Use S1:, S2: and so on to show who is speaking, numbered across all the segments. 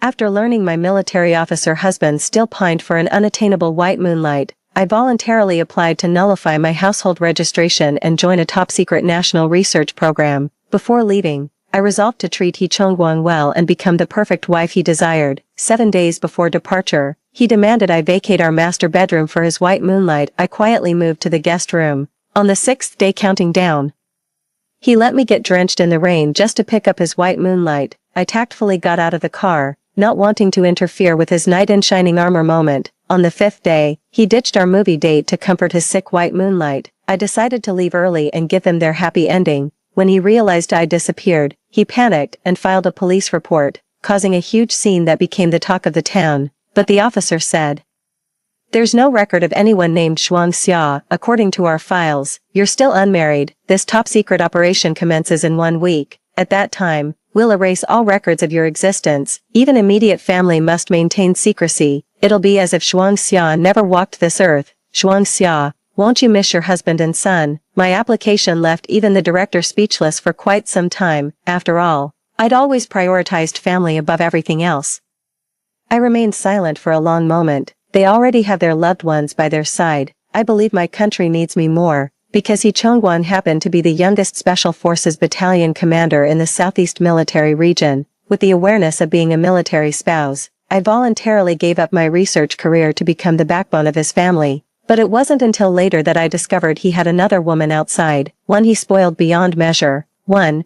S1: After learning my military officer husband still pined for an unattainable white moonlight, I voluntarily applied to nullify my household registration and join a top-secret national research program. Before leaving, I resolved to treat He Chongguang well and become the perfect wife he desired. 7 days before departure, he demanded I vacate our master bedroom for his white moonlight. I quietly moved to the guest room. On the 6th day counting down, he let me get drenched in the rain just to pick up his white moonlight. I tactfully got out of the car, not wanting to interfere with his knight in shining armor moment. On the 5th day, he ditched our movie date to comfort his sick white moonlight. I decided to leave early and give them their happy ending. When he realized I disappeared, he panicked and filed a police report, causing a huge scene that became the talk of the town. But the officer said, "There's no record of anyone named Shuang Xia. According to our files, you're still unmarried. This top-secret operation commences in 1 week. At that time, we'll erase all records of your existence. Even immediate family must maintain secrecy. It'll be as if Shuang Xia never walked this earth. Shuang Xia, won't you miss your husband and son?" My application left even the director speechless for quite some time. After all, I'd always prioritized family above everything else. I remained silent for a long moment. They already have their loved ones by their side. I believe my country needs me more, because He Chongguang happened to be the youngest Special Forces Battalion commander in the Southeast Military Region. With the awareness of being a military spouse, I voluntarily gave up my research career to become the backbone of his family. But it wasn't until later that I discovered he had another woman outside, one he spoiled beyond measure.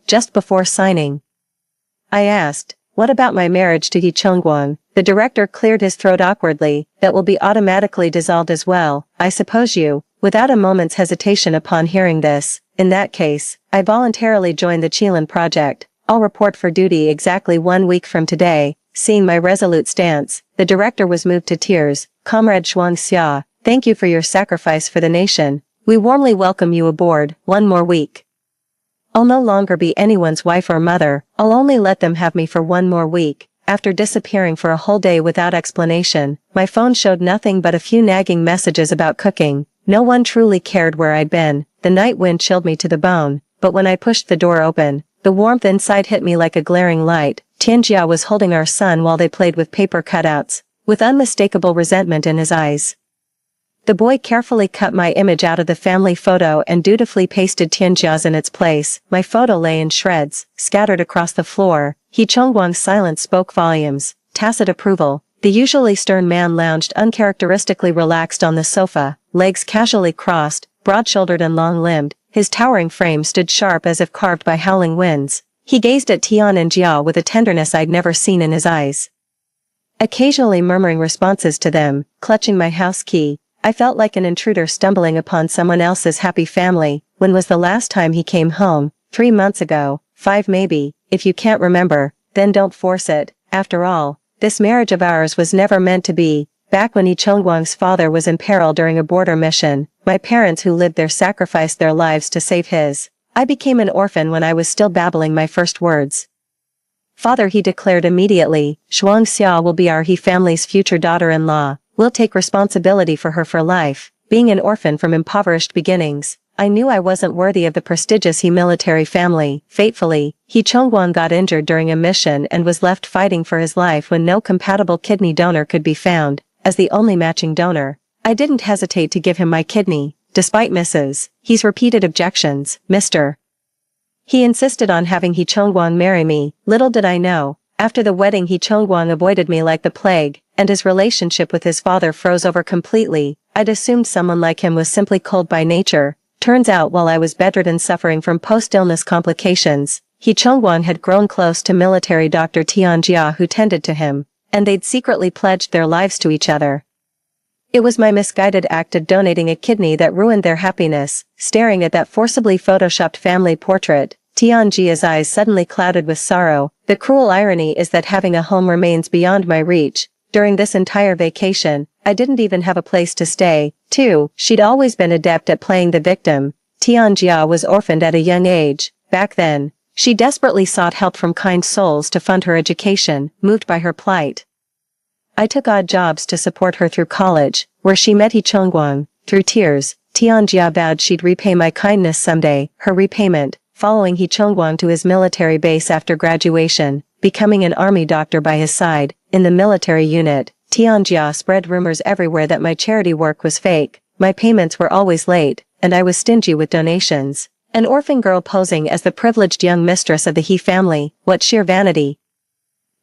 S1: Just before signing, I asked, "What about my marriage to He Chongguang?" The director cleared his throat awkwardly. "That will be automatically dissolved as well, I suppose you." Without a moment's hesitation upon hearing this, "In that case, I voluntarily joined the Qilin project. I'll report for duty exactly 1 week from today." Seeing my resolute stance, the director was moved to tears. "Comrade Shuang Xia, thank you for your sacrifice for the nation. We warmly welcome you aboard. 1 more week. I'll no longer be anyone's wife or mother. I'll only let them have me for 1 more week." After disappearing for a whole day without explanation, my phone showed nothing but a few nagging messages about cooking. No one truly cared where I'd been. The night wind chilled me to the bone, but when I pushed the door open, the warmth inside hit me like a glaring light. Tianjia was holding our son while they played with paper cutouts, with unmistakable resentment in his eyes. The boy carefully cut my image out of the family photo and dutifully pasted Tianjia's in its place. My photo lay in shreds, scattered across the floor. He Chongguang's silence spoke volumes. Tacit approval. The usually stern man lounged uncharacteristically relaxed on the sofa, legs casually crossed, broad-shouldered and long-limbed. His towering frame stood sharp as if carved by howling winds. He gazed at Tian and Jia with a tenderness I'd never seen in his eyes, occasionally murmuring responses to them. Clutching my house key, I felt like an intruder stumbling upon someone else's happy family. When was the last time he came home? 3 months ago, 5 maybe. If you can't remember, then don't force it. After all, this marriage of ours was never meant to be. Back when He Chongguang's father was in peril during a border mission, my parents who lived there sacrificed their lives to save his. I became an orphan when I was still babbling my first words. "Father," he declared immediately, "Shuang Xia will be our He family's future daughter-in-law. We'll take responsibility for her for life." Being an orphan from impoverished beginnings, I knew I wasn't worthy of the prestigious He military family. Fatefully, He Chongguang got injured during a mission and was left fighting for his life when no compatible kidney donor could be found. As the only matching donor, I didn't hesitate to give him my kidney, despite He's repeated objections. He insisted on having He Chongguang marry me. Little did I know, after the wedding He Chongguang avoided me like the plague, and his relationship with his father froze over completely. I'd assumed someone like him was simply cold by nature. Turns out while I was bedridden suffering from post-illness complications, He Chongguang had grown close to military Dr. Tian Jia who tended to him, and they'd secretly pledged their lives to each other. It was my misguided act of donating a kidney that ruined their happiness. Staring at that forcibly photoshopped family portrait, Tian Jia's eyes suddenly clouded with sorrow. The cruel irony is that having a home remains beyond my reach. During this entire vacation, I didn't even have a place to stay. Too, she'd always been adept at playing the victim. Tian Jia was orphaned at a young age. Back then, she desperately sought help from kind souls to fund her education, moved by her plight. I took odd jobs to support her through college, where she met He Chongguang. Through tears, Tian Jia vowed she'd repay my kindness someday. Her repayment, following He Chongguang to his military base after graduation, becoming an army doctor by his side. In the military unit, Tianjia spread rumors everywhere that my charity work was fake, my payments were always late, and I was stingy with donations. An orphan girl posing as the privileged young mistress of the He family, what sheer vanity.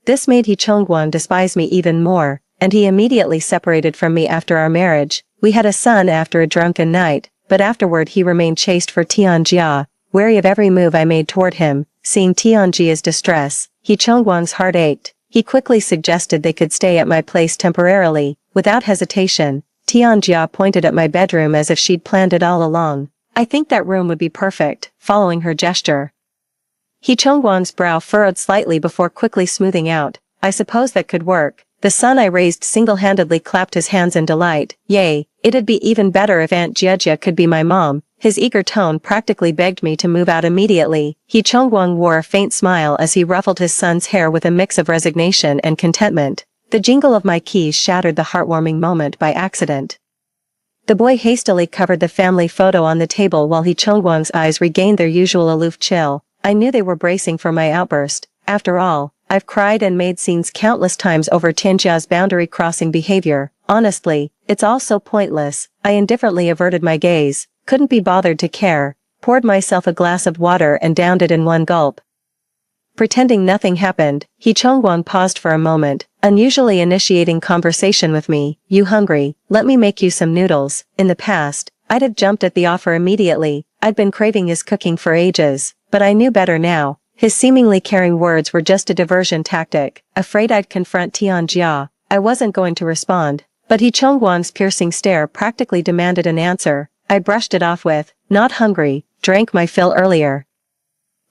S1: This made He Chongguang despise me even more, and he immediately separated from me after our marriage. We had a son after a drunken night, but afterward he remained chaste for Tianjia, wary of every move I made toward him. Seeing Tianjia's distress, He Chongguang's heart ached. He quickly suggested they could stay at my place temporarily. Without hesitation, Tianjia pointed at my bedroom as if she'd planned it all along. I think that room would be perfect, following her gesture. He Chongguang's brow furrowed slightly before quickly smoothing out. I suppose that could work. The son I raised single-handedly clapped his hands in delight. Yay, it'd be even better if Aunt Jia could be my mom. His eager tone practically begged me to move out immediately. He Chongguang wore a faint smile as he ruffled his son's hair with a mix of resignation and contentment. The jingle of my keys shattered the heartwarming moment by accident. The boy hastily covered the family photo on the table while He Chongguang's eyes regained their usual aloof chill. I knew they were bracing for my outburst. After all, I've cried and made scenes countless times over Tianjia's boundary-crossing behavior. Honestly, it's all so pointless. I indifferently averted my gaze, couldn't be bothered to care, poured myself a glass of water and downed it in one gulp. Pretending nothing happened, He Chongguang paused for a moment, unusually initiating conversation with me. You hungry? Let me make you some noodles. In the past, I'd have jumped at the offer immediately. I'd been craving his cooking for ages, but I knew better now. His seemingly caring words were just a diversion tactic. Afraid I'd confront Tianjia, I wasn't going to respond, but He Chongguang's piercing stare practically demanded an answer. I brushed it off with, not hungry, drank my fill earlier.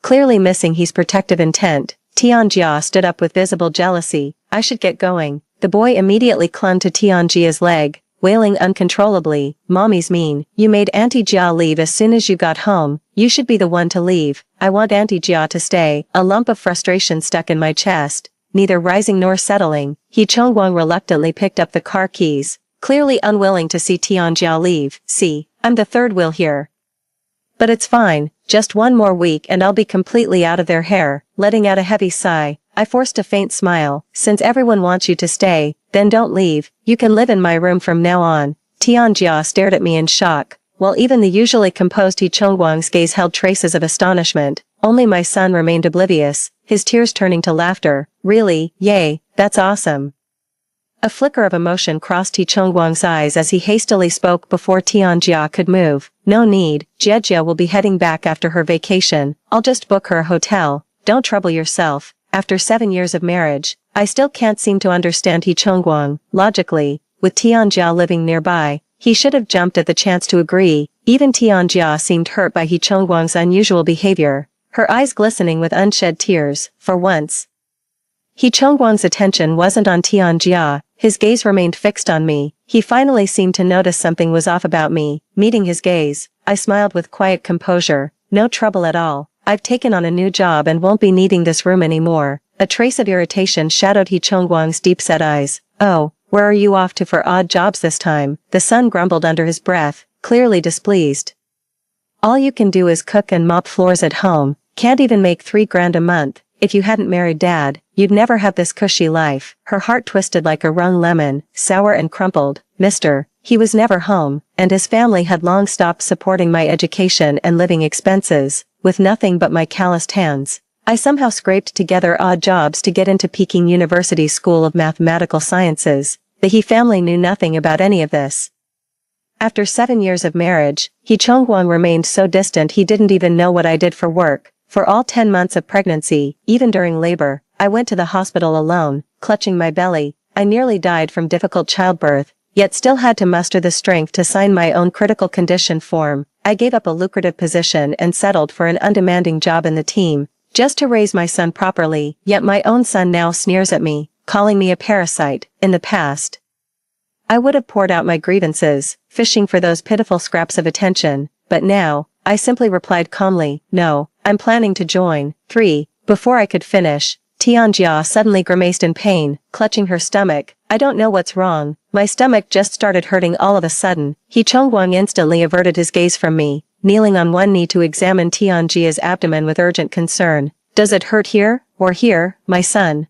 S1: Clearly missing his protective intent, Tianjia stood up with visible jealousy. I should get going. The boy immediately clung to Tianjia's leg, wailing uncontrollably. Mommy's mean. You made Auntie Jia leave as soon as you got home. You should be the one to leave. I want Auntie Jia to stay. A lump of frustration stuck in my chest. Neither rising nor settling, He Chongguang reluctantly picked up the car keys, clearly unwilling to see Tianjia leave. See, I'm the third wheel here. But it's fine, just one more week and I'll be completely out of their hair. Letting out a heavy sigh, I forced a faint smile. Since everyone wants you to stay, then don't leave. You can live in my room from now on. Tianjia stared at me in shock, while even the usually composed He Chongguang's gaze held traces of astonishment. Only my son remained oblivious, his tears turning to laughter. Really? Yay, that's awesome. A flicker of emotion crossed He Chongguang's eyes as he hastily spoke before Tianjia could move. No need, Jia will be heading back after her vacation. I'll just book her a hotel. Don't trouble yourself. After 7 years of marriage, I still can't seem to understand He Chongguang. Logically, with Tianjia living nearby, he should have jumped at the chance to agree. Even Tianjia seemed hurt by He Chongguang's unusual behavior, her eyes glistening with unshed tears. For once, He Chongguang's attention wasn't on Tianjia, his gaze remained fixed on me. He finally seemed to notice something was off about me. Meeting his gaze, I smiled with quiet composure. No trouble at all. I've taken on a new job and won't be needing this room anymore. A trace of irritation shadowed He Chongguang's deep-set eyes. Oh, where are you off to for odd jobs this time? The son grumbled under his breath, clearly displeased. All you can do is cook and mop floors at home. Can't even make $3,000 a month. If you hadn't married Dad, you'd never have this cushy life. Her heart twisted like a wrung lemon, sour and crumpled. Mister, he was never home, and his family had long stopped supporting my education and living expenses. With nothing but my calloused hands, I somehow scraped together odd jobs to get into Peking University's School of Mathematical Sciences. The He family knew nothing about any of this. After 7 years of marriage, He Chongguang remained so distant he didn't even know what I did for work. For all 10 months of pregnancy, even during labor, I went to the hospital alone, clutching my belly. I nearly died from difficult childbirth, yet still had to muster the strength to sign my own critical condition form. I gave up a lucrative position and settled for an undemanding job in the team, just to raise my son properly. Yet my own son now sneers at me, calling me a parasite. In the past, I would have poured out my grievances, fishing for those pitiful scraps of attention, but now, I simply replied calmly, no, I'm planning to join. 3. Before I could finish, Tianjia suddenly grimaced in pain, clutching her stomach. I don't know what's wrong. My stomach just started hurting all of a sudden. He Chongguang instantly averted his gaze from me, kneeling on one knee to examine Tianjia's abdomen with urgent concern. Does it hurt here? or here, my son,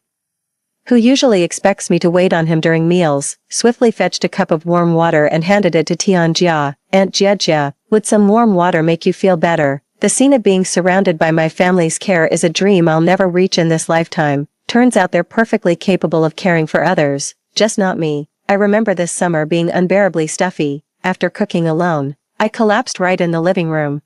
S1: who usually expects me to wait on him during meals, swiftly fetched a cup of warm water and handed it to Tianjia. Aunt Jia, would some warm water make you feel better? The scene of being surrounded by my family's care is a dream I'll never reach in this lifetime. Turns out they're perfectly capable of caring for others, just not me. I remember this summer being unbearably stuffy. After cooking alone, I collapsed right in the living room.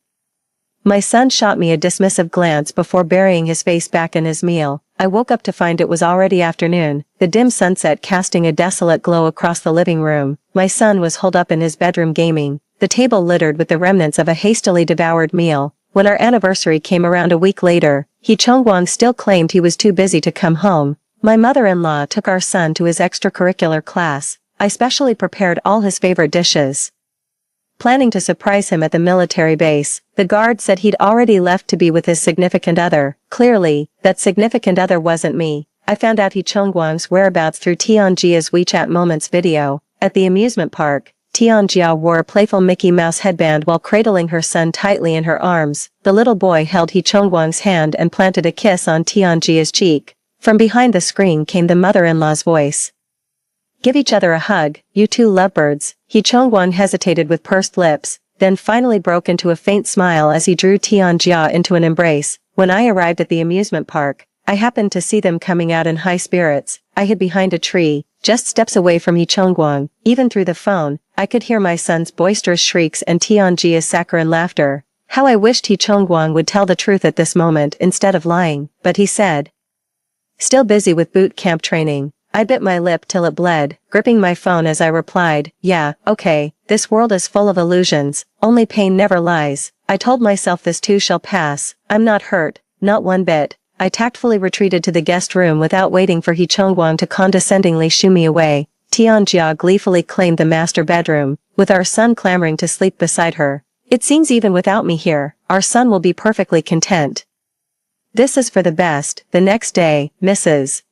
S1: My son shot me a dismissive glance before burying his face back in his meal. I woke up to find it was already afternoon, the dim sunset casting a desolate glow across the living room. My son was holed up in his bedroom gaming, the table littered with the remnants of a hastily devoured meal. When our anniversary came around a week later, Chongguang still claimed he was too busy to come home. My mother-in-law took our son to his extracurricular class. I specially prepared all his favorite dishes, planning to surprise him at the military base. The guard said he'd already left to be with his significant other. Clearly, that significant other wasn't me. I found out Chongguang's whereabouts through Tianjia's WeChat Moments video. At the amusement park, Tianjia wore a playful Mickey Mouse headband while cradling her son tightly in her arms. The little boy held Chongguang's hand and planted a kiss on Tianjia's cheek. From behind the screen came the mother-in-law's voice. Give each other a hug, you two lovebirds. Chongguang hesitated with pursed lips, then finally broke into a faint smile as he drew Tianjia into an embrace. When I arrived at the amusement park, I happened to see them coming out in high spirits. I hid behind a tree, just steps away from Chongguang. Even through the phone, I could hear my son's boisterous shrieks and Tianjia's saccharine laughter. How I wished Chongguang would tell the truth at this moment instead of lying, but he said, still busy with boot camp training. I bit my lip till it bled, gripping my phone as I replied, yeah, okay, this world is full of illusions, only pain never lies. I told myself this too shall pass. I'm not hurt, not one bit. I tactfully retreated to the guest room without waiting for Chongguang to condescendingly shoo me away. Tianjia gleefully claimed the master bedroom, with our son clamoring to sleep beside her. It seems even without me here, our son will be perfectly content. This is for the best. The next day,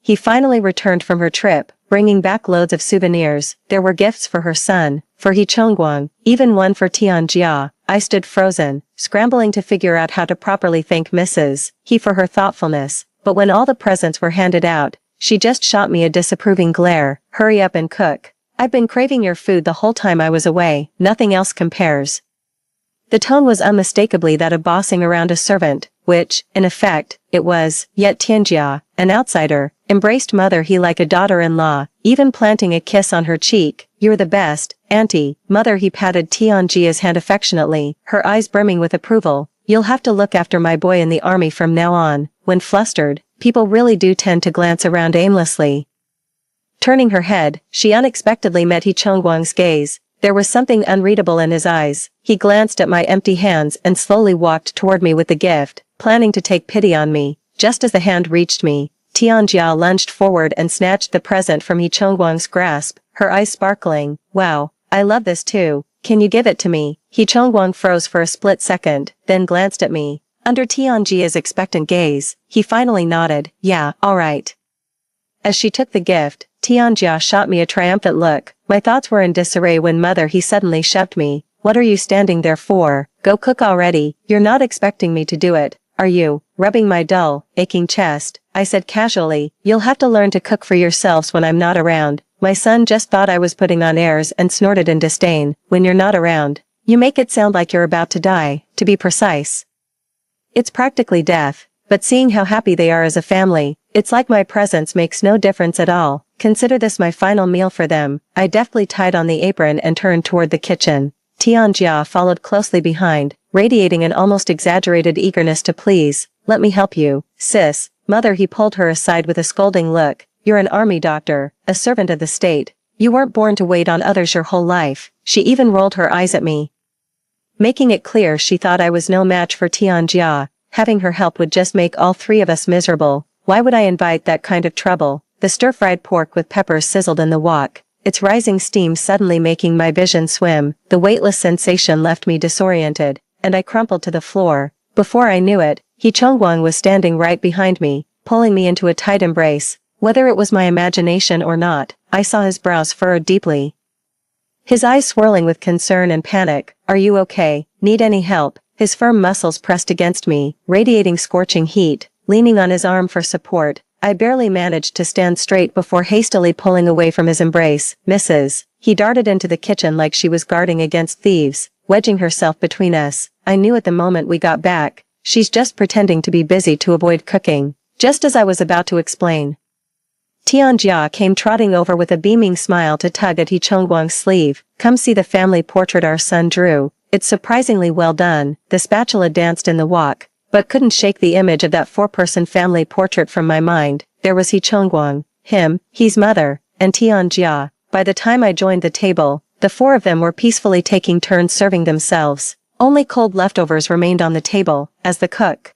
S1: He finally returned from her trip, bringing back loads of souvenirs. There were gifts for her son, for Chongguang, even one for Tianjia. I stood frozen, scrambling to figure out how to properly thank He for her thoughtfulness, but when all the presents were handed out, she just shot me a disapproving glare. Hurry up and cook. I've been craving your food the whole time I was away, nothing else compares. The tone was unmistakably that of bossing around a servant, which, in effect, it was. Yet Tianjia, an outsider, embraced mother he like a daughter-in-law, even planting a kiss on her cheek. You're the best, auntie. Mother he patted Tianjia's hand affectionately, her eyes brimming with approval. You'll have to look after my boy in the army from now on. When flustered, people really do tend to glance around aimlessly. Turning her head, she unexpectedly met Chongguang's gaze. There was something unreadable in his eyes. He glanced at my empty hands and slowly walked toward me with the gift, planning to take pity on me. Just as the hand reached me, Tianjia lunged forward and snatched the present from Chongguang's grasp, her eyes sparkling. Wow, I love this too. Can you give it to me? Chongguang froze for a split second, then glanced at me. Under Tianjia's expectant gaze, he finally nodded. Yeah, all right. As she took the gift, Tianjia shot me a triumphant look. My thoughts were in disarray when mother he suddenly shoved me. What are you standing there for? Go cook already. You're not expecting me to do it, are you? Rubbing my dull, aching chest, I said casually, you'll have to learn to cook for yourselves when I'm not around. My son just thought I was putting on airs and snorted in disdain. When you're not around, you make it sound like you're about to die, to be precise. It's practically death, but seeing how happy they are as a family, it's like my presence makes no difference at all. Consider this my final meal for them. I deftly tied on the apron and turned toward the kitchen. Tianjia followed closely behind, radiating an almost exaggerated eagerness to please. Let me help you, sis. Mother he pulled her aside with a scolding look. You're an army doctor, a servant of the state. You weren't born to wait on others your whole life. She even rolled her eyes at me, making it clear she thought I was no match for Tianjia. Having her help would just make all three of us miserable. Why would I invite that kind of trouble? The stir-fried pork with peppers sizzled in the wok, its rising steam suddenly making my vision swim. The weightless sensation left me disoriented, and I crumpled to the floor. Before I knew it, Chongguang was standing right behind me, pulling me into a tight embrace. Whether it was my imagination or not, I saw his brows furrowed deeply, his eyes swirling with concern and panic. Are you okay? Need any help? His firm muscles pressed against me, radiating scorching heat. leaning on his arm for support. I barely managed to stand straight before hastily pulling away from his embrace. Mrs. He darted into the kitchen like she was guarding against thieves, wedging herself between us. I knew at the moment we got back, she's just pretending to be busy to avoid cooking. Just as I was about to explain, Tianjia came trotting over with a beaming smile to tug at He Chongguang's sleeve. Come see the family portrait our son drew. It's surprisingly well done. The spatula danced in the wok, but couldn't shake the image of that four-person family portrait from my mind. There was He Chongguang, him, his mother, and Tianjia. By the time I joined the table, the four of them were peacefully taking turns serving themselves. Only cold leftovers remained on the table, as the cook.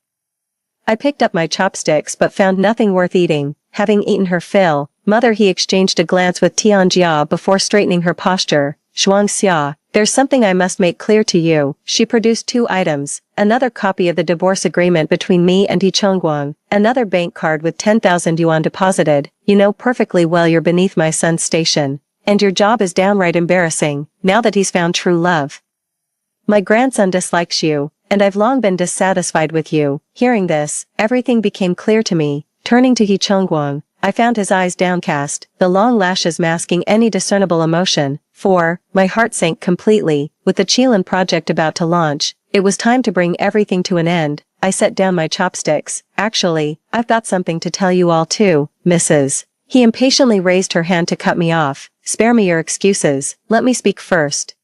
S1: I picked up my chopsticks but found nothing worth eating. Having eaten her fill, mother he exchanged a glance with Tianjia before straightening her posture. Zhuangxia, there's something I must make clear to you. She produced 2 items, another copy of the divorce agreement between me and He Chongguang, another bank card with 10,000 yuan deposited. You know perfectly well you're beneath my son's station, and your job is downright embarrassing, now that he's found true love. My grandson dislikes you, and I've long been dissatisfied with you. Hearing this, everything became clear to me. Turning to He Chongguang, I found his eyes downcast, the long lashes masking any discernible emotion. My heart sank completely. With the Qilin project about to launch, it was time to bring everything to an end. I set down my chopsticks. Actually, I've got something to tell you all too, Mrs. He impatiently raised her hand to cut me off. Spare me your excuses, let me speak first.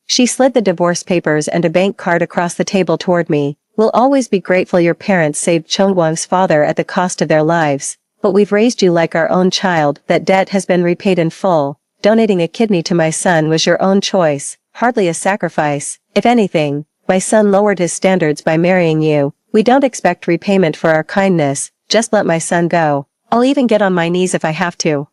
S1: She slid the divorce papers and a bank card across the table toward me. We'll always be grateful your parents saved Chongguang's father at the cost of their lives, but we've raised you like our own child. That debt has been repaid in full. Donating a kidney to my son was your own choice, hardly a sacrifice. If anything, my son lowered his standards by marrying you. We don't expect repayment for our kindness, just let my son go. I'll even get on my knees if I have to.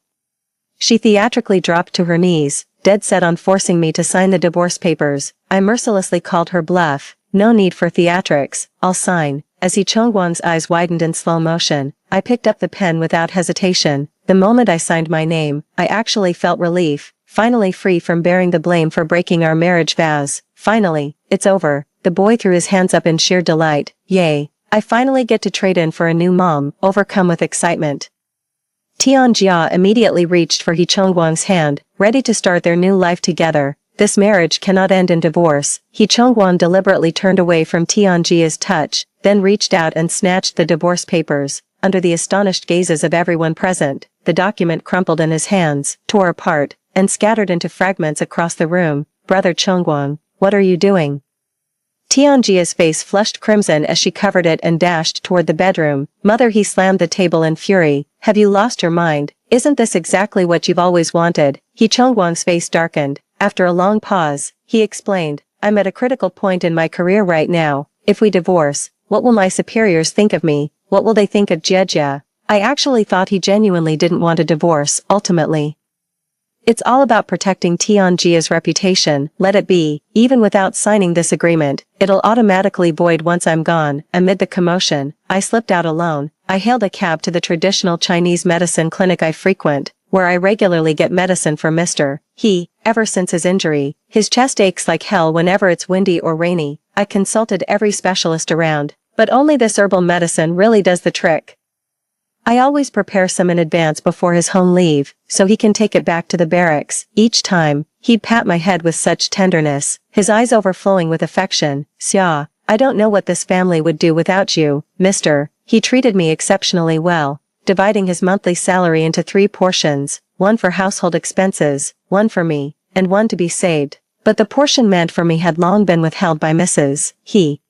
S1: She theatrically dropped to her knees, dead set on forcing me to sign the divorce papers. I mercilessly called her bluff. No need for theatrics, I'll sign. As He Chongguang's eyes widened in slow motion, I picked up the pen without hesitation. The moment I signed my name, I actually felt relief, finally free from bearing the blame for breaking our marriage vows. Finally, it's over. The boy threw his hands up in sheer delight. Yay, I finally get to trade in for a new mom, overcome with excitement. Tianjia immediately reached for He Chongguang's hand, ready to start their new life together. This marriage cannot end in divorce. He Chongguang deliberately turned away from Tianjia's touch, then reached out and snatched the divorce papers. Under the astonished gazes of everyone present, the document crumpled in his hands, tore apart, and scattered into fragments across the room. Brother Chongguang, what are you doing? Tianjia's face flushed crimson as she covered it and dashed toward the bedroom. Mother, he slammed the table in fury. Have you lost your mind? Isn't this exactly what you've always wanted? He Chongguang's face darkened. After a long pause, he explained, I'm at a critical point in my career right now. If we divorce, what will my superiors think of me? What will they think of Jejia? I actually thought he genuinely didn't want a divorce, ultimately. It's all about protecting Tianjia's reputation. Let it be. Even without signing this agreement, it'll automatically void once I'm gone. Amid the commotion, I slipped out alone. I hailed a cab to the traditional Chinese medicine clinic I frequent, where I regularly get medicine for Mr. He. Ever since his injury, his chest aches like hell whenever it's windy or rainy. I consulted every specialist around, but only this herbal medicine really does the trick. I always prepare some in advance before his home leave, so he can take it back to the barracks. Each time, he'd pat my head with such tenderness, his eyes overflowing with affection. Xia, I don't know what this family would do without you, mister. He treated me exceptionally well, dividing his monthly salary into 3 portions, one for household expenses, one for me, and one to be saved. But the portion meant for me had long been withheld by Mrs. He.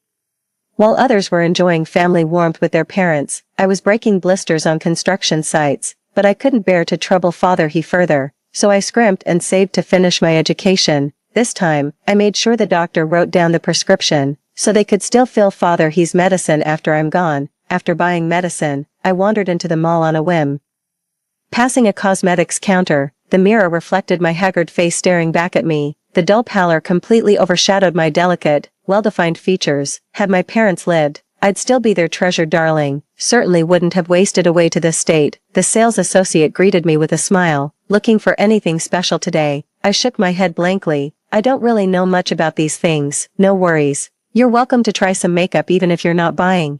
S1: While others were enjoying family warmth with their parents, I was breaking blisters on construction sites, but I couldn't bear to trouble Father He further, so I scrimped and saved to finish my education. This time, I made sure the doctor wrote down the prescription, so they could still fill Father He's medicine after I'm gone. After buying medicine, I wandered into the mall on a whim. Passing a cosmetics counter, the mirror reflected my haggard face staring back at me. The dull pallor completely overshadowed my delicate, well-defined features. Had my parents lived, I'd still be their treasured darling, certainly wouldn't have wasted away to this state. The sales associate greeted me with a smile. Looking for anything special today? I shook my head blankly. I don't really know much about these things. No worries. You're welcome to try some makeup even if you're not buying.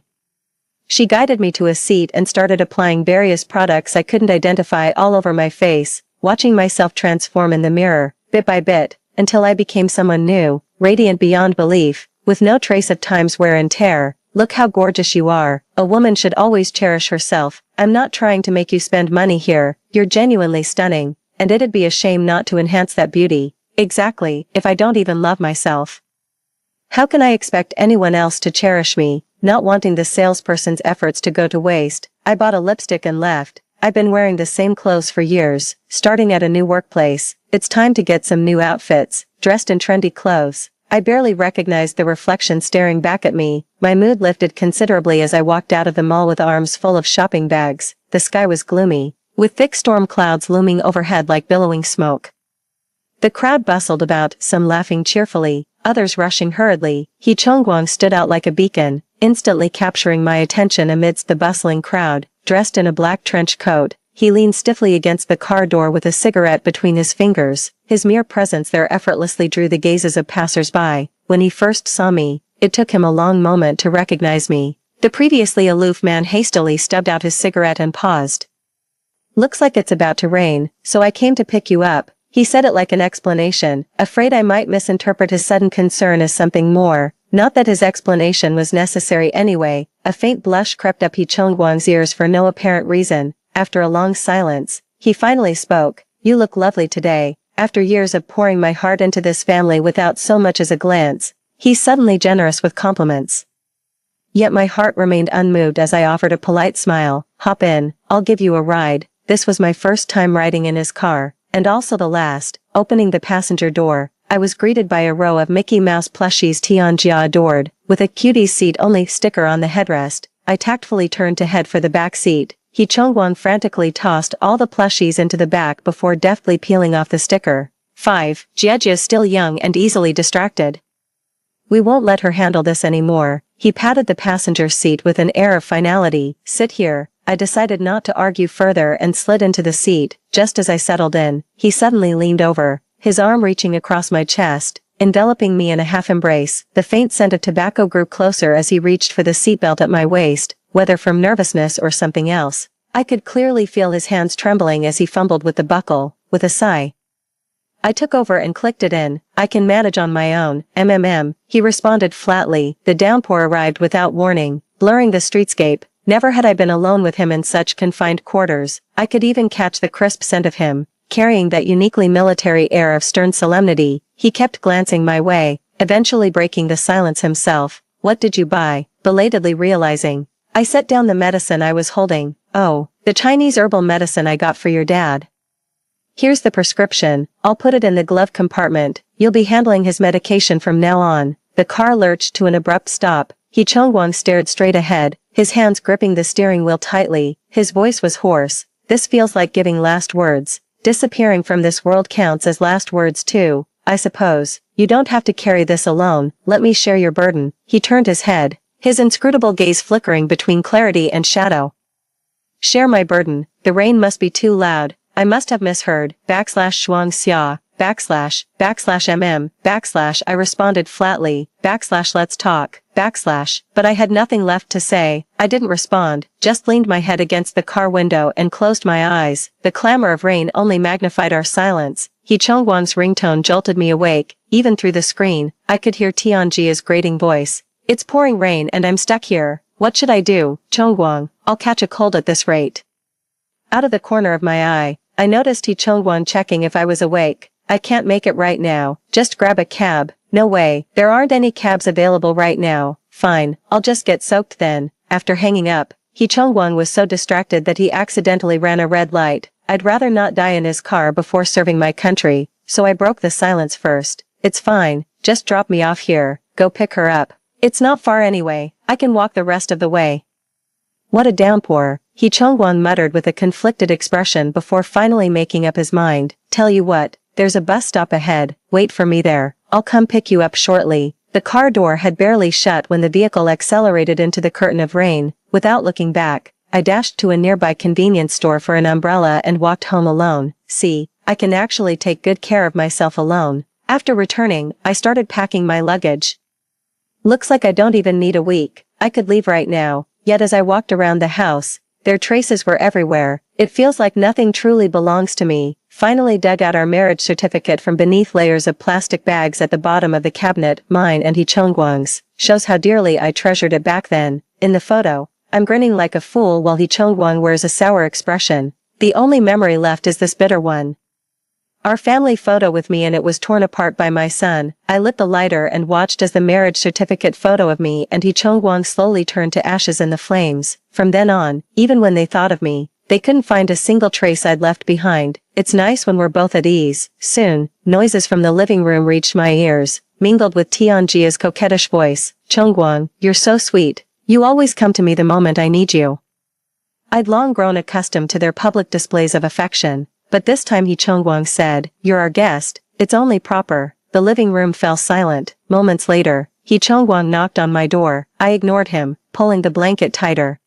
S1: She guided me to a seat and started applying various products I couldn't identify all over my face, watching myself transform in the mirror, bit by bit, until I became someone new, radiant beyond belief, with no trace of time's wear and tear. Look how gorgeous you are. A woman should always cherish herself. I'm not trying to make you spend money here. You're genuinely stunning, and it'd be a shame not to enhance that beauty. Exactly, if I don't even love myself. How can I expect anyone else to cherish me? Not wanting the salesperson's efforts to go to waste, I bought a lipstick and left. I've been wearing the same clothes for years, starting at a new workplace. It's time to get some new outfits, dressed in trendy clothes. I barely recognized the reflection staring back at me. My mood lifted considerably as I walked out of the mall with arms full of shopping bags. The sky was gloomy, with thick storm clouds looming overhead like billowing smoke. The crowd bustled about, some laughing cheerfully, others rushing hurriedly. He Chongguang stood out like a beacon, instantly capturing my attention amidst the bustling crowd. Dressed in a black trench coat, he leaned stiffly against the car door with a cigarette between his fingers. His mere presence there effortlessly drew the gazes of passers-by. When he first saw me, it took him a long moment to recognize me. The previously aloof man hastily stubbed out his cigarette and paused. "Looks like it's about to rain, so I came to pick you up." He said it like an explanation, afraid I might misinterpret his sudden concern as something more. Not that his explanation was necessary anyway. A faint blush crept up He Chongguang's ears for no apparent reason. After a long silence, he finally spoke. "You look lovely today." After years of pouring my heart into this family without so much as a glance, he's suddenly generous with compliments. Yet my heart remained unmoved as I offered a polite smile. "Hop in, I'll give you a ride." This was my first time riding in his car, and also the last. Opening the passenger door, I was greeted by a row of Mickey Mouse plushies Tianjia adored, with a cutie seat-only sticker on the headrest. I tactfully turned to head for the back seat. He Chongguang frantically tossed all the plushies into the back before deftly peeling off the sticker. 5. Jiejia is still young and easily distracted. We won't let her handle this anymore. He patted the passenger seat with an air of finality. "Sit here." I decided not to argue further and slid into the seat. Just as I settled in, he suddenly leaned over, his arm reaching across my chest, enveloping me in a half embrace. The faint scent of tobacco grew closer as he reached for the seatbelt at my waist. Whether from nervousness or something else, I could clearly feel his hands trembling as he fumbled with the buckle. With a sigh, I took over and clicked it in. "I can manage on my own, he responded flatly. The downpour arrived without warning, blurring the streetscape. Never had I been alone with him in such confined quarters. I could even catch the crisp scent of him, carrying that uniquely military air of stern solemnity. He kept glancing my way, eventually breaking the silence himself. "What did you buy?" Belatedly realizing. I set down the medicine I was holding. "Oh, the Chinese herbal medicine I got for your dad. Here's the prescription. I'll put it in the glove compartment. You'll be handling his medication from now on." The car lurched to an abrupt stop. He Chongguang stared straight ahead, his hands gripping the steering wheel tightly. His voice was hoarse. "This feels like giving last words. Disappearing from this world counts as last words too, I suppose. You don't have to carry this alone. Let me share your burden." He turned his head, his inscrutable gaze flickering between clarity and shadow. "Share my burden. The rain must be too loud. I must have misheard. /Shuang Xia, // I responded flatly. /let's talk, but I had nothing left to say. I didn't respond, just leaned my head against the car window and closed my eyes. The clamor of rain only magnified our silence. He Chongguang's ringtone jolted me awake. Even through the screen, I could hear Tianjia's grating voice. "It's pouring rain and I'm stuck here. What should I do, Chongguang? I'll catch a cold at this rate." Out of the corner of my eye, I noticed He Chongguang checking if I was awake. "I can't make it right now. Just grab a cab." "No way, there aren't any cabs available right now." "Fine, I'll just get soaked then." After hanging up, He Chongguang was so distracted that he accidentally ran a red light. I'd rather not die in his car before serving my country, so I broke the silence first. "It's fine, just drop me off here. Go pick her up. It's not far anyway. I can walk the rest of the way." "What a downpour," He Chongguang muttered with a conflicted expression before finally making up his mind. "Tell you what, there's a bus stop ahead. Wait for me there. I'll come pick you up shortly." The car door had barely shut when the vehicle accelerated into the curtain of rain. Without looking back, I dashed to a nearby convenience store for an umbrella and walked home alone. See, I can actually take good care of myself alone. After returning, I started packing my luggage. Looks like I don't even need a week. I could leave right now. yet as I walked around the house, their traces were everywhere. It feels like nothing truly belongs to me. Finally dug out our marriage certificate from beneath layers of plastic bags at the bottom of the cabinet, mine and Hee Chong-gwang's. Shows how dearly I treasured it back then. In the photo, I'm grinning like a fool while Hee Chong-gwang wears a sour expression. The only memory left is this bitter one. Our family photo with me, and it was torn apart by my son. I lit the lighter and watched as the marriage certificate photo of me and Hee Chong-gwang slowly turned to ashes in the flames. From then on, even when they thought of me, they couldn't find a single trace I'd left behind. It's nice when we're both at ease. Soon, noises from the living room reached my ears, mingled with Tianjia's coquettish voice. "Chong-gwang, you're so sweet. You always come to me the moment I need you." I'd long grown accustomed to their public displays of affection, but this time Hee Chong-gwang said, "You're our guest, it's only proper." The living room fell silent. Moments later, Hee Chong-gwang knocked on my door. I ignored him, pulling the blanket tighter.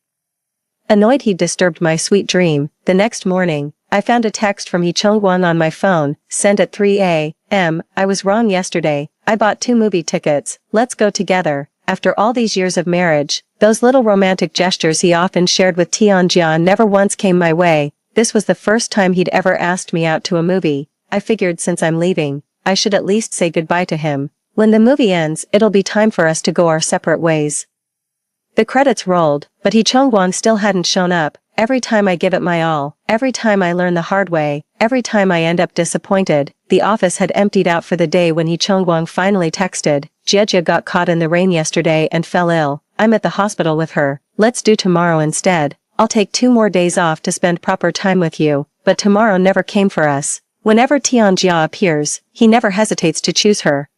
S1: Annoyed he'd disturbed my sweet dream, the next morning, I found a text from Hee Chong-gwang on my phone, sent at 3 a.m. "I was wrong yesterday. I bought 2 movie tickets. Let's go together." After all these years of marriage, those little romantic gestures he often shared with Tianjia never once came my way. This was the first time he'd ever asked me out to a movie. I figured since I'm leaving, I should at least say goodbye to him. When the movie ends, it'll be time for us to go our separate ways. The credits rolled, but Hee Chong-gwang still hadn't shown up. Every time I give it my all, every time I learn the hard way, every time I end up disappointed. The office had emptied out for the day when Hee Chong-gwang finally texted, "Jia got caught in the rain yesterday and fell ill. I'm at the hospital with her. Let's do tomorrow instead. I'll take 2 more days off to spend proper time with you." But tomorrow never came for us. Whenever Tianjia appears, he never hesitates to choose her.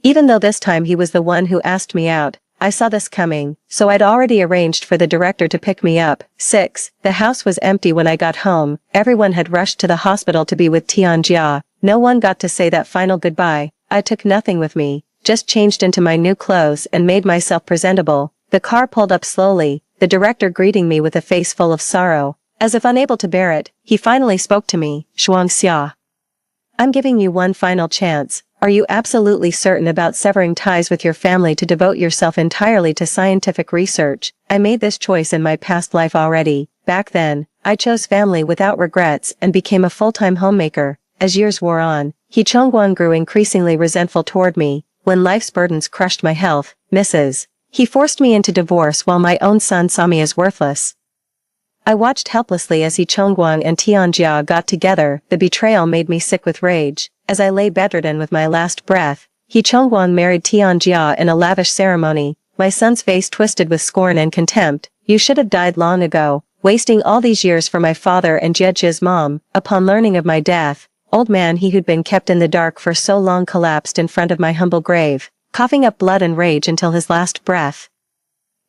S1: Even though this time he was the one who asked me out, I saw this coming, so I'd already arranged for the director to pick me up. 6. The house was empty when I got home. Everyone had rushed to the hospital to be with Tianjia. No one got to say that final goodbye. I took nothing with me, just changed into my new clothes and made myself presentable. The car pulled up slowly, the director greeting me with a face full of sorrow. As if unable to bear it, he finally spoke to me. "Shuangxia, I'm giving you one final chance. Are you absolutely certain about severing ties with your family to devote yourself entirely to scientific research?" I made this choice in my past life already. Back then, I chose family without regrets and became a full-time homemaker. As years wore on, Hee Chong-gwang grew increasingly resentful toward me. When life's burdens crushed my health, he forced me into divorce while my own son saw me as worthless. I watched helplessly as Hee Chong-gwang and Tianjia got together. The betrayal made me sick with rage. As I lay bedridden with my last breath, Hee Chong-gwang married Tianjia in a lavish ceremony. My son's face twisted with scorn and contempt. "You should have died long ago, wasting all these years for my father and Jiejia's mom." Upon learning of my death, old man he who'd been kept in the dark for so long collapsed in front of my humble grave, coughing up blood and rage until his last breath.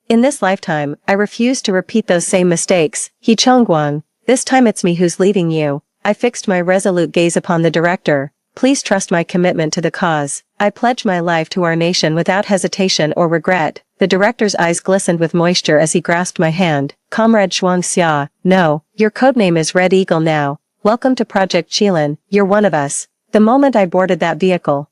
S1: In this lifetime, I refuse to repeat those same mistakes. "Hee Chong-gwang, this time it's me who's leaving you." I fixed my resolute gaze upon the director. "Please trust my commitment to the cause. I pledge my life to our nation without hesitation or regret." The director's eyes glistened with moisture as he grasped my hand. "Comrade Shuangxia, no, your codename is Red Eagle now. Welcome to Project Qilin, you're one of us." The moment I boarded that vehicle,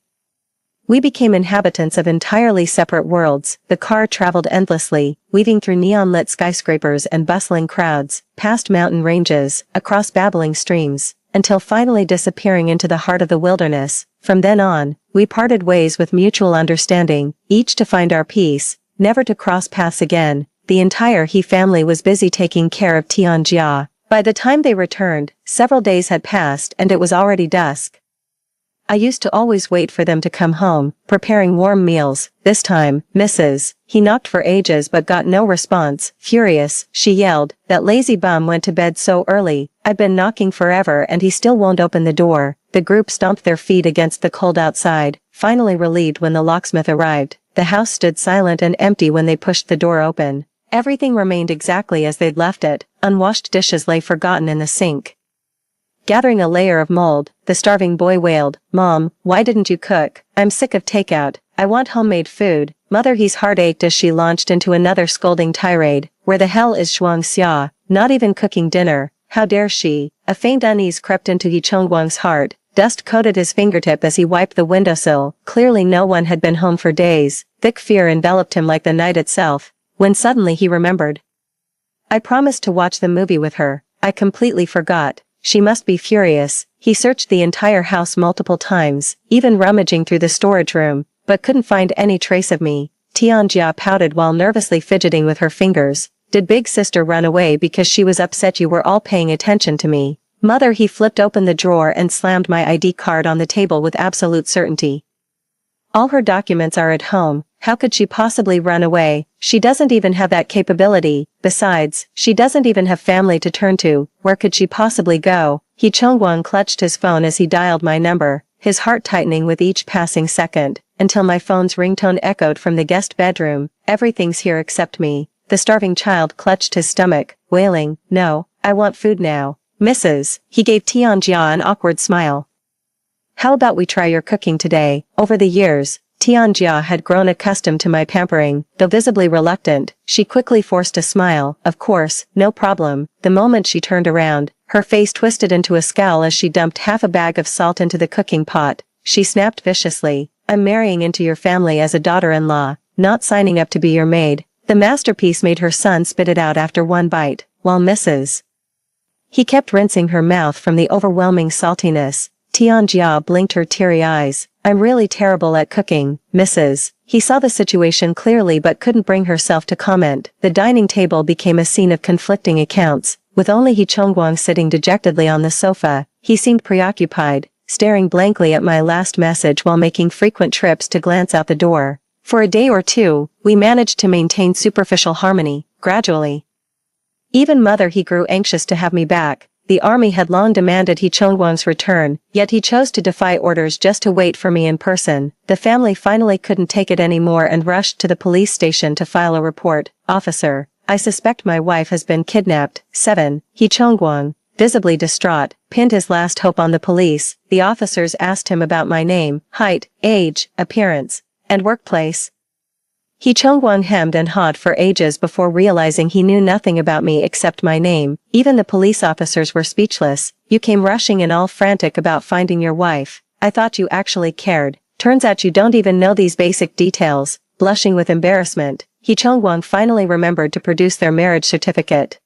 S1: we became inhabitants of entirely separate worlds. The car traveled endlessly, weaving through neon-lit skyscrapers and bustling crowds, past mountain ranges, across babbling streams, until finally disappearing into the heart of the wilderness. From then on, we parted ways with mutual understanding, each to find our peace, never to cross paths again. The entire He family was busy taking care of Tianjia. By the time they returned, several days had passed and it was already dusk. I used to always wait for them to come home, preparing warm meals. This time, he knocked for ages but got no response. Furious, she yelled, "That lazy bum went to bed so early. I've been knocking forever and he still won't open the door." The group stomped their feet against the cold outside, finally relieved when the locksmith arrived. The house stood silent and empty when they pushed the door open. Everything remained exactly as they'd left it. Unwashed dishes lay forgotten in the sink. Gathering a layer of mold, the starving boy wailed, "Mom, why didn't you cook? I'm sick of takeout. I want homemade food." Mother He's heart ached as she launched into another scolding tirade. "Where the hell is Shuangxia? Not even cooking dinner. How dare she?" A faint unease crept into Hee Chong-gwang's heart. Dust coated his fingertip as he wiped the windowsill. Clearly no one had been home for days. Thick fear enveloped him like the night itself. when suddenly he remembered. I promised to watch the movie with her. I completely forgot. She must be furious. He searched the entire house multiple times, even rummaging through the storage room, but couldn't find any trace of me. Tianjia pouted while nervously fidgeting with her fingers. Did big sister run away because she was upset you were all paying attention to me? Mother, he flipped open the drawer and slammed my ID card on the table with absolute certainty. All her documents are at home. How could she possibly run away? She doesn't even have that capability. Besides, she doesn't even have family to turn to. Where could she possibly go? He Chongguang clutched his phone as he dialed my number, his heart tightening with each passing second, until my phone's ringtone echoed from the guest bedroom. Everything's here except me. The starving child clutched his stomach, wailing, "No, I want food now." "Mrs." He gave Tianjia an awkward smile. "How about we try your cooking today?" Over the years, Tianjia had grown accustomed to my pampering. Though visibly reluctant, she quickly forced a smile. "Of course, no problem." The moment she turned around, her face twisted into a scowl as she dumped half a bag of salt into the cooking pot. She snapped viciously, "I'm marrying into your family as a daughter-in-law, not signing up to be your maid." The masterpiece made her son spit it out after one bite, while Mrs. He kept rinsing her mouth from the overwhelming saltiness. Tianjia blinked her teary eyes. "I'm really terrible at cooking, Mrs." He saw the situation clearly but couldn't bring herself to comment. The dining table became a scene of conflicting accounts, with only He Chongguang sitting dejectedly on the sofa. He seemed preoccupied, staring blankly at my last message while making frequent trips to glance out the door. For a day or two, we managed to maintain superficial harmony. Gradually, even Mother he grew anxious to have me back. The army had long demanded He Chongguang's return, yet he chose to defy orders just to wait for me in person. The family finally couldn't take it anymore and rushed to the police station to file a report. "Officer, I suspect my wife has been kidnapped." 7. He Chongguang, visibly distraught, pinned his last hope on the police. The officers asked him about my name, height, age, appearance, and workplace. He Chongguang hemmed and hawed for ages before realizing he knew nothing about me except my name. Even the police officers were speechless. "You came rushing in all frantic about finding your wife. I thought you actually cared. Turns out you don't even know these basic details." Blushing with embarrassment, He Chongguang finally remembered to produce their marriage certificate.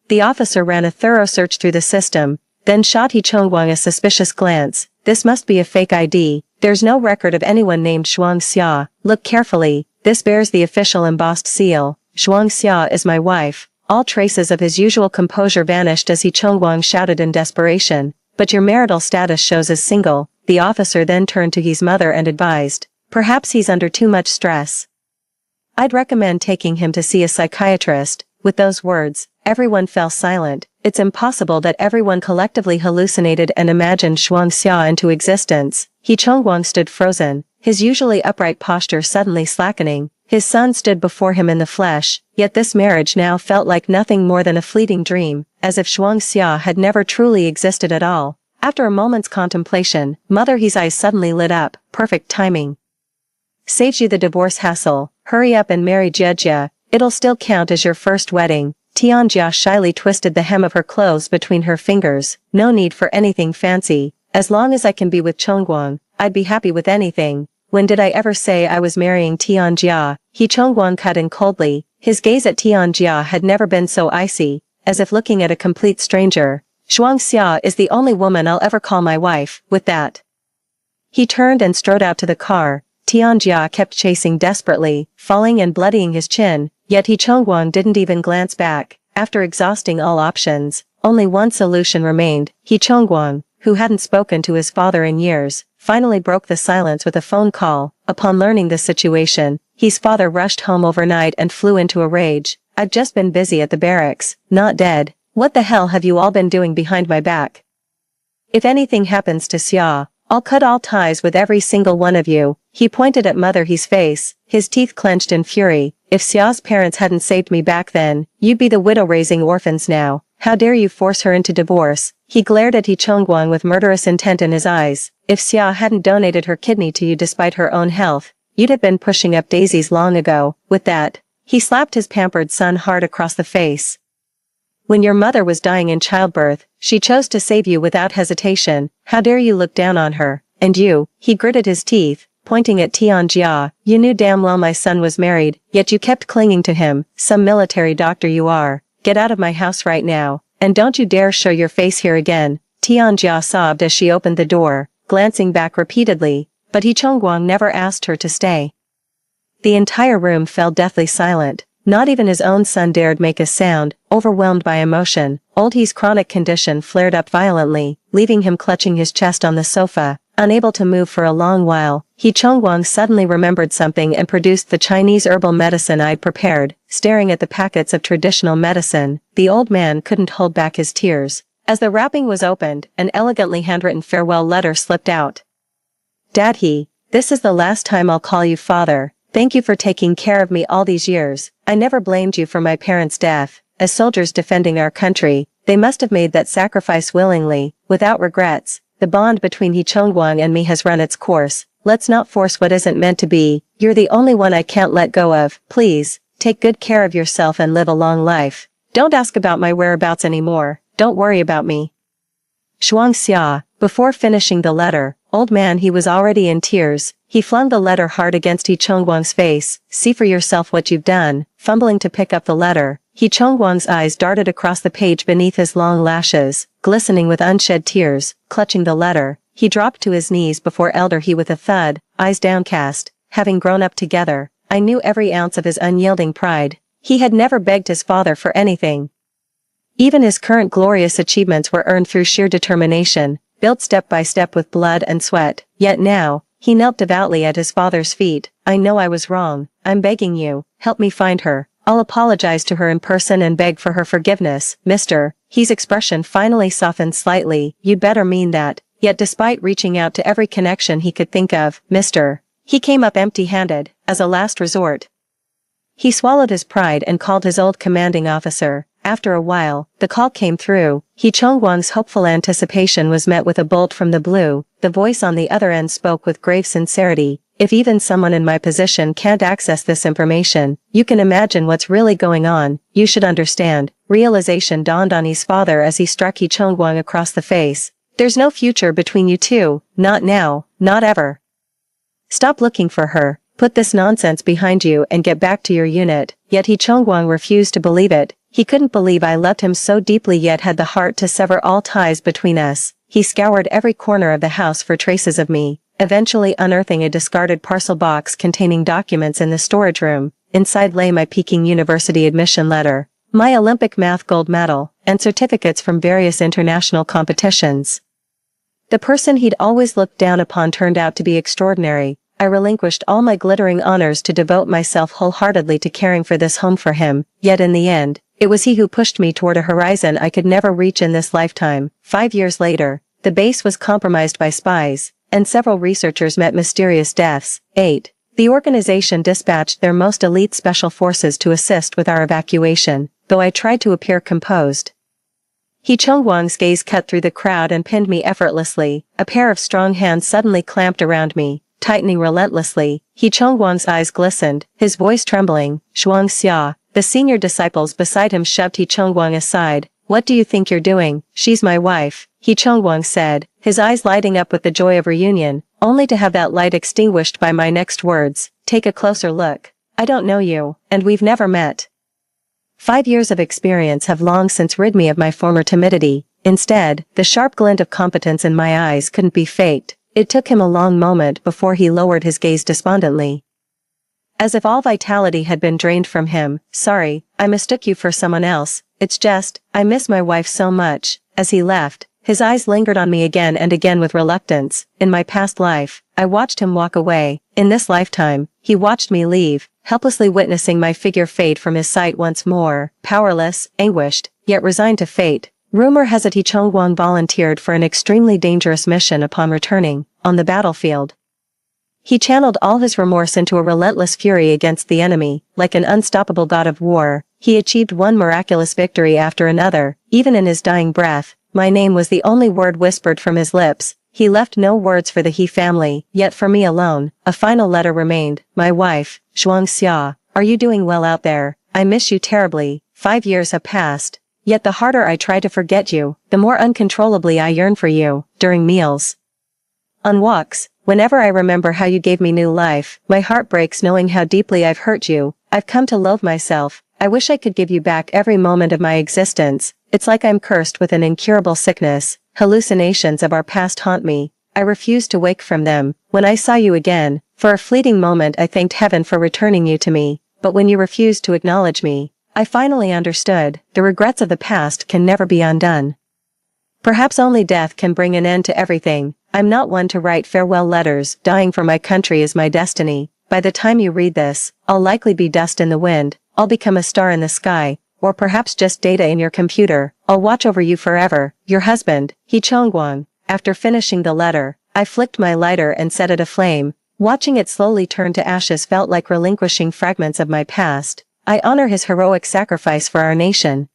S1: The officer ran a thorough search through the system, then shot He Chongguang a suspicious glance. "This must be a fake ID. There's no record of anyone named Shuang Xia. Look carefully. This bears the official embossed seal. Shuang Xia is my wife." All traces of his usual composure vanished as He Chongguang shouted in desperation. "But your marital status shows as single." The officer then turned to his mother and advised, "Perhaps he's under too much stress. I'd recommend taking him to see a psychiatrist." With those words, everyone fell silent. It's impossible that everyone collectively hallucinated and imagined Shuang Xia into existence. He Chongguang stood frozen, his usually upright posture suddenly slackening. His son stood before him in the flesh, yet this marriage now felt like nothing more than a fleeting dream, as if Shuang Xia had never truly existed at all. After a moment's contemplation, Mother He's eyes suddenly lit up. Perfect timing. "Saves you the divorce hassle. Hurry up and marry Jejia. It'll still count as your first wedding." Tianjia shyly twisted the hem of her clothes between her fingers. "No need for anything fancy. As long as I can be with Chongguang, I'd be happy with anything." "When did I ever say I was marrying Tianjia?" He Chongguang cut in coldly. His gaze at Tianjia had never been so icy, as if looking at a complete stranger. "Shuang Xia is the only woman I'll ever call my wife." With that, he turned and strode out to the car. Tianjia kept chasing desperately, falling and bloodying his chin, yet He Chongguang didn't even glance back. After exhausting all options, only one solution remained. He Chongguang, who hadn't spoken to his father in years, finally broke the silence with a phone call. Upon learning the situation, his father rushed home overnight and flew into a rage. "I've just been busy at the barracks, not dead. What the hell have you all been doing behind my back? If anything happens to Xia, I'll cut all ties with every single one of you." He pointed at Mother He's face, his teeth clenched in fury. "If Xia's parents hadn't saved me back then, you'd be the widow raising orphans now. How dare you force her into divorce?" He glared at He Chongguang with murderous intent in his eyes. "If Xia hadn't donated her kidney to you despite her own health, you'd have been pushing up daisies long ago." With that, he slapped his pampered son hard across the face. "When your mother was dying in childbirth, she chose to save you without hesitation. How dare you look down on her? And you," he gritted his teeth, pointing at Tianjia. You knew damn well my son was married, yet you kept clinging to him. Some military doctor you are. Get out of my house right now, and don't you dare show your face here again. Tianjia sobbed as she opened the door, glancing back repeatedly, but He Chongguang never asked her to stay. The entire room fell deathly silent. Not even his own son dared make a sound, overwhelmed by emotion. Old He's chronic condition flared up violently, leaving him clutching his chest on the sofa, unable to move for a long while. He Chongguang suddenly remembered something and produced the Chinese herbal medicine I'd prepared. Staring at the packets of traditional medicine, the old man couldn't hold back his tears. As the wrapping was opened, an elegantly handwritten farewell letter slipped out. Dad, this is the last time I'll call you father. Thank you for taking care of me all these years. I never blamed you for my parents' death. As soldiers defending our country, they must have made that sacrifice willingly, without regrets. The bond between He Chongguang and me has run its course. Let's not force what isn't meant to be. You're the only one I can't let go of. Please, take good care of yourself and live a long life. Don't ask about my whereabouts anymore. Don't worry about me. Shuangxia. Before finishing the letter, old man, he was already in tears. He flung the letter hard against He Chongguang's face. See for yourself what you've done. Fumbling to pick up the letter, He Chongguang's eyes darted across the page beneath his long lashes, glistening with unshed tears. Clutching the letter, he dropped to his knees before Elder He with a thud, eyes downcast. Having grown up together, I knew every ounce of his unyielding pride. He had never begged his father for anything. Even his current glorious achievements were earned through sheer determination, built step by step with blood and sweat. Yet now, he knelt devoutly at his father's feet. I know I was wrong. I'm begging you, help me find her. I'll apologize to her in person and beg for her forgiveness. Mr. He's expression finally softened slightly. You'd better mean that. Yet despite reaching out to every connection he could think of, Mr. He came up empty-handed, as a last resort. He swallowed his pride and called his old commanding officer. After a while, the call came through. He Chongguang's hopeful anticipation was met with a bolt from the blue. The voice on the other end spoke with grave sincerity. If even someone in my position can't access this information, you can imagine what's really going on. You should understand. Realization dawned on his father as he struck He Chongguang across the face. There's no future between you two. Not now. Not ever. Stop looking for her. Put this nonsense behind you and get back to your unit. Yet He Chongguang refused to believe it. He couldn't believe I loved him so deeply yet had the heart to sever all ties between us. He scoured every corner of the house for traces of me, eventually unearthing a discarded parcel box containing documents in the storage room. Inside lay my Peking University admission letter, my Olympic math gold medal, and certificates from various international competitions. The person he'd always looked down upon turned out to be extraordinary. I relinquished all my glittering honors to devote myself wholeheartedly to caring for this home for him, yet in the end, it was he who pushed me toward a horizon I could never reach in this lifetime. 5 years later, the base was compromised by spies, and several researchers met mysterious deaths. 8. The organization dispatched their most elite special forces to assist with our evacuation, though I tried to appear composed. He Chongguang's gaze cut through the crowd and pinned me effortlessly. A pair of strong hands suddenly clamped around me, tightening relentlessly. He Chongguang's eyes glistened, his voice trembling. Shuangxia. The senior disciples beside him shoved He Chongguang aside. What do you think you're doing? She's my wife, He Chongguang said, his eyes lighting up with the joy of reunion, only to have that light extinguished by my next words. Take a closer look. I don't know you, and we've never met. 5 years of experience have long since rid me of my former timidity. Instead, the sharp glint of competence in my eyes couldn't be faked. It took him a long moment before he lowered his gaze despondently, as if all vitality had been drained from him. Sorry, I mistook you for someone else. It's just, I miss my wife so much. As he left, his eyes lingered on me again and again with reluctance. In my past life, I watched him walk away. In this lifetime, he watched me leave, helplessly witnessing my figure fade from his sight once more, powerless, anguished, yet resigned to fate. Rumor has it He Chongguang volunteered for an extremely dangerous mission upon returning. On the battlefield, he channeled all his remorse into a relentless fury against the enemy. Like an unstoppable god of war, he achieved one miraculous victory after another. Even in his dying breath, my name was the only word whispered from his lips. He left no words for the He family, yet for me alone, a final letter remained. My wife, Shuangxia, are you doing well out there? I miss you terribly. 5 years have passed. Yet the harder I try to forget you, the more uncontrollably I yearn for you. During meals, on walks, Whenever I remember how you gave me new life, my heart breaks knowing how deeply I've hurt you. I've come to loathe myself. I wish I could give you back every moment of my existence. It's like I'm cursed with an incurable sickness. Hallucinations of our past haunt me. I refuse to wake from them. When I saw you again, for a fleeting moment I thanked heaven for returning you to me. But when you refused to acknowledge me, I finally understood. The regrets of the past can never be undone. Perhaps only death can bring an end to everything. I'm not one to write farewell letters. Dying for my country is my destiny. By the time you read this, I'll likely be dust in the wind. I'll become a star in the sky, or perhaps just data in your computer. I'll watch over you forever. Your husband, He Chongguang. After finishing the letter, I flicked my lighter and set it aflame. Watching it slowly turn to ashes felt like relinquishing fragments of my past. I honor his heroic sacrifice for our nation.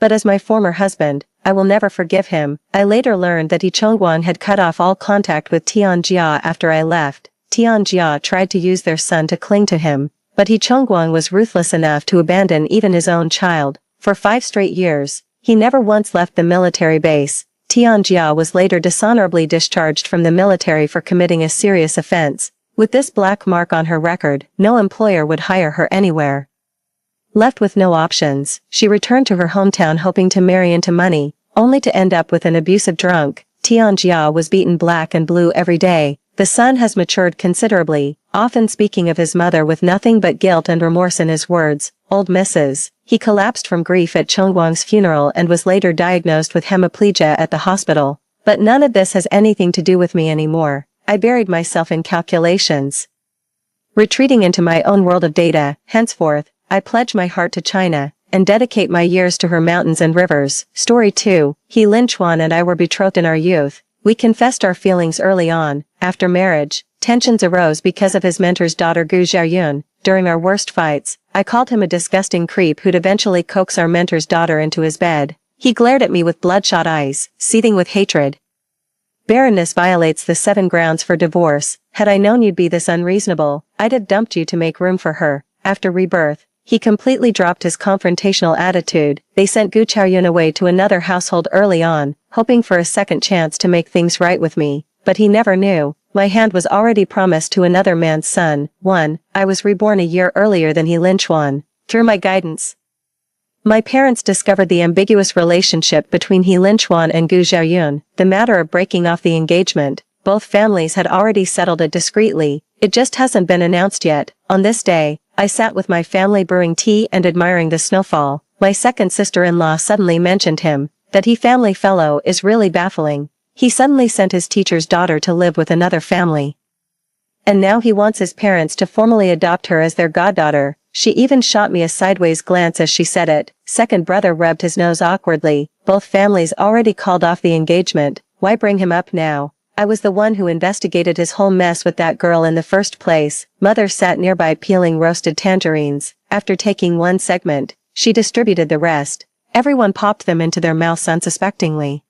S1: But as my former husband, I will never forgive him. I later learned that He Chongguang had cut off all contact with Tian Jia after I left. Tian Jia tried to use their son to cling to him, but He Chongguang was ruthless enough to abandon even his own child. For 5 straight years, he never once left the military base. Tian Jia was later dishonorably discharged from the military for committing a serious offense. With this black mark on her record, no employer would hire her anywhere. Left with no options, she returned to her hometown hoping to marry into money, only to end up with an abusive drunk. Tian Jia was beaten black and blue every day. The son has matured considerably, often speaking of his mother with nothing but guilt and remorse in his words. Old Mrs. He collapsed from grief at Chongguang's funeral and was later diagnosed with hemiplegia at the hospital. But none of this has anything to do with me anymore. I buried myself in calculations. Retreating into my own world of data, henceforth, I pledge my heart to China, and dedicate my years to her mountains and rivers. Story 2, He Linchuan and I were betrothed in our youth. We confessed our feelings early on. After marriage, tensions arose because of his mentor's daughter Gu Xiaoyun. During our worst fights, I called him a disgusting creep who'd eventually coax our mentor's daughter into his bed. He glared at me with bloodshot eyes, seething with hatred. Barrenness violates the 7 grounds for divorce. Had I known you'd be this unreasonable, I'd have dumped you to make room for her. After rebirth, he completely dropped his confrontational attitude. They sent Gu Xiaoyun away to another household early on, hoping for a second chance to make things right with me. But he never knew. My hand was already promised to another man's son. 1. I was reborn a year earlier than He Linchuan. Through my guidance, my parents discovered the ambiguous relationship between He Linchuan and Gu Xiaoyun. The matter of breaking off the engagement, both families had already settled it discreetly. It just hasn't been announced yet. On this day, I sat with my family brewing tea and admiring the snowfall. My second sister-in-law suddenly mentioned him. That he family fellow is really baffling. He suddenly sent his teacher's daughter to live with another family. And now he wants his parents to formally adopt her as their goddaughter. She even shot me a sideways glance as she said it. Second brother rubbed his nose awkwardly. Both families already called off the engagement. Why bring him up now? I was the one who investigated his whole mess with that girl in the first place. Mother sat nearby peeling roasted tangerines. After taking one segment, she distributed the rest. Everyone popped them into their mouths unsuspectingly,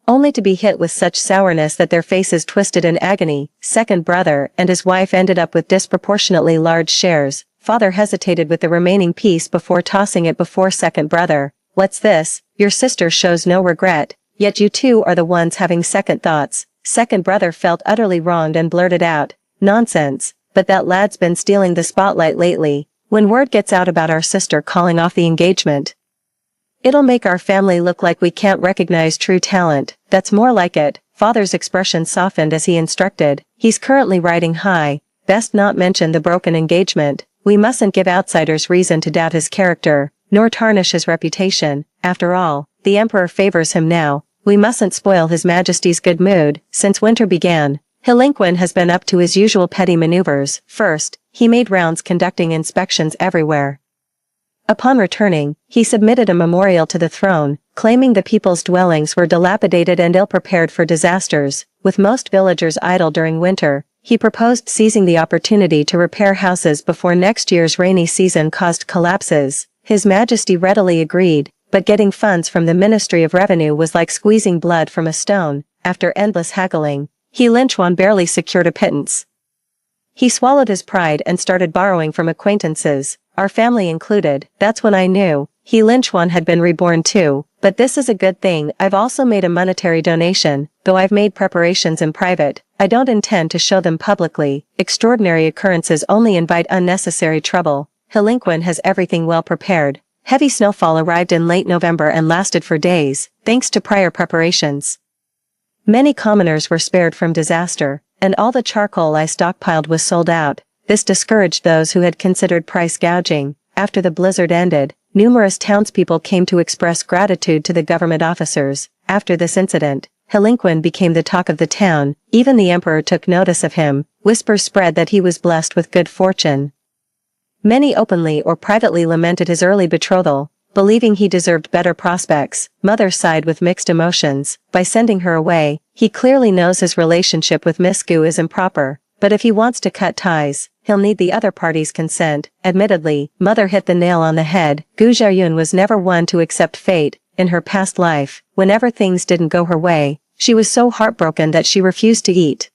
S1: only to be hit with such sourness that their faces twisted in agony. Second brother and his wife ended up with disproportionately large shares. Father hesitated with the remaining piece before tossing it before second brother. What's this? Your sister shows no regret, yet you two are the ones having second thoughts. Second brother felt utterly wronged and blurted out, nonsense, but that lad's been stealing the spotlight lately. When word gets out about our sister calling off the engagement, it'll make our family look like we can't recognize true talent. That's more like it. Father's expression softened as he instructed. He's currently riding high. Best not mention the broken engagement. We mustn't give outsiders reason to doubt his character, nor tarnish his reputation. After all, the emperor favors him now. We mustn't spoil his majesty's good mood. Since winter began, He Linchuan has been up to his usual petty maneuvers. First, he made rounds conducting inspections everywhere. Upon returning, he submitted a memorial to the throne, claiming the people's dwellings were dilapidated and ill-prepared for disasters. With most villagers idle during winter, he proposed seizing the opportunity to repair houses before next year's rainy season caused collapses. His Majesty readily agreed, but getting funds from the Ministry of Revenue was like squeezing blood from a stone. After endless haggling, He Linchuan barely secured a pittance. He swallowed his pride and started borrowing from acquaintances, our family included. That's when I knew He Lin-chuan had been reborn too, but this is a good thing. I've also made a monetary donation, though I've made preparations in private. I don't intend to show them publicly. Extraordinary occurrences only invite unnecessary trouble. Helinquin has everything well prepared. Heavy snowfall arrived in late November and lasted for days, thanks to prior preparations. Many commoners were spared from disaster, and all the charcoal I stockpiled was sold out. This discouraged those who had considered price gouging. After the blizzard ended, numerous townspeople came to express gratitude to the government officers. After this incident, Helinquin became the talk of the town. Even the emperor took notice of him. Whispers spread that he was blessed with good fortune. Many openly or privately lamented his early betrothal, believing he deserved better prospects. Mother sighed with mixed emotions. By sending her away, he clearly knows his relationship with Miss Gu is improper, but if he wants to cut ties, he'll need the other party's consent. Admittedly, Mother hit the nail on the head. Gu Xiaoyun was never one to accept fate. In her past life, whenever things didn't go her way, she was so heartbroken that she refused to eat.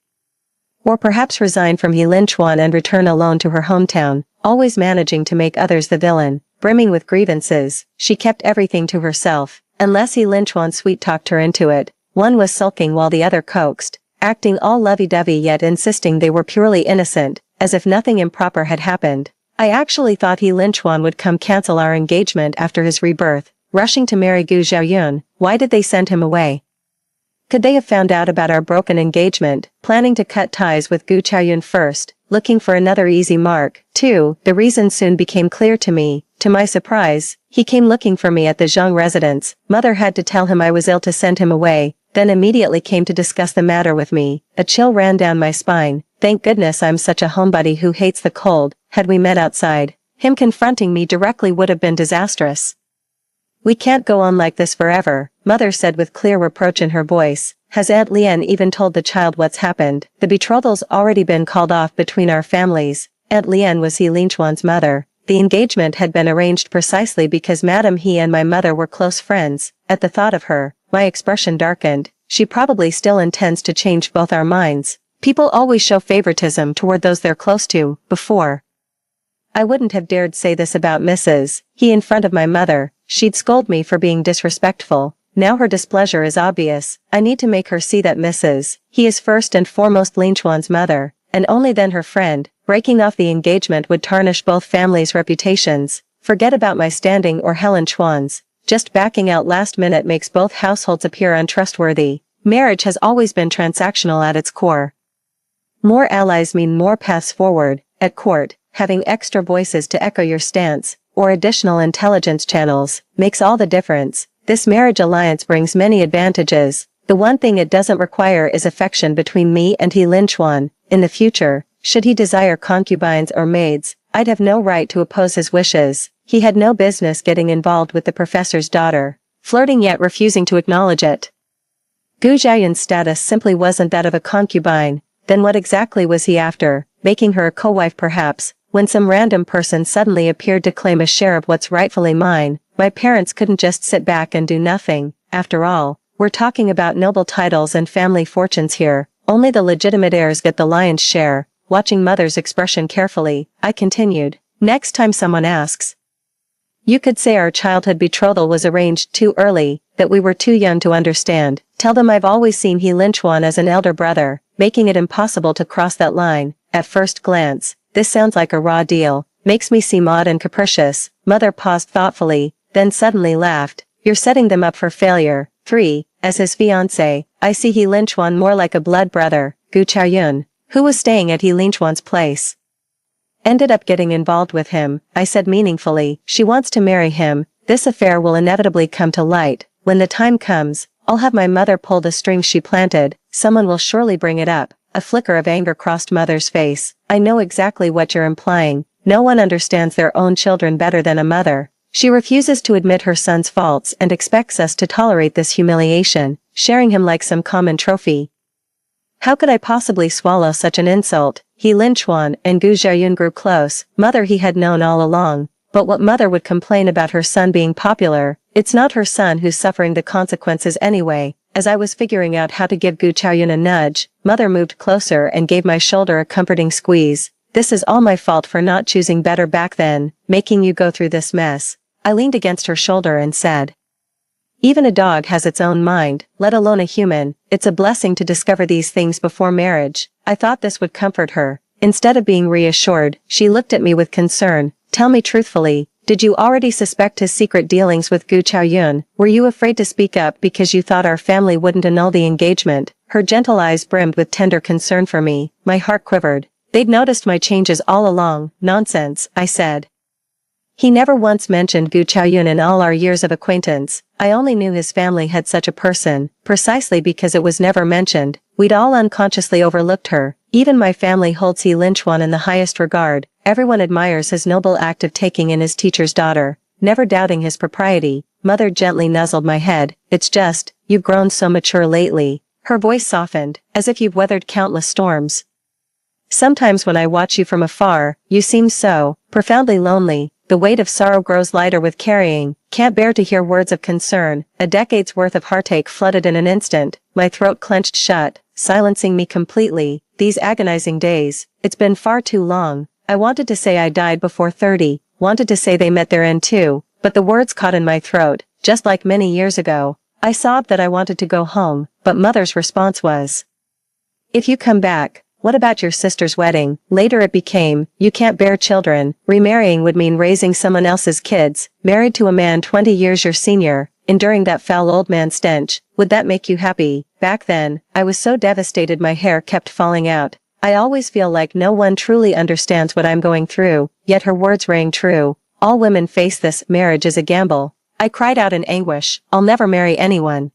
S1: Or perhaps resign from He Lin-chuan and return alone to her hometown, always managing to make others the villain. Brimming with grievances, she kept everything to herself, unless He Lin-chuan sweet-talked her into it. One was sulking while the other coaxed, acting all lovey-dovey yet insisting they were purely innocent, as if nothing improper had happened. I actually thought He Lin-chuan would come cancel our engagement after his rebirth, rushing to marry Gu Xiaoyun. Why did they send him away? Could they have found out about our broken engagement, planning to cut ties with Gu Xiaoyun first, looking for another easy mark? 2. The reason soon became clear to me. To my surprise, he came looking for me at the Zhang residence. Mother had to tell him I was ill to send him away, then immediately came to discuss the matter with me. A chill ran down my spine. Thank goodness I'm such a homebody who hates the cold. Had we met outside, him confronting me directly would have been disastrous. We can't go on like this forever, Mother said with clear reproach in her voice. Has Aunt Lian even told the child what's happened? The betrothal's already been called off between our families. Aunt Lian was He Lin-chuan's mother. The engagement had been arranged precisely because Madame He and my mother were close friends. At the thought of her, my expression darkened. She probably still intends to change both our minds. People always show favoritism toward those they're close to. Before, I wouldn't have dared say this about Mrs. He in front of my mother. She'd scold me for being disrespectful. Now her displeasure is obvious. I need to make her see that Mrs. He is first and foremost Lin-chuan's mother, and only then her friend. Breaking off the engagement would tarnish both families' reputations. Forget about my standing or Helen Chuan's. Just backing out last minute makes both households appear untrustworthy. Marriage has always been transactional at its core. More allies mean more paths forward. At court, having extra voices to echo your stance, or additional intelligence channels, makes all the difference. This marriage alliance brings many advantages. The one thing it doesn't require is affection between me and He Lin-chuan. In the future, should he desire concubines or maids, I'd have no right to oppose his wishes. He had no business getting involved with the professor's daughter, flirting yet refusing to acknowledge it. Gu Xiaoyun's status simply wasn't that of a concubine. Then what exactly was he after? Making her a co-wife perhaps, when some random person suddenly appeared to claim a share of what's rightfully mine. My parents couldn't just sit back and do nothing. After all, we're talking about noble titles and family fortunes here. Only the legitimate heirs get the lion's share. Watching Mother's expression carefully, I continued. Next time someone asks, you could say our childhood betrothal was arranged too early, that we were too young to understand. Tell them I've always seen He Lin-chuan as an elder brother, making it impossible to cross that line. At first glance, this sounds like a raw deal. Makes me seem odd and capricious. Mother paused thoughtfully, then suddenly laughed. You're setting them up for failure. 3. As his fiancé, I see He Lin-chuan more like a blood brother. Gu Xiaoyun, who was staying at He Lin-chuan's place, ended up getting involved with him. I said meaningfully. She wants to marry him. This affair will inevitably come to light. When the time comes, I'll have my mother pull the strings she planted. Someone will surely bring it up. A flicker of anger crossed Mother's face. I know exactly what you're implying. No one understands their own children better than a mother. She refuses to admit her son's faults and expects us to tolerate this humiliation, sharing him like some common trophy. How could I possibly swallow such an insult? He Lin-chuan and Gu Xiaoyun grew close. Mother he had known all along. But what mother would complain about her son being popular? It's not her son who's suffering the consequences anyway. As I was figuring out how to give Gu Xiaoyun a nudge, Mother moved closer and gave my shoulder a comforting squeeze. This is all my fault for not choosing better back then, making you go through this mess. I leaned against her shoulder and said, "Even a dog has its own mind, let alone a human. It's a blessing to discover these things before marriage." I thought this would comfort her. Instead of being reassured, she looked at me with concern. "Tell me truthfully, did you already suspect his secret dealings with Gu Chaoyun? Were you afraid to speak up because you thought our family wouldn't annul the engagement?" Her gentle eyes brimmed with tender concern for me. My heart quivered. "They'd noticed my changes all along." "Nonsense," I said. "He never once mentioned Gu Chaoyun in all our years of acquaintance. I only knew his family had such a person, precisely because it was never mentioned. We'd all unconsciously overlooked her. Even my family holds He Linchuan in the highest regard. Everyone admires his noble act of taking in his teacher's daughter, never doubting his propriety." Mother gently nuzzled my head. "It's just, you've grown so mature lately." Her voice softened, "As if you've weathered countless storms. Sometimes when I watch you from afar, you seem so profoundly lonely. The weight of sorrow grows lighter with carrying. Can't bear to hear words of concern." A decade's worth of heartache flooded in an instant. My throat clenched shut, silencing me completely. These agonizing days, it's been far too long. I wanted to say I died before 30, wanted to say they met their end too, but the words caught in my throat, just like many years ago. I sobbed that I wanted to go home, but Mother's response was, "If you come back, what about your sister's wedding?" Later it became, "You can't bear children. Remarrying would mean raising someone else's kids, married to a man 20 years your senior, enduring that foul old man stench. Would that make you happy?" Back then, I was so devastated my hair kept falling out. I always feel like no one truly understands what I'm going through, yet her words rang true. All women face this. Marriage is a gamble. I cried out in anguish, "I'll never marry anyone."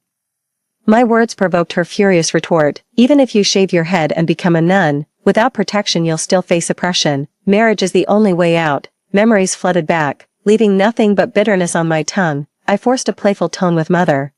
S1: My words provoked her furious retort, "Even if you shave your head and become a nun, without protection you'll still face oppression. Marriage is the only way out." Memories flooded back, leaving nothing but bitterness on my tongue. I forced a playful tone with Mother.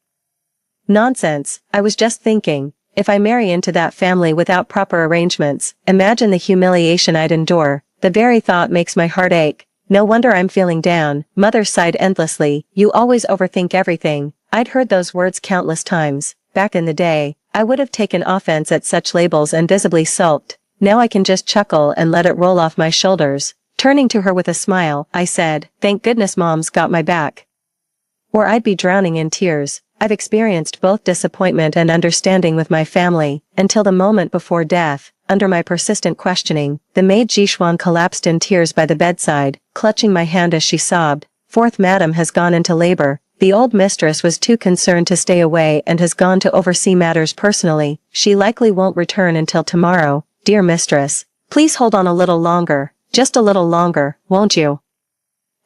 S1: "Nonsense, I was just thinking, if I marry into that family without proper arrangements, imagine the humiliation I'd endure. The very thought makes my heart ache. No wonder I'm feeling down." Mother sighed endlessly. "You always overthink everything." I'd heard those words countless times. Back in the day, I would have taken offense at such labels and visibly sulked. Now I can just chuckle and let it roll off my shoulders. Turning to her with a smile, I said, "Thank goodness Mom's got my back, or I'd be drowning in tears." I've experienced both disappointment and understanding with my family, until the moment before death. Under my persistent questioning, the maid Jishuan collapsed in tears by the bedside, clutching my hand as she sobbed. "Fourth madam has gone into labor. The old mistress was too concerned to stay away and has gone to oversee matters personally. She likely won't return until tomorrow. Dear mistress, please hold on a little longer, just a little longer, won't you?"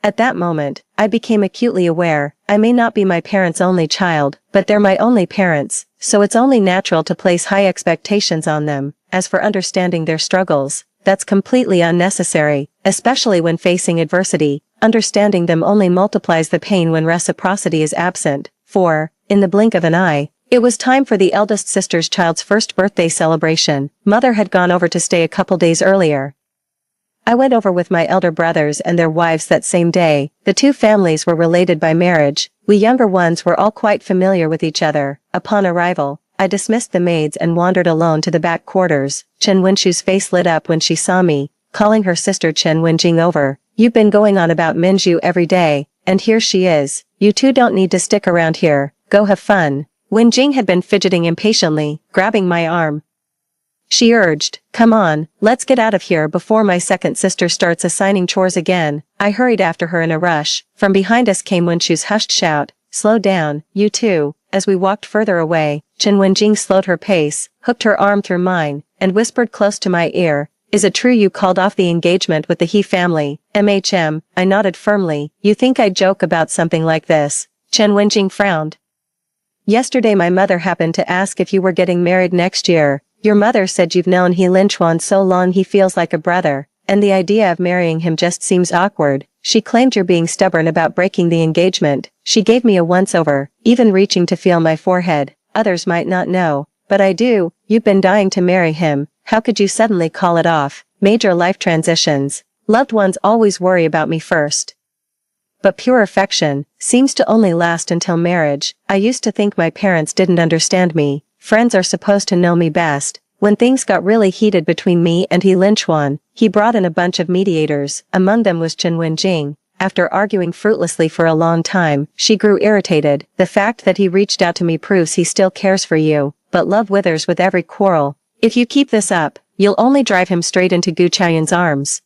S1: At that moment, I became acutely aware, I may not be my parents' only child, but they're my only parents, so it's only natural to place high expectations on them. As for understanding their struggles, that's completely unnecessary, especially when facing adversity. Understanding them only multiplies the pain when reciprocity is absent. For, in the blink of an eye, it was time for the eldest sister's child's first birthday celebration. Mother had gone over to stay a couple days earlier. I went over with my elder brothers and their wives that same day. The two families were related by marriage. We younger ones were all quite familiar with each other. Upon arrival, I dismissed the maids and wandered alone to the back quarters. Chen Wenchu's face lit up when she saw me, calling her sister Chen Wenjing over. "You've been going on about Minju every day, and here she is. You two don't need to stick around here. Go have fun." Wenjing had been fidgeting impatiently, grabbing my arm. She urged, "Come on, let's get out of here before my second sister starts assigning chores again." I hurried after her in a rush. From behind us came Wenchu's hushed shout, "Slow down, you two." As we walked further away, Chen Wenjing slowed her pace, hooked her arm through mine, and whispered close to my ear, "Is it true you called off the engagement with the He family?" I nodded firmly. "You think I'd joke about something like this?" Chen Wenjing frowned. "Yesterday my mother happened to ask if you were getting married next year. Your mother said you've known He Linchuan so long he feels like a brother, and the idea of marrying him just seems awkward. She claimed you're being stubborn about breaking the engagement." She gave me a once-over, even reaching to feel my forehead. "Others might not know, but I do. You've been dying to marry him. How could you suddenly call it off?" Major life transitions. Loved ones always worry about me first. But pure affection seems to only last until marriage. I used to think my parents didn't understand me. Friends are supposed to know me best. When things got really heated between me and He Linchuan, he brought in a bunch of mediators. Among them was Chen Wenjing. After arguing fruitlessly for a long time, she grew irritated. The fact that he reached out to me proves he still cares for you, but love withers with every quarrel. If you keep this up, you'll only drive him straight into Gu Chaoyun's arms.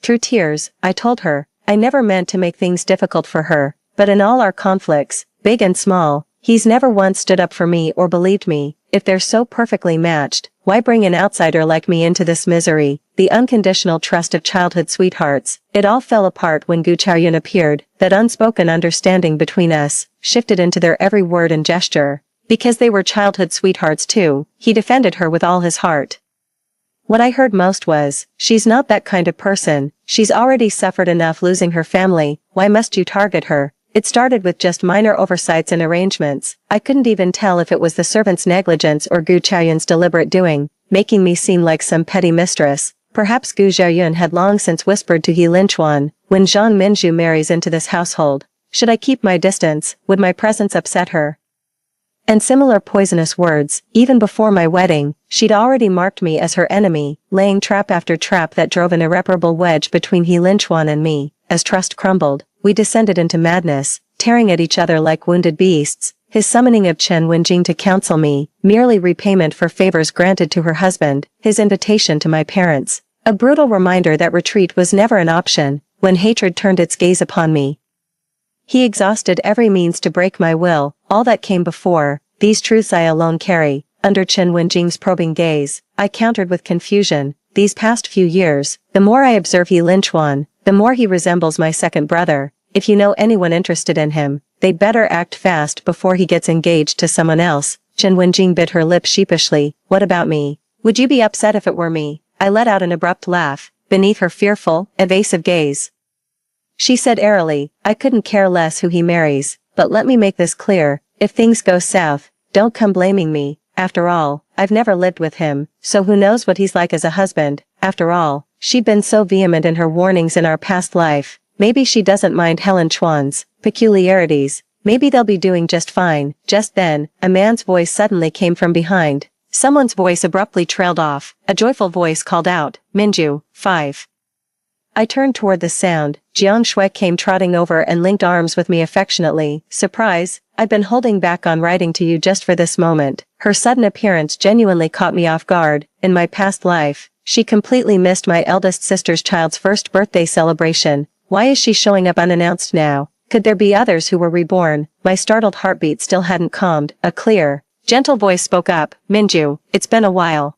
S1: Through tears, I told her, I never meant to make things difficult for her, but in all our conflicts, big and small, he's never once stood up for me or believed me. If they're so perfectly matched, why bring an outsider like me into this misery? The unconditional trust of childhood sweethearts. It all fell apart when Gu Chaoyun appeared. That unspoken understanding between us shifted into their every word and gesture. Because they were childhood sweethearts too, he defended her with all his heart. What I heard most was, she's not that kind of person, she's already suffered enough losing her family, why must you target her? It started with just minor oversights and arrangements. I couldn't even tell if it was the servant's negligence or Gu Chaoyun's deliberate doing, making me seem like some petty mistress. Perhaps Gu Chaoyun had long since whispered to He Linchuan, when Zhang Minju marries into this household, should I keep my distance, would my presence upset her? And similar poisonous words, even before my wedding, she'd already marked me as her enemy, laying trap after trap that drove an irreparable wedge between He Linchuan and me. As trust crumbled, we descended into madness, tearing at each other like wounded beasts. His summoning of Chen Wenjing to counsel me, merely repayment for favors granted to her husband, his invitation to my parents. A brutal reminder that retreat was never an option, when hatred turned its gaze upon me. He exhausted every means to break my will. All that came before, these truths I alone carry. Under Chen Wenjing's probing gaze, I countered with confusion. These past few years, the more I observe He Linchuan, the more he resembles my second brother. If you know anyone interested in him, they'd better act fast before he gets engaged to someone else. Chen Wenjing bit her lip sheepishly. What about me? Would you be upset if it were me? I let out an abrupt laugh, beneath her fearful, evasive gaze. She said airily, I couldn't care less who he marries, but let me make this clear, if things go south, don't come blaming me. After all, I've never lived with him, so who knows what he's like as a husband. After all, she'd been so vehement in her warnings in our past life. Maybe she doesn't mind Helen Chuan's peculiarities. Maybe they'll be doing just fine. Just then, a man's voice suddenly came from behind. Someone's voice abruptly trailed off. A joyful voice called out, Minju, 5. I turned toward the sound. Jiang Shui came trotting over and linked arms with me affectionately. Surprise, I've been holding back on writing to you just for this moment. Her sudden appearance genuinely caught me off guard. In my past life, she completely missed my eldest sister's child's first birthday celebration. Why is she showing up unannounced now? Could there be others who were reborn? My startled heartbeat still hadn't calmed. A clear, gentle voice spoke up. Minju, it's been a while.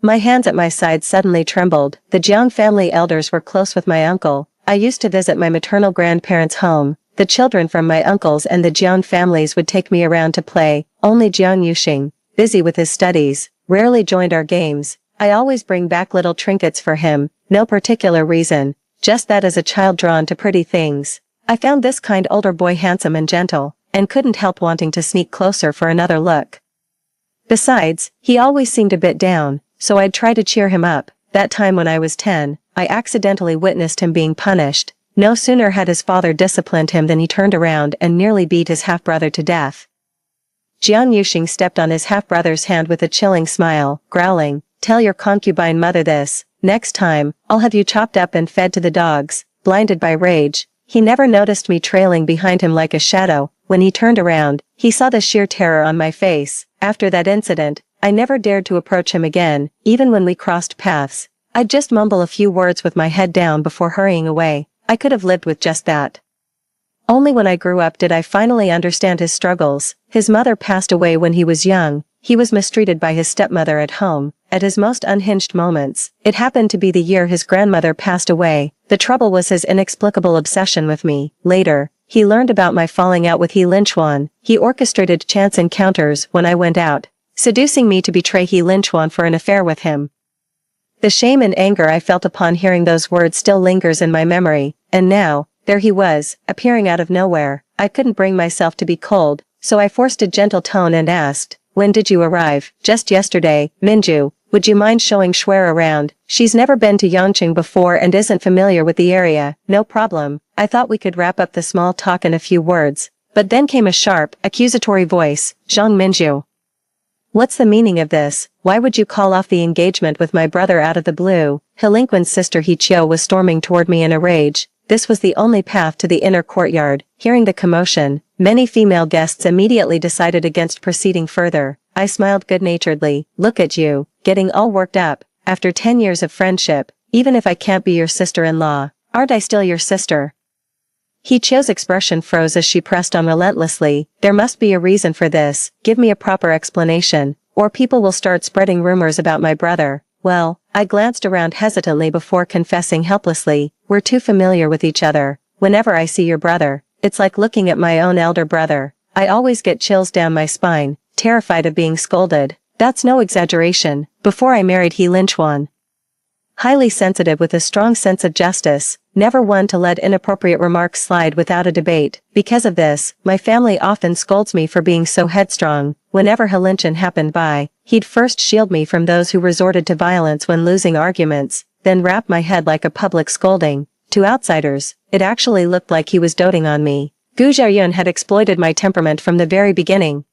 S1: My hands at my side suddenly trembled. The Jiang family elders were close with my uncle. I used to visit my maternal grandparents' home. The children from my uncles and the Jiang families would take me around to play. Only Jiang Yuxing, busy with his studies, rarely joined our games. I always bring back little trinkets for him, no particular reason, just that as a child drawn to pretty things. I found this kind older boy handsome and gentle, and couldn't help wanting to sneak closer for another look. Besides, he always seemed a bit down, so I'd try to cheer him up. That time when I was 10, I accidentally witnessed him being punished. No sooner had his father disciplined him than he turned around and nearly beat his half-brother to death. Jiang Yuxing stepped on his half-brother's hand with a chilling smile, growling, "Tell your concubine mother this. Next time, I'll have you chopped up and fed to the dogs." Blinded by rage, he never noticed me trailing behind him like a shadow. When he turned around, he saw the sheer terror on my face. After that incident, I never dared to approach him again, even when we crossed paths. I'd just mumble a few words with my head down before hurrying away. I could have lived with just that. Only when I grew up did I finally understand his struggles. His mother passed away when he was young. He was mistreated by his stepmother at home, at his most unhinged moments. It happened to be the year his grandmother passed away. The trouble was his inexplicable obsession with me. Later, he learned about my falling out with He Linchuan. He orchestrated chance encounters when I went out, seducing me to betray He Linchuan for an affair with him. The shame and anger I felt upon hearing those words still lingers in my memory, and now, there he was, appearing out of nowhere. I couldn't bring myself to be cold, so I forced a gentle tone and asked, "When did you arrive?" "Just yesterday." "Minju, would you mind showing Shuer around? She's never been to Yangqing before and isn't familiar with the area." "No problem." I thought we could wrap up the small talk in a few words, but then came a sharp, accusatory voice. "Zhang Minju. What's the meaning of this? Why would you call off the engagement with my brother out of the blue?" Helinquin's sister He Chiu was storming toward me in a rage. This was the only path to the inner courtyard. Hearing the commotion, many female guests immediately decided against proceeding further. I smiled good-naturedly. Look at you, getting all worked up. After 10 years of friendship, even if I can't be your sister-in-law, aren't I still your sister? Chiyo's expression froze as she pressed on relentlessly. There must be a reason for this. Give me a proper explanation, or people will start spreading rumors about my brother. Well, I glanced around hesitantly before confessing helplessly. We're too familiar with each other. Whenever I see your brother, it's like looking at my own elder brother. I always get chills down my spine, terrified of being scolded. That's no exaggeration. Before I married He Linchuan. Highly sensitive with a strong sense of justice, never one to let inappropriate remarks slide without a debate. Because of this, my family often scolds me for being so headstrong. Whenever He Linchuan happened by, he'd first shield me from those who resorted to violence when losing arguments, then wrap my head like a public scolding. To outsiders, it actually looked like he was doting on me. Gu Xiaoyun had exploited my temperament from the very beginning.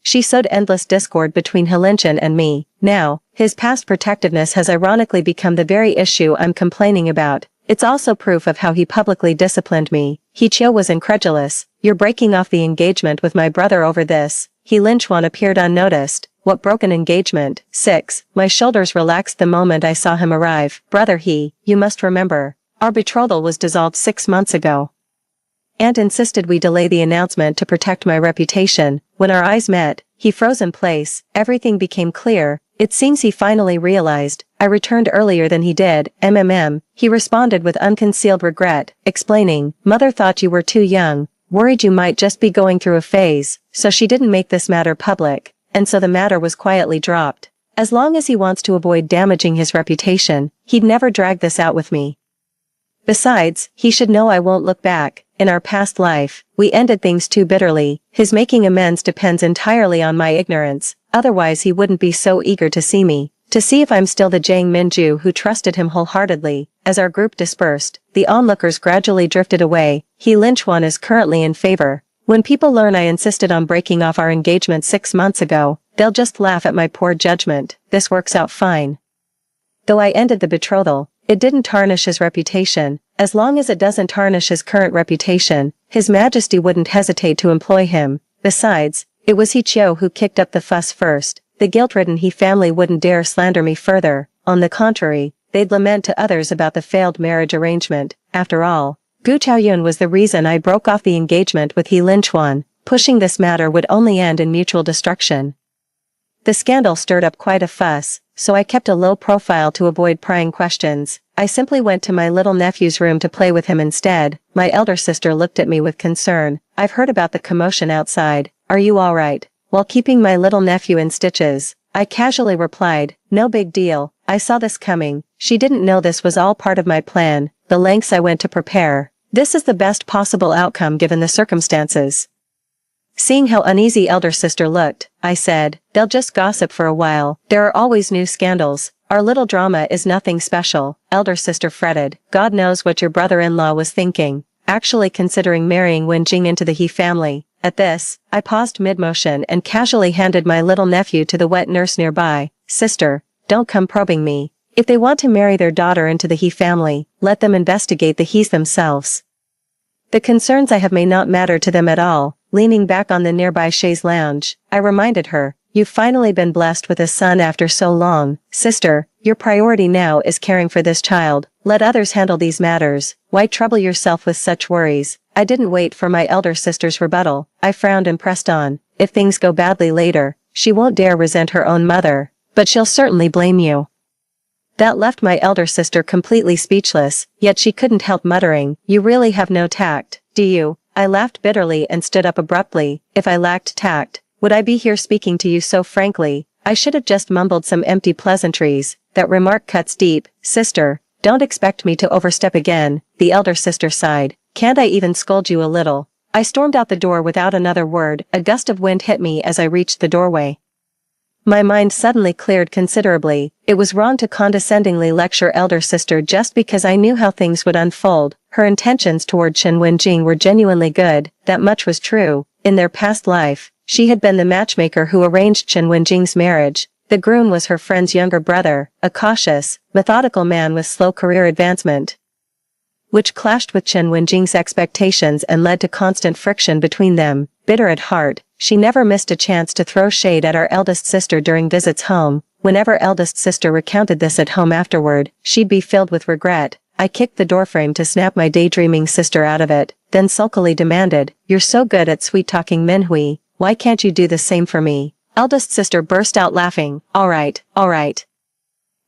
S1: She sowed endless discord between He Linchuan and me. Now, his past protectiveness has ironically become the very issue I'm complaining about. It's also proof of how he publicly disciplined me. Chiyo was incredulous. You're breaking off the engagement with my brother over this. He Linchuan appeared unnoticed. What broken engagement? 6. My shoulders relaxed the moment I saw him arrive. Brother you must remember. Our betrothal was dissolved 6 months ago. Aunt insisted we delay the announcement to protect my reputation. When our eyes met, he froze in place. Everything became clear. It seems he finally realized. I returned earlier than he did. He responded with unconcealed regret, explaining, Mother thought you were too young, worried you might just be going through a phase, so she didn't make this matter public, and so the matter was quietly dropped. As long as he wants to avoid damaging his reputation, he'd never drag this out with me. Besides, he should know I won't look back. In our past life, we ended things too bitterly. His making amends depends entirely on my ignorance, otherwise he wouldn't be so eager to see me, to see if I'm still the Jiang Minju who trusted him wholeheartedly. As our group dispersed, the onlookers gradually drifted away. He Linchuan is currently in favor. When people learn I insisted on breaking off our engagement 6 months ago, they'll just laugh at my poor judgment. This works out fine. Though I ended the betrothal, it didn't tarnish his reputation. As long as it doesn't tarnish his current reputation, His Majesty wouldn't hesitate to employ him. Besides, it was Chiyo who kicked up the fuss first. The guilt-ridden He family wouldn't dare slander me further. On the contrary, they'd lament to others about the failed marriage arrangement. After all, Gu Xiaoyun was the reason I broke off the engagement with He Linchuan. Pushing this matter would only end in mutual destruction. The scandal stirred up quite a fuss, so I kept a low profile to avoid prying questions. I simply went to my little nephew's room to play with him instead. My elder sister looked at me with concern. I've heard about the commotion outside. Are you all right? While keeping my little nephew in stitches, I casually replied, no big deal. I saw this coming. She didn't know this was all part of my plan, the lengths I went to prepare. This is the best possible outcome given the circumstances. Seeing how uneasy elder sister looked, I said, they'll just gossip for a while. There are always new scandals. Our little drama is nothing special. Elder sister fretted. God knows what your brother-in-law was thinking. Actually considering marrying Wenjing into the He family. At this, I paused mid-motion and casually handed my little nephew to the wet nurse nearby. Sister, don't come probing me. If they want to marry their daughter into the He family, let them investigate the He's themselves. The concerns I have may not matter to them at all. Leaning back on the nearby chaise lounge, I reminded her, you've finally been blessed with a son after so long. Sister, your priority now is caring for this child. Let others handle these matters. Why trouble yourself with such worries? I didn't wait for my elder sister's rebuttal. I frowned and pressed on. If things go badly later, she won't dare resent her own mother, but she'll certainly blame you. That left my elder sister completely speechless, yet she couldn't help muttering, you really have no tact, do you? I laughed bitterly and stood up abruptly. If I lacked tact, would I be here speaking to you so frankly? I should have just mumbled some empty pleasantries. That remark cuts deep. Sister, don't expect me to overstep again, the elder sister sighed. Can't I even scold you a little? I stormed out the door without another word. A gust of wind hit me as I reached the doorway. My mind suddenly cleared considerably. It was wrong to condescendingly lecture elder sister just because I knew how things would unfold. Her intentions toward Chen Wenjing were genuinely good, that much was true. In their past life, she had been the matchmaker who arranged Chen Wenjing's marriage. The groom was her friend's younger brother, a cautious, methodical man with slow career advancement. which clashed with Chen Wenjing's expectations and led to constant friction between them. Bitter at heart, she never missed a chance to throw shade at our eldest sister during visits home. Whenever eldest sister recounted this at home afterward, she'd be filled with regret. I kicked the doorframe to snap my daydreaming sister out of it, then sulkily demanded, "You're so good at sweet-talking Minhui, why can't you do the same for me?" Eldest sister burst out laughing. All right.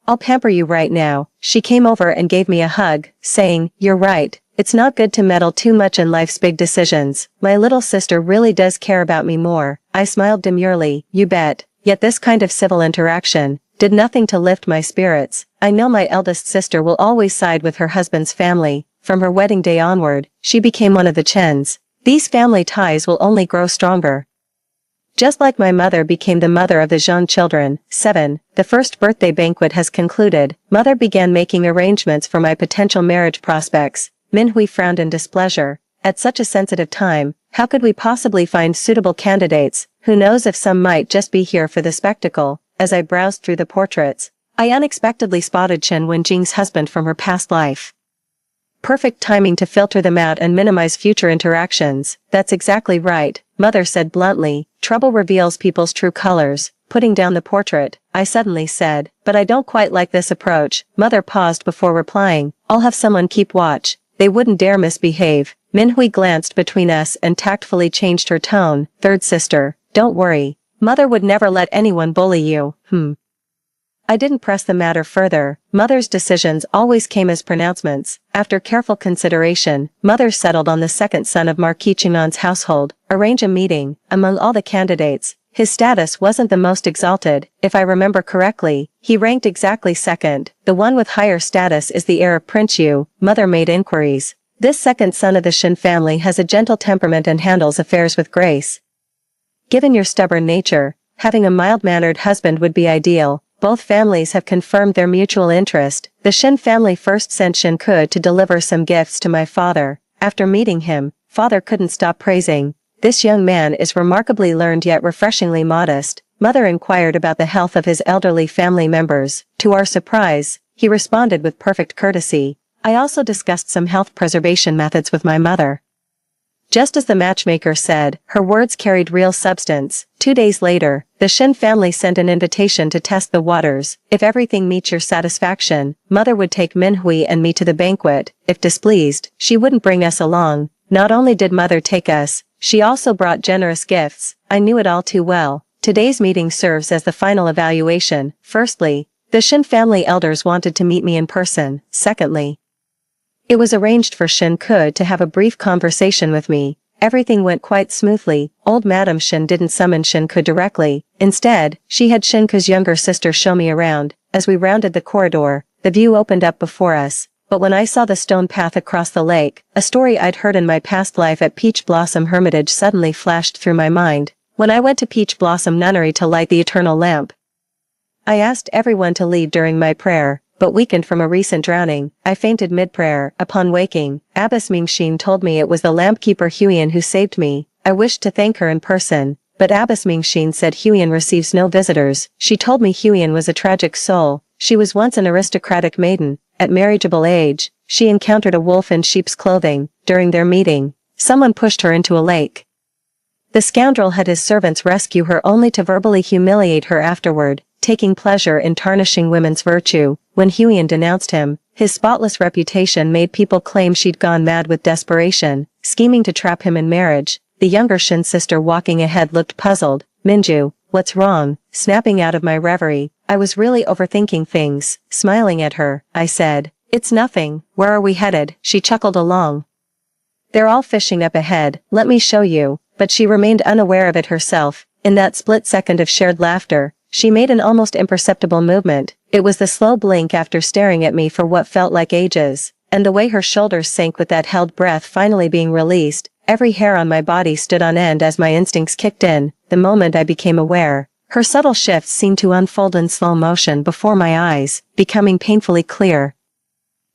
S1: I'll pamper you right now." She came over and gave me a hug, saying, "You're right. It's not good to meddle too much in life's big decisions. My little sister really does care about me more." I smiled demurely. "You bet." Yet this kind of civil interaction did nothing to lift my spirits. I know my eldest sister will always side with her husband's family. From her wedding day onward, she became one of the Chens. These family ties will only grow stronger. Just like my mother became the mother of the Zhang children. 7. The first birthday banquet has concluded. Mother began making arrangements for my potential marriage prospects. Minhui frowned in displeasure. At such a sensitive time, how could we possibly find suitable candidates? Who knows if some might just be here for the spectacle? As I browsed through the portraits, I unexpectedly spotted Chen Wenjing's husband from her past life. Perfect timing to filter them out and minimize future interactions. That's exactly right, Mother said bluntly. Trouble reveals people's true colors. Putting down the portrait, I suddenly said, "But I don't quite like this approach." Mother paused before replying, "I'll have someone keep watch. They wouldn't dare misbehave." Minhui glanced between us and tactfully changed her tone. "Third sister, don't worry. Mother would never let anyone bully you." I didn't press the matter further. Mother's decisions always came as pronouncements. After careful consideration, Mother settled on the second son of Marquis Chinan's household. Arrange a meeting. Among all the candidates, his status wasn't the most exalted. If I remember correctly, he ranked exactly second. The one with higher status is the heir of Prince Yu. Mother made inquiries. This second son of the Shin family has a gentle temperament and handles affairs with grace. Given your stubborn nature, having a mild-mannered husband would be ideal. Both families have confirmed their mutual interest. The Shin family first sent Shin Ke to deliver some gifts to my father. After meeting him, father couldn't stop praising. "This young man is remarkably learned yet refreshingly modest." Mother inquired about the health of his elderly family members. To our surprise, he responded with perfect courtesy. I also discussed some health preservation methods with my mother. Just as the matchmaker said, her words carried real substance. 2 days later, the Shin family sent an invitation to test the waters. If everything meets your satisfaction, Mother would take Minhui and me to the banquet. If displeased, she wouldn't bring us along. Not only did Mother take us, she also brought generous gifts. I knew it all too well. Today's meeting serves as the final evaluation. Firstly, the Shin family elders wanted to meet me in person. Secondly, it was arranged for Shin Ke to have a brief conversation with me. Everything went quite smoothly. Old Madam Shin didn't summon Shin Ke directly. Instead, she had Shin Ke's younger sister show me around. As we rounded the corridor, the view opened up before us. But when I saw the stone path across the lake, a story I'd heard in my past life at Peach Blossom Hermitage suddenly flashed through my mind. When I went to Peach Blossom Nunnery to light the eternal lamp, I asked everyone to leave during my prayer. But weakened from a recent drowning, I fainted mid-prayer. Upon waking, Abbess Mingxin told me it was the lampkeeper Huyen who saved me. I wished to thank her in person, but Abbess Mingxin said Huyen receives no visitors. She told me Huyen was a tragic soul. She was once an aristocratic maiden. At marriageable age, she encountered a wolf in sheep's clothing. During their meeting, someone pushed her into a lake. The scoundrel had his servants rescue her only to verbally humiliate her afterward, taking pleasure in tarnishing women's virtue. When Huyen denounced him, his spotless reputation made people claim she'd gone mad with desperation, scheming to trap him in marriage. The younger Shin sister walking ahead looked puzzled. "Minju, what's wrong?" Snapping out of my reverie, I was really overthinking things. Smiling at her, I said, "It's nothing. Where are we headed?" She chuckled along. "They're all fishing up ahead. Let me show you." But she remained unaware of it herself. In that split second of shared laughter, she made an almost imperceptible movement. It was the slow blink after staring at me for what felt like ages, and the way her shoulders sank with that held breath finally being released. Every hair on my body stood on end as my instincts kicked in. The moment I became aware, her subtle shifts seemed to unfold in slow motion before my eyes, becoming painfully clear.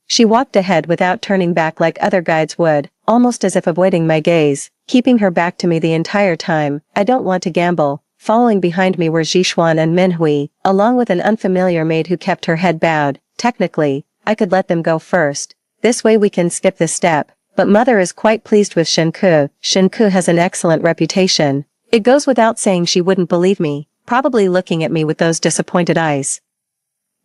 S1: She walked ahead without turning back like other guides would, almost as if avoiding my gaze, keeping her back to me the entire time. I don't want to gamble. Following behind me were Zhishuan and Minhui, along with an unfamiliar maid who kept her head bowed. Technically, I could let them go first. this way we can skip this step. But mother is quite pleased with Shinku. Shinku has an excellent reputation. It goes without saying she wouldn't believe me, probably looking at me with those disappointed eyes.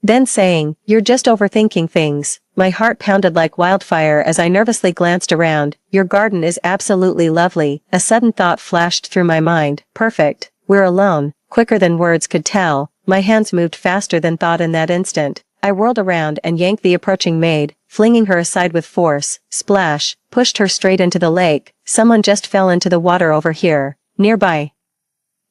S1: Then saying, "You're just overthinking things." My heart pounded like wildfire as I nervously glanced around. "Your garden is absolutely lovely." A sudden thought flashed through my mind. Perfect. We're alone. Quicker than words could tell, my hands moved faster than thought in that instant. I whirled around and yanked the approaching maid, flinging her aside with force. Splash, pushed her straight into the lake. Someone just fell into the water over here. Nearby.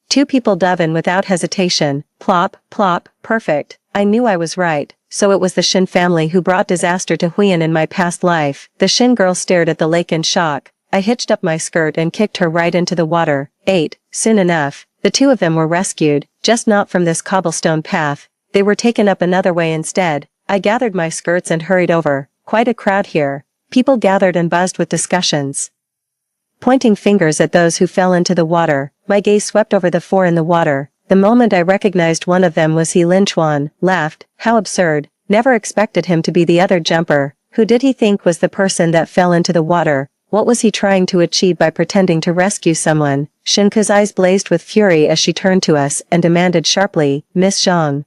S1: Two people dove in without hesitation. Plop, plop, perfect. I knew I was right. So it was the Shin family who brought disaster to Huiyin in my past life. The Shin girl stared at the lake in shock. I hitched up my skirt and kicked her right into the water. Soon enough, the two of them were rescued, just not from this cobblestone path. They were taken up another way instead. I gathered my skirts and hurried over. Quite a crowd here. People gathered and buzzed with discussions. Pointing fingers at those who fell into the water, my gaze swept over the four in the water. The moment I recognized one of them was He Linchuan. Laughed. How absurd. Never expected him to be the other jumper. Who did he think was the person that fell into the water? What was he trying to achieve by pretending to rescue someone? Shinku's eyes blazed with fury as she turned to us and demanded sharply, "Miss Zhang,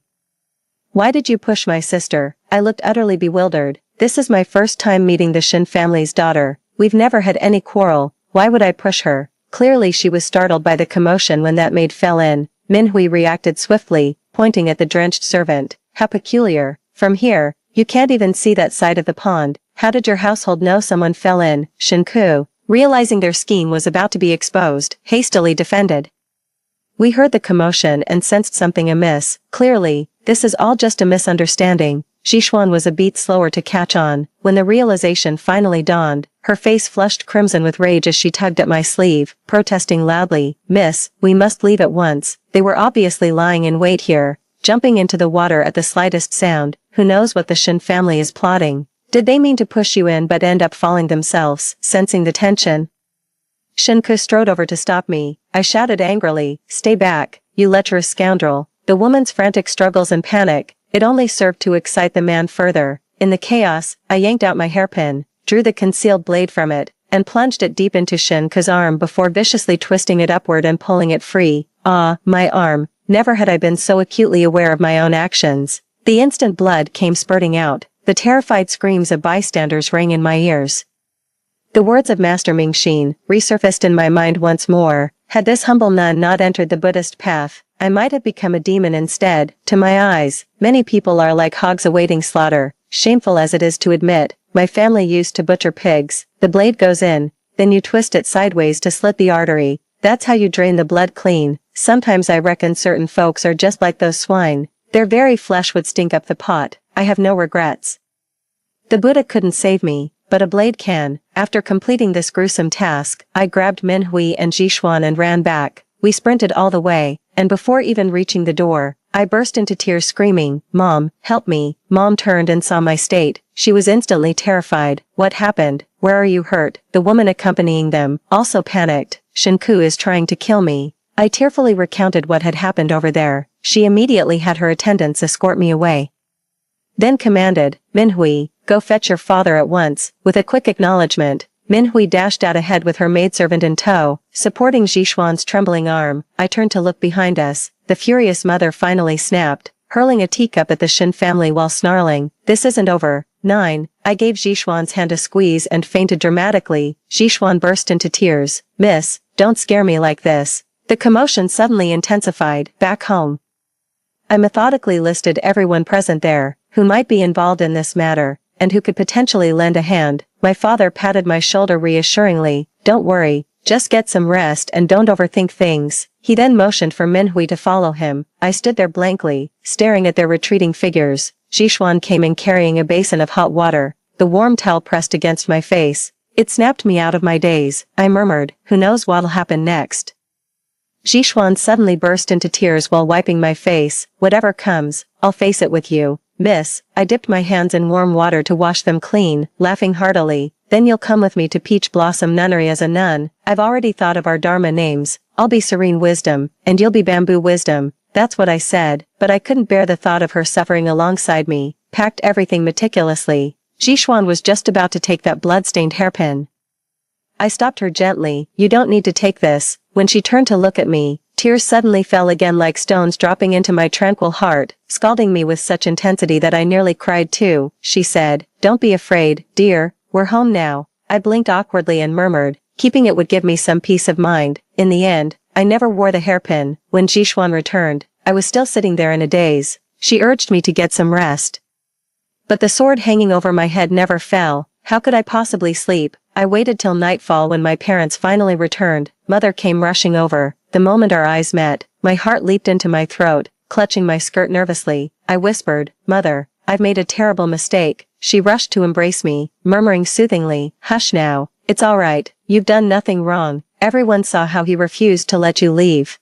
S1: why did you push my sister?" I looked utterly bewildered. This is my first time meeting the Shin family's daughter. We've never had any quarrel. Why would I push her? Clearly she was startled by the commotion when that maid fell in. Minhui reacted swiftly, pointing at the drenched servant. How peculiar. From here, you can't even see that side of the pond. How did your household know someone fell in? Shinku, realizing their scheme was about to be exposed, hastily defended. We heard the commotion and sensed something amiss. Clearly, this is all just a misunderstanding. Zhishuan was a beat slower to catch on. When the realization finally dawned, her face flushed crimson with rage as she tugged at my sleeve, protesting loudly, "Miss, we must leave at once." They were obviously lying in wait here, jumping into the water at the slightest sound. Who knows what the Shin family is plotting? Did they mean to push you in but end up falling themselves? Sensing the tension, Shinku strode over to stop me. I shouted angrily, "Stay back, you lecherous scoundrel." The woman's frantic struggles and panic, it only served to excite the man further. In the chaos, I yanked out my hairpin, drew the concealed blade from it, and plunged it deep into Shinku's arm before viciously twisting it upward and pulling it free. Ah, my arm. Never had I been so acutely aware of my own actions. The instant blood came spurting out. The terrified screams of bystanders rang in my ears. The words of Master Mingxin resurfaced in my mind once more. Had this humble nun not entered the Buddhist path, I might have become a demon instead. To my eyes, many people are like hogs awaiting slaughter. Shameful as it is to admit, my family used to butcher pigs. The blade goes in, then you twist it sideways to slit the artery. That's how you drain the blood clean. Sometimes I reckon certain folks are just like those swine. Their very flesh would stink up the pot. I have no regrets. The Buddha couldn't save me, but a blade can. After completing this gruesome task, I grabbed Minhui and Zhishuan and ran back. We sprinted all the way, and before even reaching the door, I burst into tears screaming, "Mom, help me." Mom turned and saw my state. She was instantly terrified. "What happened? Where are you hurt?" The woman accompanying them also panicked. "Shinku is trying to kill me." I tearfully recounted what had happened over there. She immediately had her attendants escort me away. Then commanded, "Minhui, go fetch your father at once." With a quick acknowledgement, Minhui dashed out ahead with her maidservant in tow, supporting Zhishuan's trembling arm. I turned to look behind us. The furious mother finally snapped, hurling a teacup at the Shin family while snarling, "This isn't over." 9. I gave Zhishuan's hand a squeeze and fainted dramatically. Zhishuan burst into tears. "Miss, don't scare me like this." The commotion suddenly intensified. Back home, I methodically listed everyone present there, who might be involved in this matter, and who could potentially lend a hand. My father patted my shoulder reassuringly. "Don't worry, just get some rest and don't overthink things." He then motioned for Minhui to follow him. I stood there blankly, staring at their retreating figures. Zhishuan came in carrying a basin of hot water, the warm towel pressed against my face. It snapped me out of my daze. I murmured, "Who knows what'll happen next?" Zhishuan suddenly burst into tears while wiping my face. "Whatever comes, I'll face it with you." "Miss," I dipped my hands in warm water to wash them clean, laughing heartily. "Then you'll come with me to Peach Blossom Nunnery as a nun. I've already thought of our Dharma names. I'll be Serene Wisdom, and you'll be Bamboo Wisdom." That's what I said, but I couldn't bear the thought of her suffering alongside me. Packed everything meticulously. Jixuan was just about to take that blood-stained hairpin. I stopped her gently. You don't need to take this. When she turned to look at me, tears suddenly fell again like stones dropping into my tranquil heart, scalding me with such intensity that I nearly cried too. She said, "Don't be afraid, dear, we're home now." I blinked awkwardly and murmured, keeping it would give me some peace of mind. In the end, I never wore the hairpin. When Jixuan returned, I was still sitting there in a daze. She urged me to get some rest. But the sword hanging over my head never fell. How could I possibly sleep? I waited till nightfall when my parents finally returned. Mother came rushing over. The moment our eyes met, my heart leaped into my throat, clutching my skirt nervously. I whispered, "Mother, I've made a terrible mistake." She rushed to embrace me, murmuring soothingly, "Hush now, it's all right, you've done nothing wrong. Everyone saw how he refused to let you leave.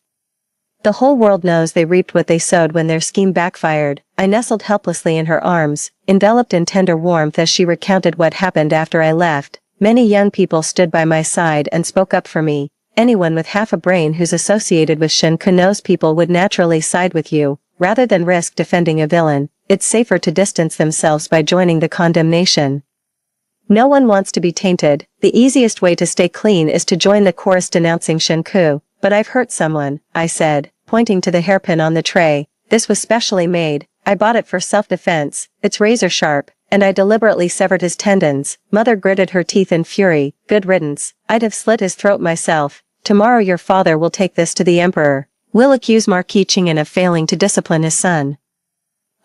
S1: The whole world knows they reaped what they sowed when their scheme backfired." I nestled helplessly in her arms, enveloped in tender warmth as she recounted what happened after I left. Many young people stood by my side and spoke up for me. Anyone with half a brain who's associated with Shen Ke knows people would naturally side with you. Rather than risk defending a villain, it's safer to distance themselves by joining the condemnation. No one wants to be tainted. The easiest way to stay clean is to join the chorus denouncing Shen Ke. "But I've hurt someone," I said, pointing to the hairpin on the tray. "This was specially made. I bought it for self-defense. It's razor sharp, and I deliberately severed his tendons." Mother gritted her teeth in fury. "Good riddance. I'd have slit his throat myself. Tomorrow your father will take this to the emperor. We'll accuse Marquis Qingyan of failing to discipline his son,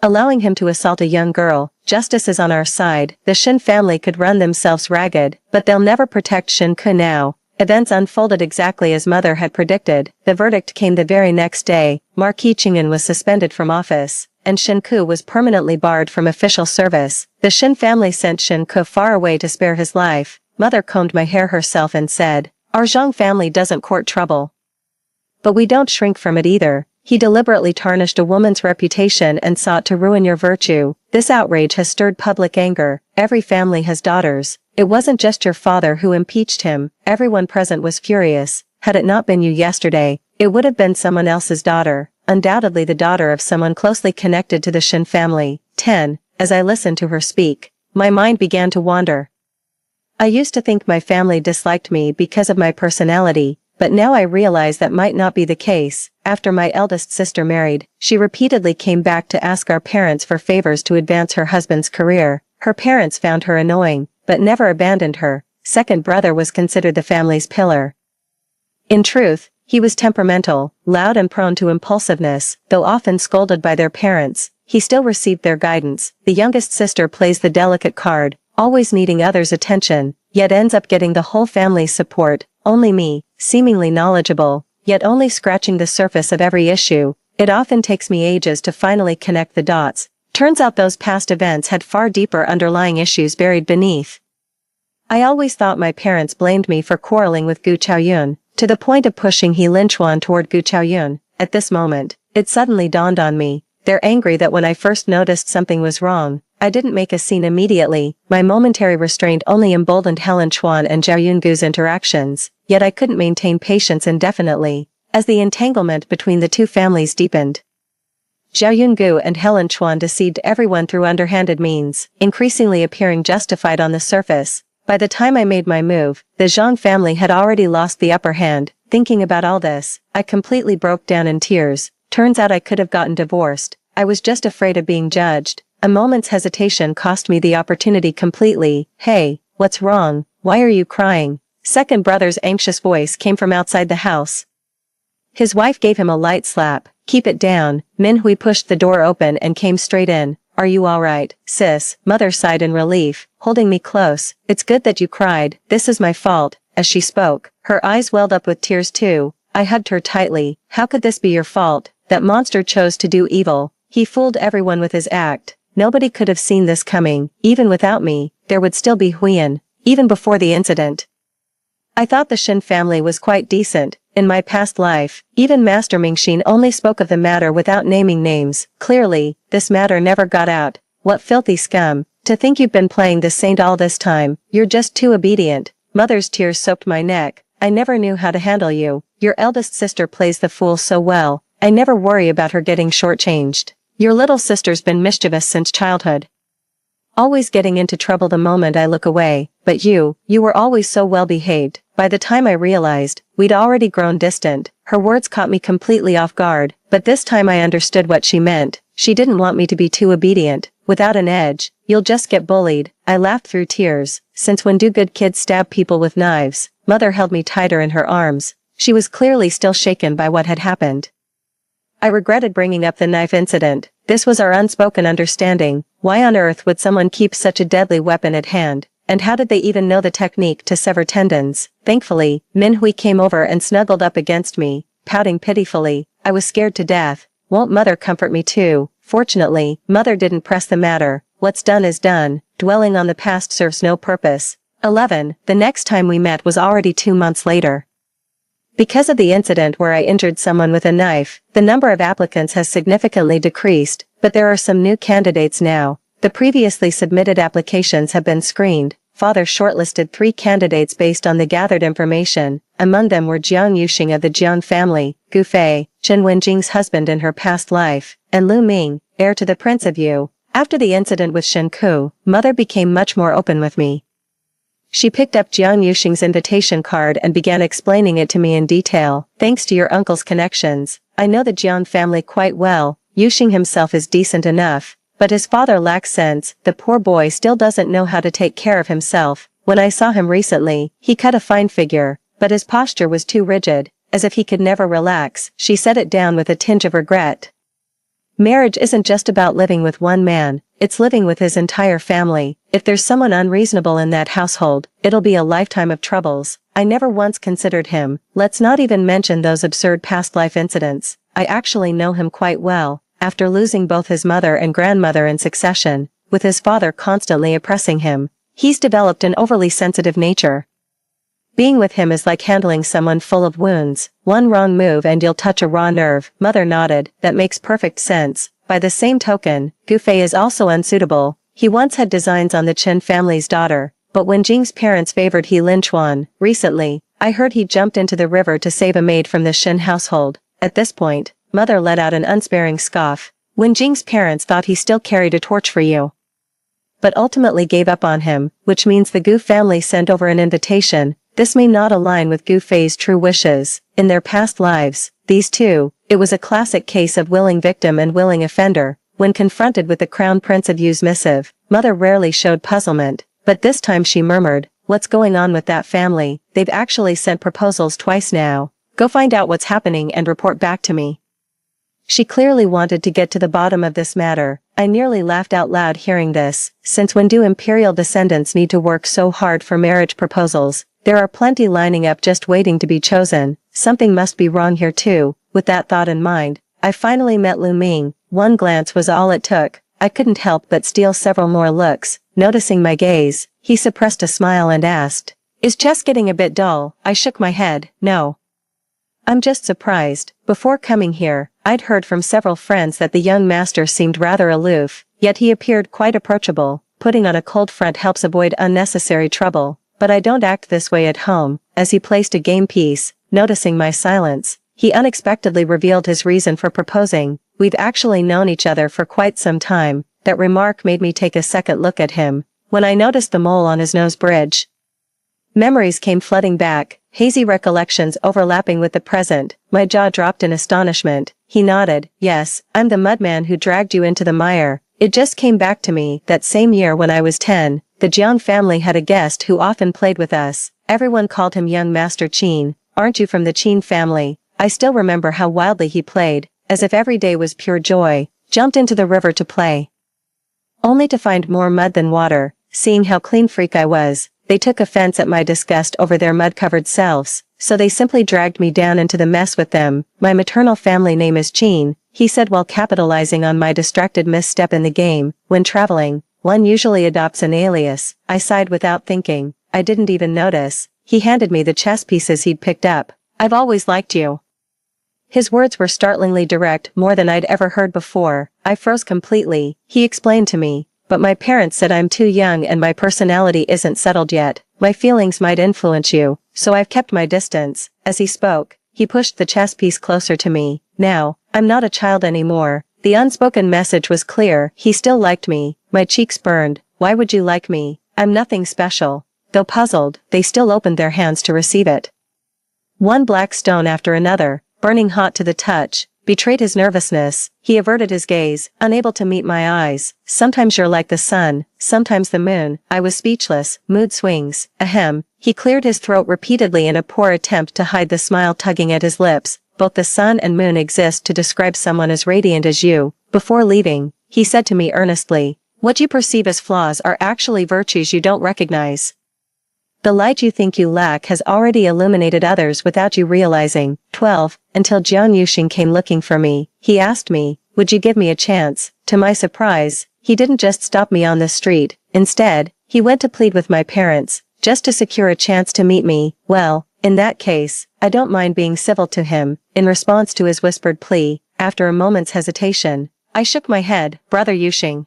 S1: allowing him to assault a young girl. Justice is on our side. The Shen family could run themselves ragged, but they'll never protect Shen Ke now." Events unfolded exactly as Mother had predicted. The verdict came the very next day. Marquis Qingyan was suspended from office, and Shen Ke was permanently barred from official service. The Shen family sent Shen Ke far away to spare his life. Mother combed my hair herself and said, "Our Zhang family doesn't court trouble. But we don't shrink from it either. He deliberately tarnished a woman's reputation and sought to ruin your virtue. This outrage has stirred public anger. Every family has daughters. It wasn't just your father who impeached him. Everyone present was furious. Had it not been you yesterday, it would have been someone else's daughter, undoubtedly the daughter of someone closely connected to the Shen family." 10. As I listened to her speak, my mind began to wander. I used to think my family disliked me because of my personality, but now I realize that might not be the case. After my eldest sister married, she repeatedly came back to ask our parents for favors to advance her husband's career. Her parents found her annoying, but never abandoned her. Second brother was considered the family's pillar. In truth, he was temperamental, loud and prone to impulsiveness. Though often scolded by their parents, he still received their guidance. The youngest sister plays the delicate card, always needing others' attention, yet ends up getting the whole family's support. Only me, seemingly knowledgeable, yet only scratching the surface of every issue. It often takes me ages to finally connect the dots. Turns out those past events had far deeper underlying issues buried beneath. I always thought my parents blamed me for quarreling with Gu Chaoyun, to the point of pushing He Linchuan toward Gu Chaoyun. At this moment, it suddenly dawned on me. They're angry that when I first noticed something was wrong, I didn't make a scene immediately. My momentary restraint only emboldened Helen Chuan and Zhao Yungu's interactions, yet I couldn't maintain patience indefinitely, as the entanglement between the two families deepened. Zhao Yungu and Helen Chuan deceived everyone through underhanded means, increasingly appearing justified on the surface. By the time I made my move, the Zhang family had already lost the upper hand. Thinking about all this, I completely broke down in tears. Turns out I could have gotten divorced. I was just afraid of being judged. A moment's hesitation cost me the opportunity completely. "Hey, what's wrong? Why are you crying?" Second brother's anxious voice came from outside the house. His wife gave him a light slap. "Keep it down." Min Hui pushed the door open and came straight in. "Are you alright, sis?" Mother sighed in relief, holding me close. "It's good that you cried. This is my fault." As she spoke, her eyes welled up with tears too. I hugged her tightly. "How could this be your fault? That monster chose to do evil. He fooled everyone with his act. Nobody could have seen this coming. Even without me, there would still be Huiyan, even before the incident. I thought the Shen family was quite decent. In my past life, even Master Mingxin only spoke of the matter without naming names. Clearly, this matter never got out. What filthy scum. To think you've been playing the saint all this time. You're just too obedient." Mother's tears soaked my neck. "I never knew how to handle you. Your eldest sister plays the fool so well. I never worry about her getting shortchanged. Your little sister's been mischievous since childhood. Always getting into trouble the moment I look away, but you were always so well behaved. By the time I realized, we'd already grown distant. Her words caught me completely off guard, but this time I understood what she meant. She didn't want me to be too obedient, without an edge. You'll just get bullied. I laughed through tears. Since when do good kids stab people with knives? Mother held me tighter in her arms. She was clearly still shaken by what had happened. I regretted bringing up the knife incident. This was our unspoken understanding. Why on earth would someone keep such a deadly weapon at hand? And how did they even know the technique to sever tendons? Thankfully, Minhui came over and snuggled up against me, pouting pitifully. I was scared to death. Won't Mother comfort me too? Fortunately, Mother didn't press the matter. What's done is done. Dwelling on the past serves no purpose. 11. The next time we met was already 2 months later. Because of the incident where I injured someone with a knife, the number of applicants has significantly decreased, but there are some new candidates now. The previously submitted applications have been screened. Father shortlisted 3 candidates based on the gathered information. Among them were Jiang Yuxing of the Jiang family, Gu Fei, Chen Wenjing's husband in her past life, and Lu Ming, heir to the Prince of Yu. After the incident with Shen Ku, Mother became much more open with me. She picked up Jiang Yuxing's invitation card and began explaining it to me in detail. Thanks to your uncle's connections, I know the Jiang family quite well. Yuxing himself is decent enough, but his father lacks sense. The poor boy still doesn't know how to take care of himself. When I saw him recently, he cut a fine figure, but his posture was too rigid, as if he could never relax. She set it down with a tinge of regret. Marriage isn't just about living with one man, it's living with his entire family. If there's someone unreasonable in that household, it'll be a lifetime of troubles. I never once considered him. Let's not even mention those absurd past life incidents. I actually know him quite well. After losing both his mother and grandmother in succession, with his father constantly oppressing him, he's developed an overly sensitive nature. Being with him is like handling someone full of wounds. One wrong move and you'll touch a raw nerve. Mother nodded. That makes perfect sense. By the same token, Gu Fei is also unsuitable. He once had designs on the Chen family's daughter, but when Jing's parents favored He Linchuan, recently, I heard he jumped into the river to save a maid from the Shen household. At this point, Mother let out an unsparing scoff. When Jing's parents thought he still carried a torch for you, but ultimately gave up on him, which means the Gu family sent over an invitation. This may not align with Gu Fei's true wishes. In their past lives, these two, it was a classic case of willing victim and willing offender. When confronted with the Crown Prince of Yu's missive, Mother rarely showed puzzlement, but this time she murmured, "What's going on with that family? They've actually sent proposals twice now. Go find out what's happening and report back to me." She clearly wanted to get to the bottom of this matter. I nearly laughed out loud hearing this. Since when do imperial descendants need to work so hard for marriage proposals? There are plenty lining up just waiting to be chosen. Something must be wrong here too. With that thought in mind, I finally met Lu Ming. One glance was all it took. I couldn't help but steal several more looks. Noticing my gaze, he suppressed a smile and asked, "Is chess getting a bit dull?" I shook my head. "No. I'm just surprised. Before coming here, I'd heard from several friends that the young master seemed rather aloof, yet he appeared quite approachable. Putting on a cold front helps avoid unnecessary trouble. But I don't act this way at home." As he placed a game piece, noticing my silence, he unexpectedly revealed his reason for proposing. "We've actually known each other for quite some time." That remark made me take a second look at him. When I noticed the mole on his nose bridge, memories came flooding back, hazy recollections overlapping with the present. My jaw dropped in astonishment. He nodded. "Yes, I'm the mudman who dragged you into the mire. It just came back to me, that same year when I was 10, the Jiang family had a guest who often played with us. Everyone called him young Master Qin. Aren't you from the Qin family?" I still remember how wildly he played, as if every day was pure joy. Jumped into the river to play, only to find more mud than water. Seeing how clean freak I was, they took offense at my disgust over their mud-covered selves, so they simply dragged me down into the mess with them. "My maternal family name is Qin," he said while capitalizing on my distracted misstep in the game. "When traveling, one usually adopts an alias." I sighed without thinking. I didn't even notice. He handed me the chess pieces he'd picked up. "I've always liked you." His words were startlingly direct, more than I'd ever heard before. I froze completely. He explained to me, "But my parents said I'm too young and my personality isn't settled yet. My feelings might influence you, so I've kept my distance." As he spoke, he pushed the chess piece closer to me. "Now, I'm not a child anymore." The unspoken message was clear. He still liked me. My cheeks burned. why would you like me? I'm nothing special. Though puzzled, they still opened their hands to receive it. One black stone after another, burning hot to the touch, betrayed his nervousness. He averted his gaze, unable to meet my eyes. Sometimes you're like the sun, sometimes the moon. I was speechless. Mood swings. Ahem. He cleared his throat repeatedly in a poor attempt to hide the smile tugging at his lips. Both the sun and moon exist to describe someone as radiant as you. Before leaving, he said to me earnestly, what you perceive as flaws are actually virtues you don't recognize. The light you think you lack has already illuminated others without you realizing. 12. Until Jian Yuxing came looking for me, he asked me, would you give me a chance? To my surprise, he didn't just stop me on the street. Instead, he went to plead with my parents, just to secure a chance to meet me. Well, in that case, I don't mind being civil to him. In response to his whispered plea, after a moment's hesitation, I shook my head. Brother Yuxing,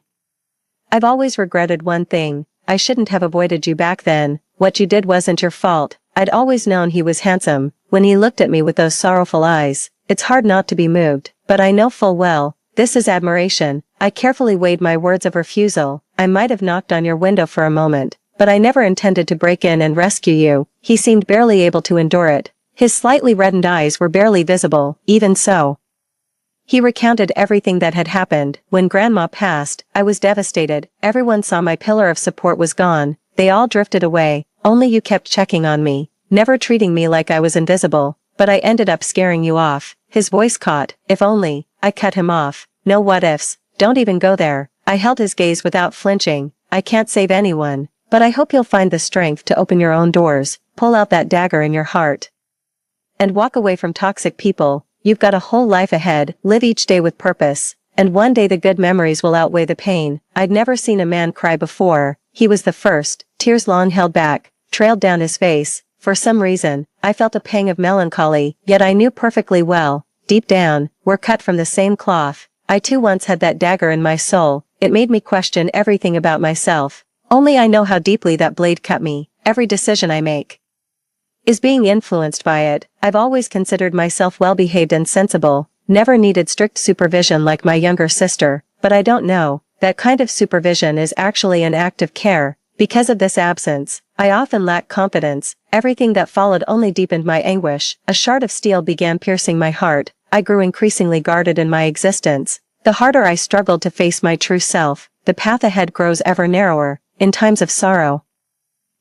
S1: I've always regretted one thing. I shouldn't have avoided you back then. What you did wasn't your fault. I'd always known he was handsome. When he looked at me with those sorrowful eyes, it's hard not to be moved, but I know full well, this is admiration. I carefully weighed my words of refusal. I might have knocked on your window for a moment, but I never intended to break in and rescue you. He seemed barely able to endure it. His slightly reddened eyes were barely visible. Even so, he recounted everything that had happened. When Grandma passed, I was devastated. Everyone saw my pillar of support was gone. They all drifted away. Only you kept checking on me, never treating me like I was invisible. But I ended up scaring you off. His voice caught. If only. I cut him off. No what ifs. Don't even go there. I held his gaze without flinching. I can't save anyone, but I hope you'll find the strength to open your own doors, pull out that dagger in your heart, and walk away from toxic people. You've got a whole life ahead. Live each day with purpose, and one day the good memories will outweigh the pain. I'd never seen a man cry before. He was the first. Tears long held back, trailed down his face. For some reason, I felt a pang of melancholy, yet I knew perfectly well, deep down, we're cut from the same cloth. I too once had that dagger in my soul. It made me question everything about myself. Only I know how deeply that blade cut me. Every decision I make is being influenced by it. I've always considered myself well-behaved and sensible, never needed strict supervision like my younger sister, but I don't know. That kind of supervision is actually an act of care. Because of this absence, I often lack confidence. Everything that followed only deepened my anguish. A shard of steel began piercing my heart. I grew increasingly guarded in my existence. The harder I struggled to face my true self, the path ahead grows ever narrower. In times of sorrow,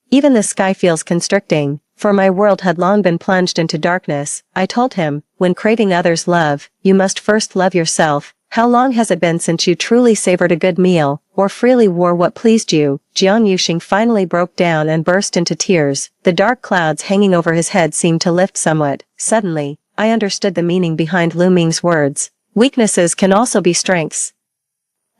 S1: even the sky feels constricting, for my world had long been plunged into darkness. I told him, when craving others' love, you must first love yourself. How long has it been since you truly savored a good meal, or freely wore what pleased you? Jian Yuxing finally broke down and burst into tears. The dark clouds hanging over his head seemed to lift somewhat. Suddenly, I understood the meaning behind Lu Ming's words. Weaknesses can also be strengths.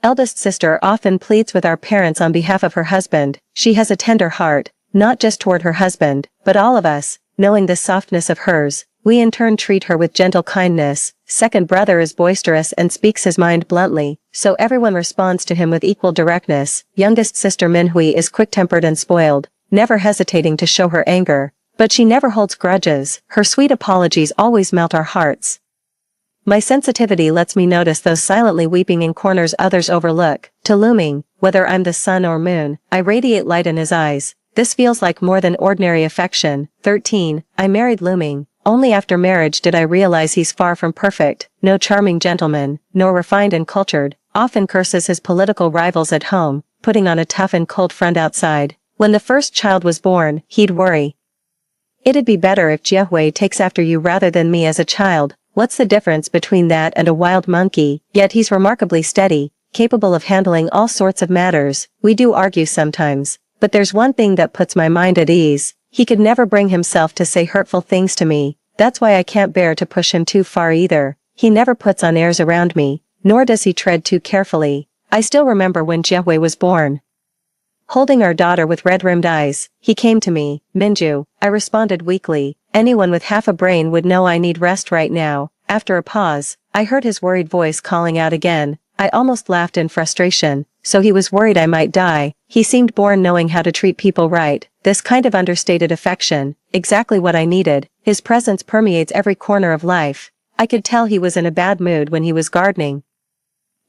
S1: Eldest sister often pleads with our parents on behalf of her husband. She has a tender heart, not just toward her husband, but all of us. Knowing the softness of hers, we in turn treat her with gentle kindness. Second brother is boisterous and speaks his mind bluntly, so everyone responds to him with equal directness. Youngest sister Minhui is quick-tempered and spoiled, never hesitating to show her anger, but she never holds grudges. Her sweet apologies always melt our hearts. My sensitivity lets me notice those silently weeping in corners others overlook. To Lu Ming, whether I'm the sun or moon, I radiate light in his eyes. This feels like more than ordinary affection. 13. I married Lu Ming. Only after marriage did I realize he's far from perfect. No charming gentleman, nor refined and cultured. Often curses his political rivals at home, putting on a tough and cold front outside. When the first child was born, he'd worry. It'd be better if Jiehui takes after you rather than me as a child. What's the difference between that and a wild monkey? Yet he's remarkably steady, capable of handling all sorts of matters. We do argue sometimes, but there's one thing that puts my mind at ease. He could never bring himself to say hurtful things to me. That's why I can't bear to push him too far either. He never puts on airs around me, nor does he tread too carefully. I still remember when Jiehui was born. Holding our daughter with red-rimmed eyes, he came to me. Minju, I responded weakly. Anyone with half a brain would know I need rest right now. After a pause, I heard his worried voice calling out again. I almost laughed in frustration. So he was worried I might die. He seemed born knowing how to treat people right. This kind of understated affection, exactly what I needed. His presence permeates every corner of life. I could tell he was in a bad mood when he was gardening.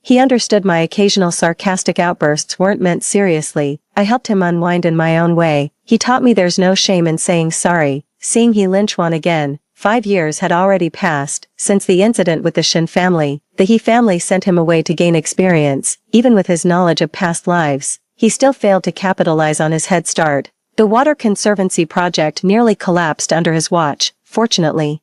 S1: He understood my occasional sarcastic outbursts weren't meant seriously. I helped him unwind in my own way. He taught me there's no shame in saying sorry. Seeing He Linchuan again. 5 years had already passed since the incident with the Shin family. The He family sent him away to gain experience. Even with his knowledge of past lives, he still failed to capitalize on his head start. The Water Conservancy project nearly collapsed under his watch, fortunately.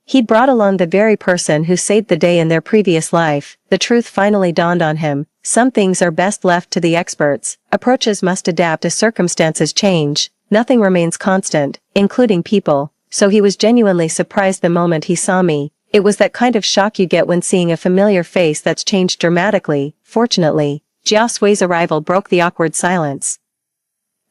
S1: He'd brought along the very person who saved the day in their previous life. The truth finally dawned on him. Some things are best left to the experts. Approaches must adapt as circumstances change. Nothing remains constant, including people. So he was genuinely surprised the moment he saw me. It was that kind of shock you get when seeing a familiar face that's changed dramatically. Fortunately, Jia Sui's arrival broke the awkward silence.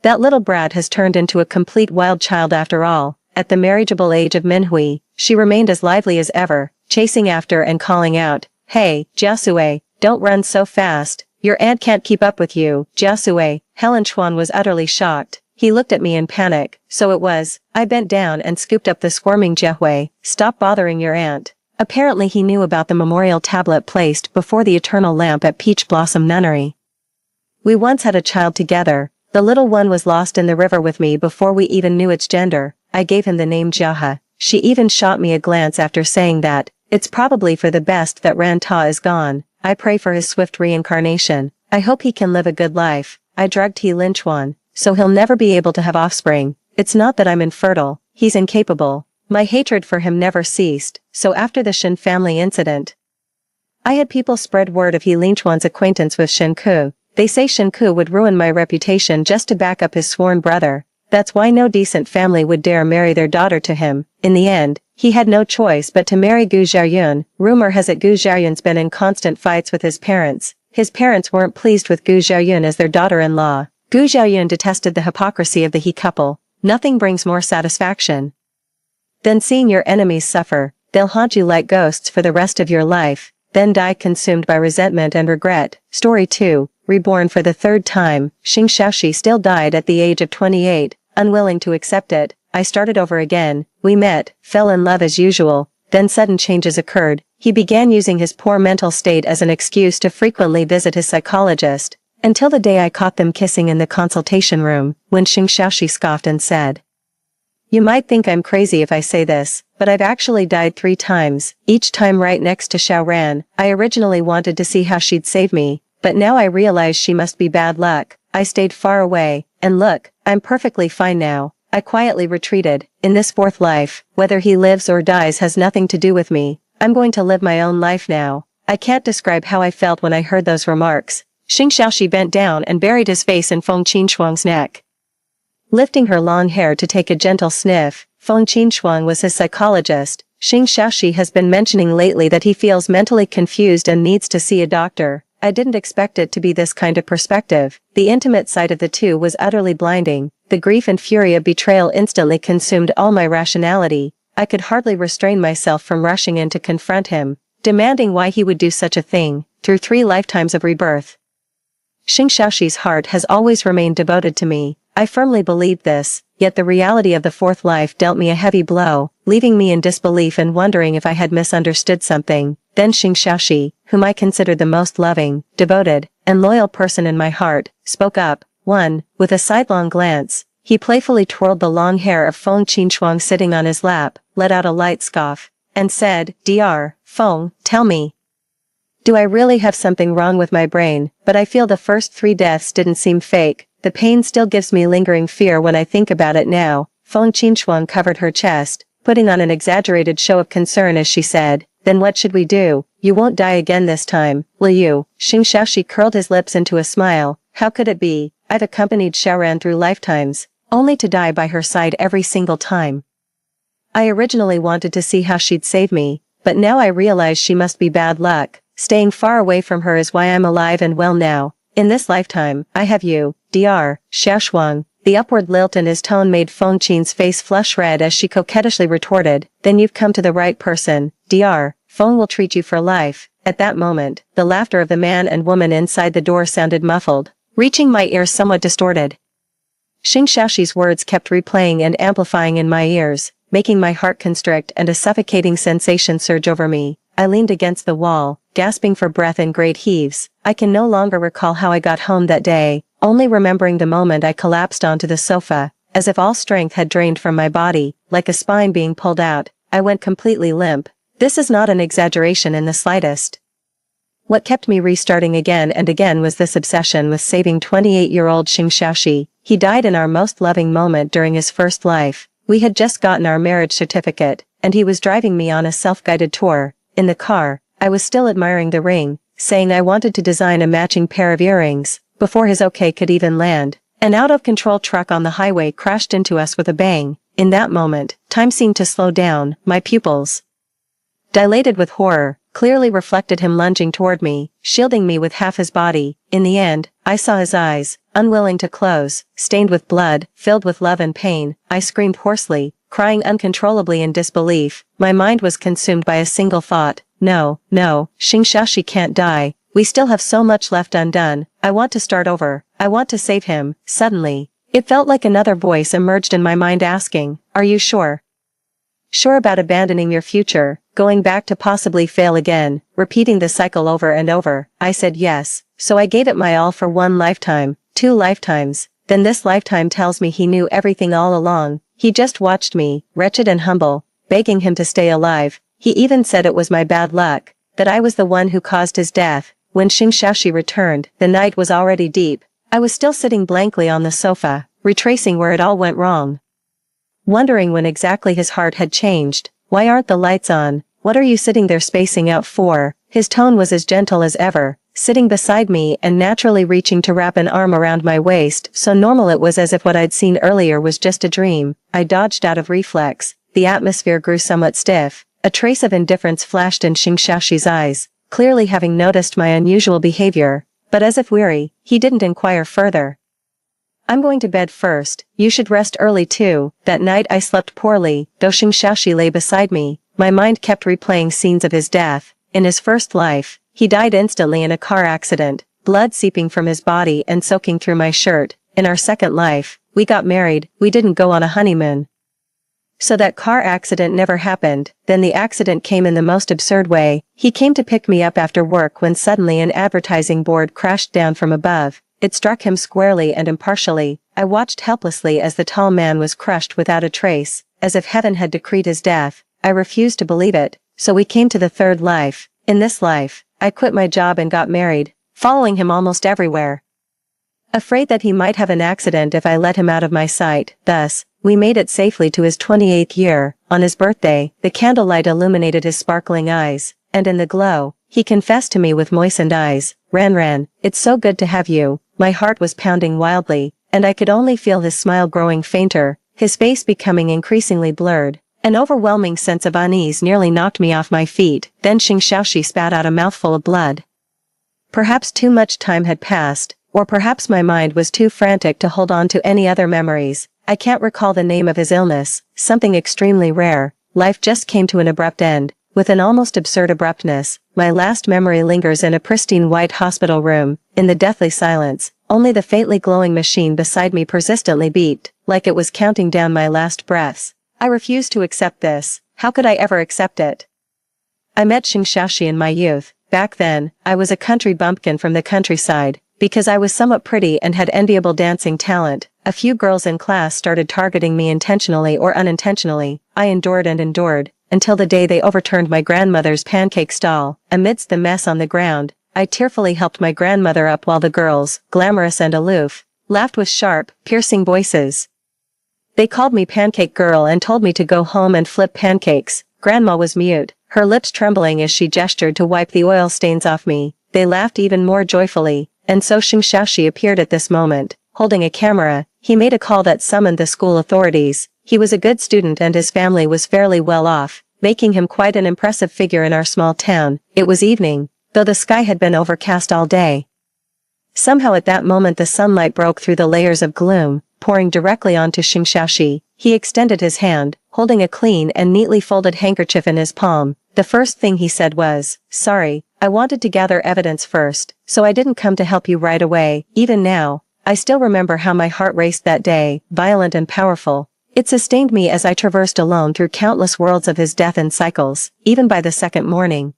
S1: That little brat has turned into a complete wild child after all. At the marriageable age of Minhui, she remained as lively as ever, chasing after and calling out, "Hey, Jiasue, don't run so fast. Your aunt can't keep up with you." Jiasue, Helen Chuan was utterly shocked. He looked at me in panic. So it was. I bent down and scooped up the squirming Jiahui. "Stop bothering your aunt." Apparently he knew about the memorial tablet placed before the eternal lamp at Peach Blossom Nunnery. We once had a child together. The little one was lost in the river with me before we even knew its gender. I gave him the name Jiahe. She even shot me a glance after saying that. It's probably for the best that Ran Ta is gone. I pray for his swift reincarnation. I hope he can live a good life. I drugged He Linchuan, so he'll never be able to have offspring. It's not that I'm infertile, he's incapable. My hatred for him never ceased, so after the Shin family incident, I had people spread word of He Linchuan's acquaintance with Shin Ku. They say Shin Ku would ruin my reputation just to back up his sworn brother. That's why no decent family would dare marry their daughter to him. In the end, he had no choice but to marry Gu Xiaoyun. Rumor has it Gu Xiaoyun's been in constant fights with his parents. His parents weren't pleased with Gu Xiaoyun as their daughter-in-law. Gu Xiaoyun detested the hypocrisy of the He couple. Nothing brings more satisfaction than seeing your enemies suffer. They'll haunt you like ghosts for the rest of your life, then die consumed by resentment and regret. Story 2. Reborn for the third time, Xing Xiaoxi still died at the age of 28. Unwilling to accept it, I started over again. We met, fell in love as usual, then sudden changes occurred. He began using his poor mental state as an excuse to frequently visit his psychologist, until the day I caught them kissing in the consultation room, when Xing Xiaoxi scoffed and said, "You might think I'm crazy if I say this, but I've actually died 3 times, each time right next to Xiao Ran. I originally wanted to see how she'd save me, but now I realize she must be bad luck. I stayed far away, and look, I'm perfectly fine now." I quietly retreated. In this 4th life, whether he lives or dies has nothing to do with me. I'm going to live my own life now. I can't describe how I felt when I heard those remarks. Xing Xiaoxi bent down and buried his face in Feng Qinshuang's neck, lifting her long hair to take a gentle sniff. Feng Qinshuang was his psychologist. Xing Xiaoxi has been mentioning lately that he feels mentally confused and needs to see a doctor. I didn't expect it to be this kind of perspective. The intimate sight of the two was utterly blinding. The grief and fury of betrayal instantly consumed all my rationality. I could hardly restrain myself from rushing in to confront him, demanding why he would do such a thing. Through 3 lifetimes of rebirth, Xing Xiaoxi's heart has always remained devoted to me. I firmly believed this, yet the reality of the 4th life dealt me a heavy blow, leaving me in disbelief and wondering if I had misunderstood something. Then Xing Xiaoxi, whom I considered the most loving, devoted, and loyal person in my heart, spoke up. 1. With a sidelong glance, he playfully twirled the long hair of Feng Qinshuang sitting on his lap, let out a light scoff, and said, "Dr. Feng, tell me, do I really have something wrong with my brain? But I feel the first 3 deaths didn't seem fake. The pain still gives me lingering fear when I think about it now." Feng Qinshuang covered her chest, putting on an exaggerated show of concern as she said, "Then what should we do? You won't die again this time, will you?" Xing Xiaoxi curled his lips into a smile. How could it be? I've accompanied Xiaoran through lifetimes, only to die by her side every single time. I originally wanted to see how she'd save me, but now I realize she must be bad luck. Staying far away from her is why I'm alive and well now. In this lifetime, I have you, Dr. Xiaoshuang. The upward lilt in his tone made Feng Qin's face flush red as she coquettishly retorted, "Then you've come to the right person, Dr. Feng will treat you for life." At that moment, the laughter of the man and woman inside the door sounded muffled, reaching my ears somewhat distorted. Xing Xiaoxi's words kept replaying and amplifying in my ears, making my heart constrict and a suffocating sensation surge over me. I leaned against the wall, gasping for breath in great heaves. I can no longer recall how I got home that day, only remembering the moment I collapsed onto the sofa, as if all strength had drained from my body, like a spine being pulled out. I went completely limp. This is not an exaggeration in the slightest. What kept me restarting again and again was this obsession with saving 28-year-old Xing Xiaoxi. He died in our most loving moment during his first life. We had just gotten our marriage certificate, and he was driving me on a self-guided tour. In the car, I was still admiring the ring, saying I wanted to design a matching pair of earrings, before his okay could even land. An out-of-control truck on the highway crashed into us with a bang. In that moment, time seemed to slow down. My pupils, dilated with horror, clearly reflected him lunging toward me, shielding me with half his body. In the end, I saw his eyes, unwilling to close, stained with blood, filled with love and pain. I screamed hoarsely, crying uncontrollably in disbelief. My mind was consumed by a single thought. No, Xing Xiaoxi can't die. We still have so much left undone. I want to start over. I want to save him. Suddenly, it felt like another voice emerged in my mind asking, "Are you sure? Sure about abandoning your future, going back to possibly fail again, repeating the cycle over and over?" I said yes, so I gave it my all for 1 lifetime, 2 lifetimes, then this lifetime tells me he knew everything all along. He just watched me, wretched and humble, begging him to stay alive. He even said it was my bad luck, that I was the one who caused his death. When Xing Xiaoxi returned, the night was already deep. I was still sitting blankly on the sofa, retracing where it all went wrong, wondering when exactly his heart had changed. "Why aren't the lights on? What are you sitting there spacing out for?" His tone was as gentle as ever, sitting beside me and naturally reaching to wrap an arm around my waist, so normal it was as if what I'd seen earlier was just a dream. I dodged out of reflex. The atmosphere grew somewhat stiff. A trace of indifference flashed in Xing Xiaoxi's eyes, clearly having noticed my unusual behavior, but as if weary, he didn't inquire further. "I'm going to bed first. You should rest early too." That night I slept poorly, though Xing Xiaoxi lay beside me. My mind kept replaying scenes of his death. In his first life, he died instantly in a car accident, blood seeping from his body and soaking through my shirt. In our second life, we got married. We didn't go on a honeymoon, so that car accident never happened. Then the accident came in the most absurd way. He came to pick me up after work when suddenly an advertising board crashed down from above. It struck him squarely and impartially. I watched helplessly as the tall man was crushed without a trace, as if heaven had decreed his death. I refused to believe it, so we came to the third life. In this life, I quit my job and got married, following him almost everywhere, afraid that he might have an accident if I let him out of my sight. Thus, we made it safely to his 28th year. On his birthday, the candlelight illuminated his sparkling eyes, and in the glow, he confessed to me with moistened eyes, Ran, it's so good to have you." My heart was pounding wildly, and I could only feel his smile growing fainter, his face becoming increasingly blurred. An overwhelming sense of unease nearly knocked me off my feet. Then Xing Xiaoxi spat out a mouthful of blood. Perhaps too much time had passed, or perhaps my mind was too frantic to hold on to any other memories. I can't recall the name of his illness, something extremely rare. Life just came to an abrupt end, with an almost absurd abruptness. My last memory lingers in a pristine white hospital room. In the deathly silence, only the faintly glowing machine beside me persistently beeped, like it was counting down my last breaths. I refused to accept this. How could I ever accept it? I met Xing Xiaoxi in my youth. Back then, I was a country bumpkin from the countryside. Because I was somewhat pretty and had enviable dancing talent, a few girls in class started targeting me intentionally or unintentionally. I endured and endured, until the day they overturned my grandmother's pancake stall. Amidst the mess on the ground, I tearfully helped my grandmother up while the girls, glamorous and aloof, laughed with sharp, piercing voices. They called me Pancake Girl and told me to go home and flip pancakes. Grandma was mute, her lips trembling as she gestured to wipe the oil stains off me. They laughed even more joyfully, and so Xing Xiaoxi appeared at this moment, holding a camera. He made a call that summoned the school authorities. He was a good student and his family was fairly well off, making him quite an impressive figure in our small town. It was evening, though the sky had been overcast all day. Somehow at that moment the sunlight broke through the layers of gloom, pouring directly onto Xing Xiaoxi. He extended his hand, holding a clean and neatly folded handkerchief in his palm. The first thing he said was, "Sorry, I wanted to gather evidence first, so I didn't come to help you right away." Even now, I still remember how my heart raced that day, violent and powerful. It sustained me as I traversed alone through countless worlds of his death and cycles. Even by the second morning,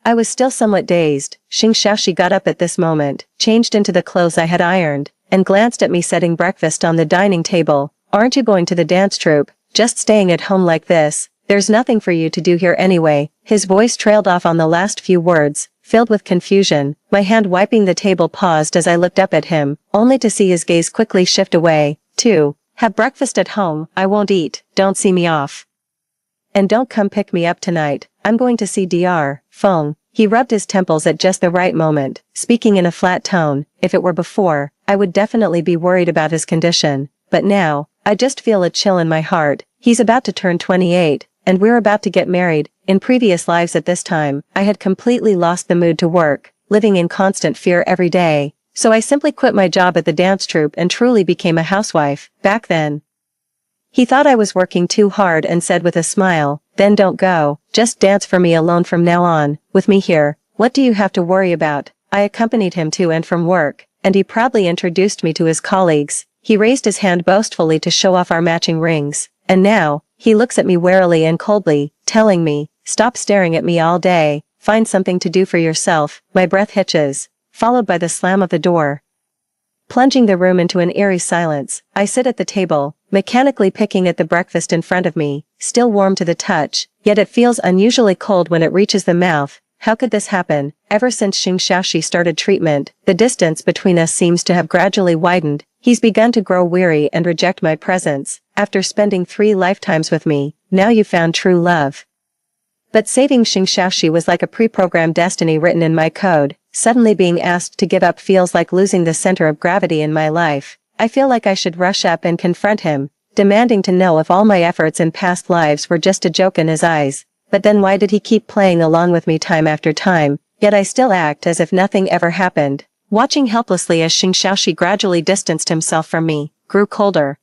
S1: I was still somewhat dazed. Xing Xiaoxi got up at this moment, changed into the clothes I had ironed, and glanced at me setting breakfast on the dining table. Aren't you going to the dance troupe? Just staying at home like this? There's nothing for you to do here anyway. His voice trailed off on the last few words, filled with confusion. My hand wiping the table paused as I looked up at him, only to see his gaze quickly shift away. 2. Have breakfast at home. I won't eat. Don't see me off. And don't come pick me up tonight. I'm going to see Dr. Feng. He rubbed his temples at just the right moment, speaking in a flat tone. If it were before, I would definitely be worried about his condition. But now, I just feel a chill in my heart. He's about to turn 28, and we're about to get married. In previous lives at this time, I had completely lost the mood to work, living in constant fear every day. So I simply quit my job at the dance troupe and truly became a housewife. Back then, he thought I was working too hard and said with a smile, "Then don't go, just dance for me alone from now on. With me here, what do you have to worry about?" I accompanied him to and from work, and he proudly introduced me to his colleagues. He raised his hand boastfully to show off our matching rings, and now, he looks at me warily and coldly, telling me, "Stop staring at me all day, find something to do for yourself." My breath hitches, followed by the slam of the door, plunging the room into an eerie silence. I sit at the table, mechanically picking at the breakfast in front of me, still warm to the touch, yet it feels unusually cold when it reaches the mouth. How could this happen? Ever since Xing Xiaoxi started treatment, the distance between us seems to have gradually widened. He's begun to grow weary and reject my presence. After spending 3 lifetimes with me, now you found true love. But saving Xing Xiaoxi was like a pre-programmed destiny written in my code. Suddenly being asked to give up feels like losing the center of gravity in my life. I feel like I should rush up and confront him, demanding to know if all my efforts in past lives were just a joke in his eyes. But then why did he keep playing along with me time after time? Yet I still act as if nothing ever happened. Watching helplessly as Xing Xiaoxi gradually distanced himself from me, grew colder.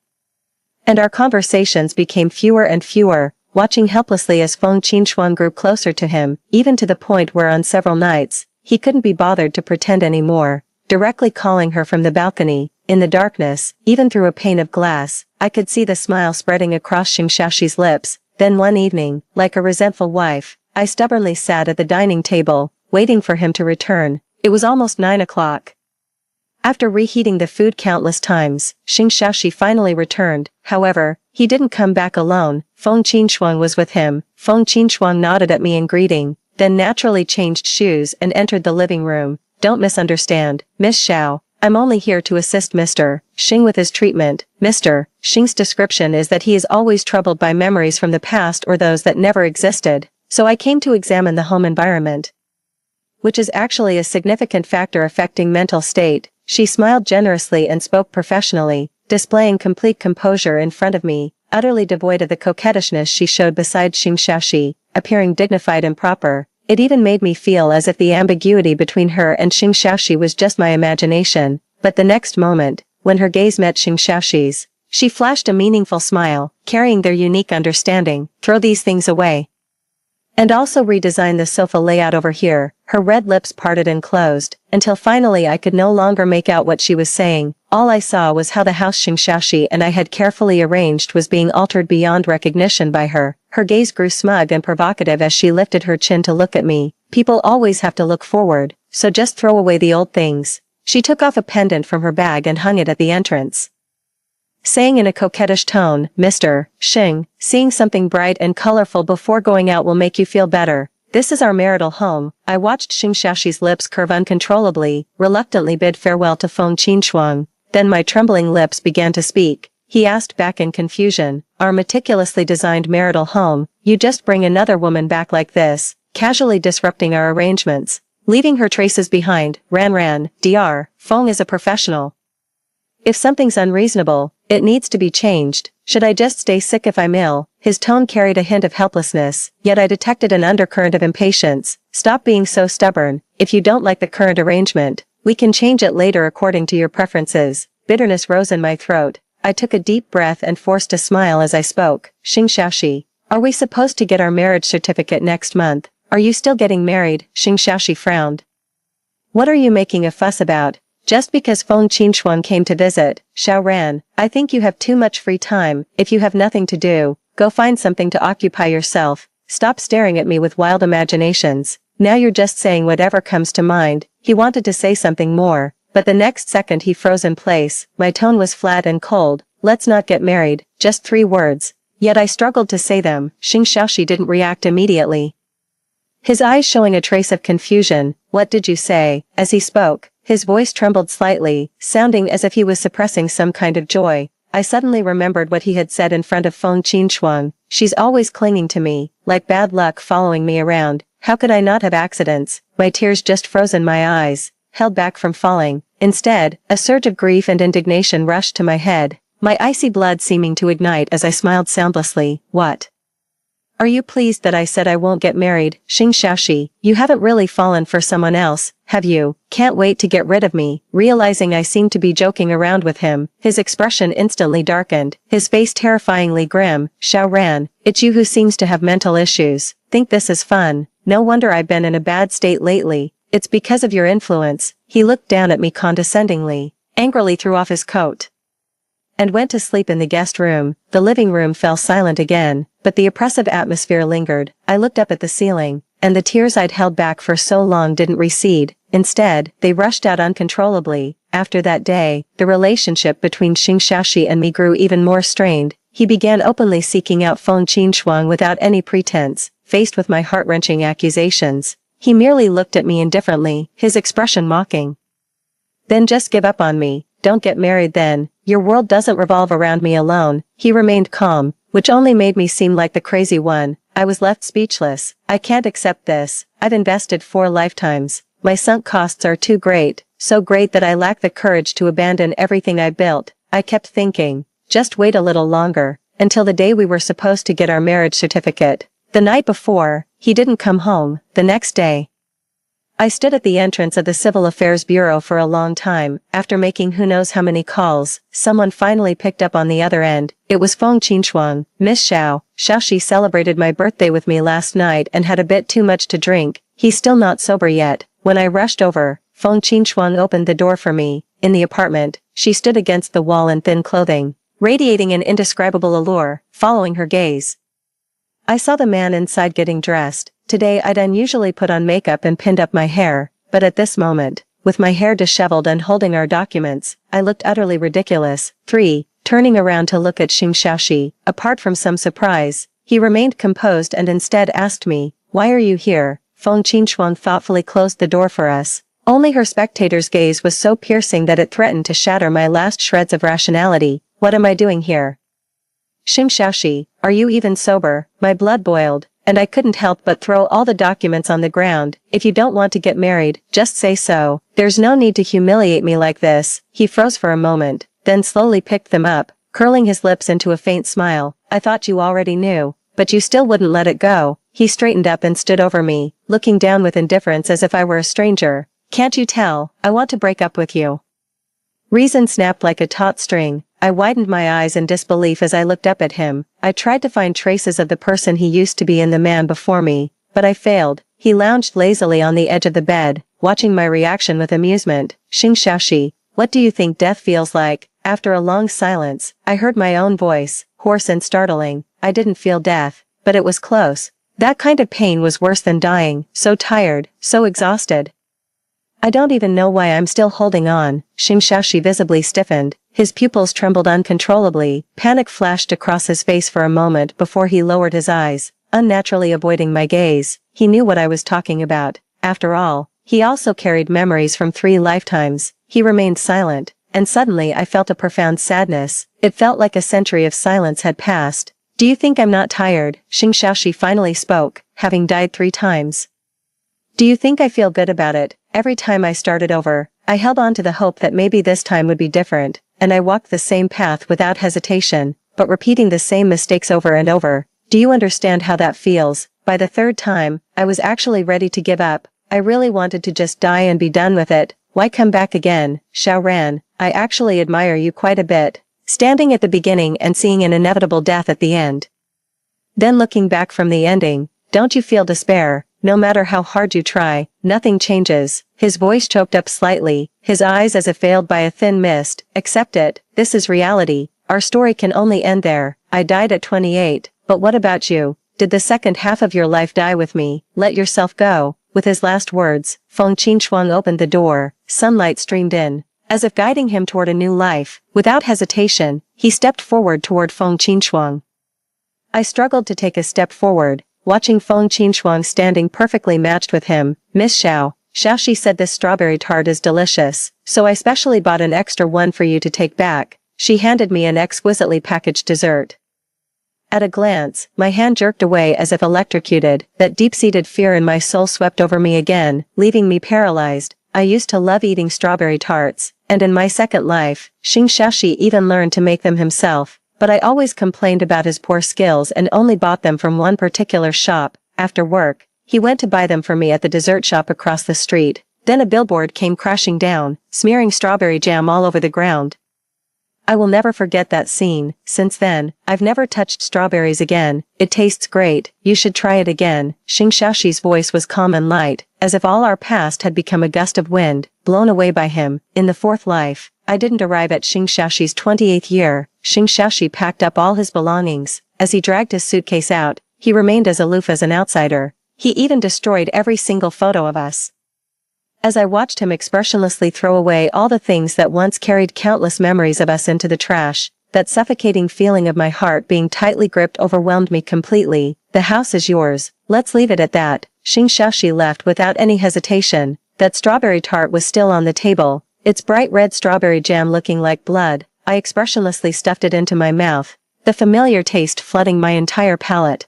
S1: And our conversations became fewer and fewer, watching helplessly as Feng Qinshuang grew closer to him, even to the point where on several nights, he couldn't be bothered to pretend anymore. Directly calling her from the balcony, in the darkness, even through a pane of glass, I could see the smile spreading across Xing Xiaoxi's lips. Then one evening, like a resentful wife, I stubbornly sat at the dining table, waiting for him to return. It was almost 9 o'clock. After reheating the food countless times, Xing Xiaoxi finally returned. However, he didn't come back alone. Feng Qinshuang was with him. Feng Qinshuang nodded at me in greeting, then naturally changed shoes and entered the living room. "Don't misunderstand, Miss Xiao. I'm only here to assist Mr. Xing with his treatment." Mr. Xing's description is that he is always troubled by memories from the past or those that never existed. So I came to examine the home environment, which is actually a significant factor affecting mental state. She smiled generously and spoke professionally, displaying complete composure in front of me, utterly devoid of the coquettishness she showed beside Xing Xiaoxi, appearing dignified and proper. It even made me feel as if the ambiguity between her and Xing Xiaoxi was just my imagination. But the next moment, when her gaze met Xing Xiaoxi's, she flashed a meaningful smile, carrying their unique understanding. "Throw these things away. And also redesign the sofa layout over here." Her red lips parted and closed, until finally I could no longer make out what she was saying. All I saw was how the house Xing Xiaoxi and I had carefully arranged was being altered beyond recognition by her. Her gaze grew smug and provocative as she lifted her chin to look at me. "People always have to look forward, so just throw away the old things." She took off a pendant from her bag and hung it at the entrance, saying in a coquettish tone, "Mr. Xing, seeing something bright and colorful before going out will make you feel better. This is our marital home." I watched Xing Xiaoxi's lips curve uncontrollably, reluctantly bid farewell to Feng Qinshuang. Then my trembling lips began to speak. He asked back in confusion, "Our meticulously designed marital home, you just bring another woman back like this, casually disrupting our arrangements, leaving her traces behind." Dr. Feng is a professional. If something's unreasonable, it needs to be changed. Should I just stay sick if I'm ill? His tone carried a hint of helplessness, yet I detected an undercurrent of impatience. "Stop being so stubborn. If you don't like the current arrangement, we can change it later according to your preferences." Bitterness rose in my throat. I took a deep breath and forced a smile as I spoke. "Xing Xiaoxi, are we supposed to get our marriage certificate next month? Are you still getting married?" Xing Xiaoxi frowned. "What are you making a fuss about? Just because Feng Qinshuang came to visit." "Xiao Ran, I think you have too much free time. If you have nothing to do, go find something to occupy yourself. Stop staring at me with wild imaginations." Now you're just saying whatever comes to mind. He wanted to say something more, but the next second he froze in place. My tone was flat and cold. Let's not get married, just 3 words. Yet I struggled to say them. Xing Xiaoxi didn't react immediately, his eyes showing a trace of confusion. What did you say? As he spoke, his voice trembled slightly, sounding as if he was suppressing some kind of joy. I suddenly remembered what he had said in front of Feng Qinshuang. She's always clinging to me, like bad luck following me around. How could I not have accidents? My tears just frozen my eyes, held back from falling. Instead, a surge of grief and indignation rushed to my head, my icy blood seeming to ignite as I smiled soundlessly. What? Are you pleased that I said I won't get married? Xing Xiaoxi, you haven't really fallen for someone else, have you? Can't wait to get rid of me. Realizing I seemed to be joking around with him, his expression instantly darkened, his face terrifyingly grim. Xiao Ran, it's you who seems to have mental issues. Think this is fun? No wonder I've been in a bad state lately. It's because of your influence. He looked down at me condescendingly, angrily threw off his coat, and went to sleep in the guest room. The living room fell silent again, but the oppressive atmosphere lingered. I looked up at the ceiling, and the tears I'd held back for so long didn't recede. Instead, they rushed out uncontrollably. After that day, the relationship between Xing Xiaoxi and me grew even more strained. He began openly seeking out Feng Qinshuang without any pretense. Faced with my heart-wrenching accusations, he merely looked at me indifferently, his expression mocking. Then just give up on me. Don't get married then. Your world doesn't revolve around me alone. He remained calm, which only made me seem like the crazy one. I was left speechless. I can't accept this. I've invested 4 lifetimes. My sunk costs are too great, so great that I lack the courage to abandon everything I built. I kept thinking, just wait a little longer, until the day we were supposed to get our marriage certificate. The night before, he didn't come home. The next day, I stood at the entrance of the Civil Affairs Bureau for a long time. After making who knows how many calls, someone finally picked up on the other end. It was Feng Qinshuang. Miss Xiaoxi celebrated my birthday with me last night and had a bit too much to drink. He's still not sober yet. When I rushed over, Feng Qinshuang opened the door for me. In the apartment, she stood against the wall in thin clothing, radiating an indescribable allure. Following her gaze, I saw the man inside getting dressed. Today I'd unusually put on makeup and pinned up my hair, but at this moment, with my hair disheveled and holding our documents, I looked utterly ridiculous. 3. Turning around to look at Xing Xiaoxi, apart from some surprise, he remained composed and instead asked me, "Why are you here?" Feng Qinshuang thoughtfully closed the door for us. Only her spectator's gaze was so piercing that it threatened to shatter my last shreds of rationality. What am I doing here? Xing Xiaoxi, are you even sober? My blood boiled, and I couldn't help but throw all the documents on the ground. If you don't want to get married, just say so. There's no need to humiliate me like this. He froze for a moment, then slowly picked them up, curling his lips into a faint smile. I thought you already knew, but you still wouldn't let it go. He straightened up and stood over me, looking down with indifference as if I were a stranger. Can't you tell? I want to break up with you. Reason snapped like a taut string. I widened my eyes in disbelief as I looked up at him. I tried to find traces of the person he used to be in the man before me, but I failed. He lounged lazily on the edge of the bed, watching my reaction with amusement. Xing Xiaoxi, what do you think death feels like? After a long silence, I heard my own voice, hoarse and startling. I didn't feel death, but it was close. That kind of pain was worse than dying. So tired, so exhausted. I don't even know why I'm still holding on. Xing Xiaoxi visibly stiffened. His pupils trembled uncontrollably. Panic flashed across his face for a moment before he lowered his eyes, unnaturally avoiding my gaze. He knew what I was talking about. After all, he also carried memories from 3 lifetimes. He remained silent, and suddenly I felt a profound sadness. It felt like a century of silence had passed. Do you think I'm not tired? Xing Xiaoxi finally spoke, having died 3 times. Do you think I feel good about it? Every time I started over, I held on to the hope that maybe this time would be different, and I walked the same path without hesitation, but repeating the same mistakes over and over. Do you understand how that feels? By the 3rd time, I was actually ready to give up. I really wanted to just die and be done with it. Why come back again? Xiao Ran, I actually admire you quite a bit. Standing at the beginning and seeing an inevitable death at the end. Then looking back from the ending, don't you feel despair? No matter how hard you try, nothing changes. His voice choked up slightly, his eyes as if veiled by a thin mist. Accept it, this is reality. Our story can only end there. I died at 28, but what about you? Did the second half of your life die with me? Let yourself go. With his last words, Feng Qinshuang opened the door, sunlight streamed in. As if guiding him toward a new life, without hesitation, he stepped forward toward Feng Qinshuang. I struggled to take a step forward, watching Feng Qinshuang standing perfectly matched with him. Miss Xiao, she said this strawberry tart is delicious, so I specially bought an extra one for you to take back. She handed me an exquisitely packaged dessert. At a glance, my hand jerked away as if electrocuted, that deep-seated fear in my soul swept over me again, leaving me paralyzed. I used to love eating strawberry tarts, and in my second life, Xing Xiaoxi even learned to make them himself, but I always complained about his poor skills and only bought them from one particular shop. After work, he went to buy them for me at the dessert shop across the street. Then a billboard came crashing down, smearing strawberry jam all over the ground. I will never forget that scene. Since then, I've never touched strawberries again. It tastes great, you should try it again. Xing Xiaoxi's voice was calm and light, as if all our past had become a gust of wind, blown away by him. In the fourth life, I didn't arrive at Xing Xiaoxi's 28th year. Xing Xiaoxi packed up all his belongings. As he dragged his suitcase out, he remained as aloof as an outsider. He even destroyed every single photo of us. As I watched him expressionlessly throw away all the things that once carried countless memories of us into the trash, that suffocating feeling of my heart being tightly gripped overwhelmed me completely. The house is yours, let's leave it at that. Xing Xiaoxi left without any hesitation. That strawberry tart was still on the table, its bright red strawberry jam looking like blood. I expressionlessly stuffed it into my mouth, the familiar taste flooding my entire palate,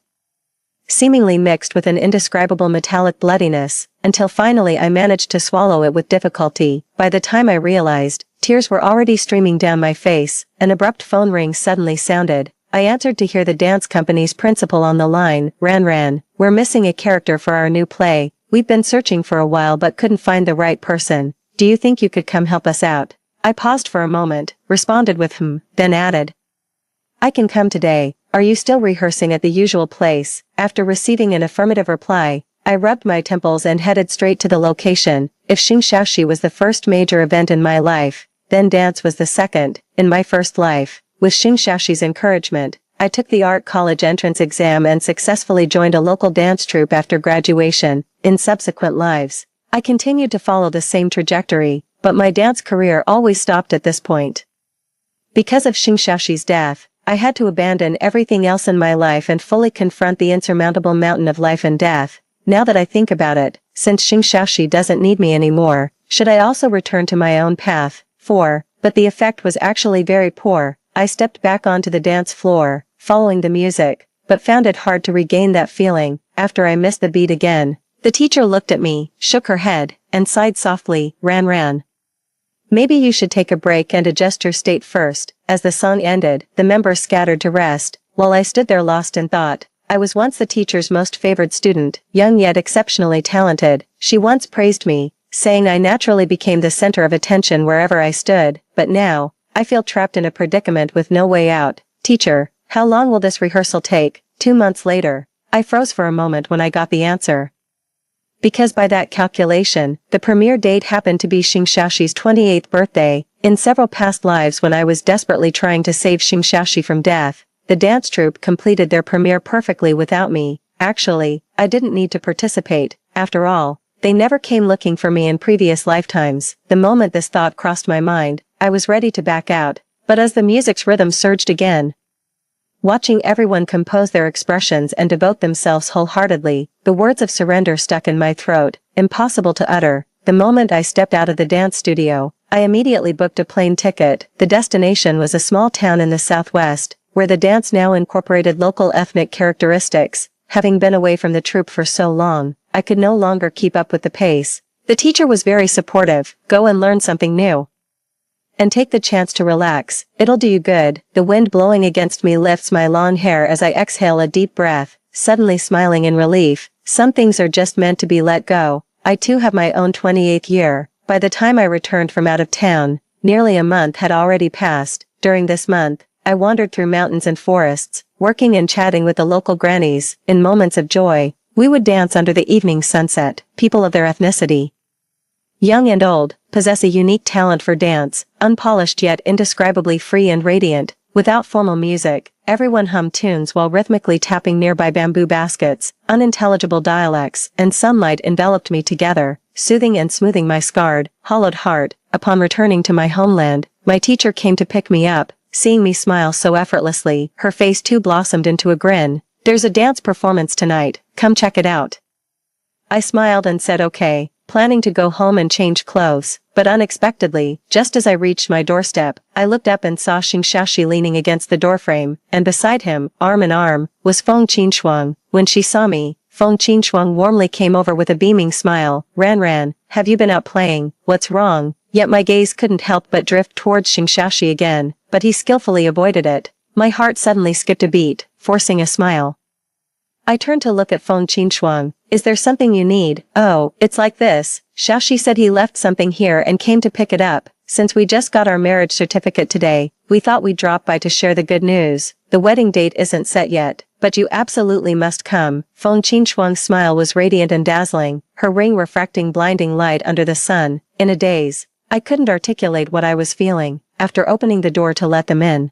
S1: seemingly mixed with an indescribable metallic bloodiness, until finally I managed to swallow it with difficulty. By the time I realized, tears were already streaming down my face. An abrupt phone ring suddenly sounded. I answered to hear the dance company's principal on the line. Ran, we're missing a character for our new play. We've been searching for a while but couldn't find the right person. Do you think you could come help us out? I paused for a moment, responded with then added, I can come today. Are you still rehearsing at the usual place? After receiving an affirmative reply, I rubbed my temples and headed straight to the location. If Xing Xiaoxi was the first major event in my life, then dance was the second. In my first life, with Xing Xiaoxi's encouragement, I took the art college entrance exam and successfully joined a local dance troupe after graduation. In subsequent lives, I continued to follow the same trajectory, but my dance career always stopped at this point. Because of Xing Xiaoxi's death, I had to abandon everything else in my life and fully confront the insurmountable mountain of life and death. Now that I think about it, since Xing Xiaoxi doesn't need me anymore, should I also return to my own path? But the effect was actually very poor. I stepped back onto the dance floor, following the music, but found it hard to regain that feeling. After I missed the beat again, the teacher looked at me, shook her head, and sighed softly. Ran. Maybe you should take a break and adjust your state first. As the song ended, the members scattered to rest, while I stood there lost in thought. I was once the teacher's most favored student, young yet exceptionally talented. She once praised me, saying I naturally became the center of attention wherever I stood, but now, I feel trapped in a predicament with no way out. Teacher, how long will this rehearsal take? 2 months later. I froze for a moment when I got the answer. Because by that calculation, the premiere date happened to be Xing Xiaoxi's 28th birthday. In several past lives when I was desperately trying to save Xing Xiaoxi from death, the dance troupe completed their premiere perfectly without me. Actually, I didn't need to participate. After all, they never came looking for me in previous lifetimes. The moment this thought crossed my mind, I was ready to back out. But as the music's rhythm surged again, watching everyone compose their expressions and devote themselves wholeheartedly, the words of surrender stuck in my throat, impossible to utter. The moment I stepped out of the dance studio, I immediately booked a plane ticket. The destination was a small town in the southwest, where the dance now incorporated local ethnic characteristics. Having been away from the troupe for so long, I could no longer keep up with the pace. The teacher was very supportive. Go and learn something new. And take the chance to relax, it'll do you good. The wind blowing against me lifts my long hair as I exhale a deep breath, suddenly smiling in relief. Some things are just meant to be let go. I too have my own 28th year. By the time I returned from out of town, nearly a month had already passed. During this month, I wandered through mountains and forests, working and chatting with the local grannies. In moments of joy, we would dance under the evening sunset. People of their ethnicity, young and old, possess a unique talent for dance, unpolished yet indescribably free and radiant. Without formal music, everyone hummed tunes while rhythmically tapping nearby bamboo baskets. Unintelligible dialects and sunlight enveloped me together, soothing and smoothing my scarred, hollowed heart. Upon returning to my homeland, my teacher came to pick me up. Seeing me smile so effortlessly, her face too blossomed into a grin. "There's a dance performance tonight, come check it out." I smiled and said okay, planning to go home and change clothes, but unexpectedly, just as I reached my doorstep, I looked up and saw Xingshashi leaning against the doorframe, and beside him, arm in arm, was Feng Qinshuang. When she saw me, Feng Qinshuang warmly came over with a beaming smile. "Ran, have you been out playing? What's wrong?" Yet my gaze couldn't help but drift towards Xingshashi again, but he skillfully avoided it. My heart suddenly skipped a beat, forcing a smile. I turned to look at Feng Qinshuang. "Is there something you need?" "Oh, it's like this. Shashi said he left something here and came to pick it up. Since we just got our marriage certificate today, we thought we'd drop by to share the good news. The wedding date isn't set yet, but you absolutely must come." Feng Qinshuang's smile was radiant and dazzling, her ring refracting blinding light under the sun. In a daze, I couldn't articulate what I was feeling. After opening the door to let them in,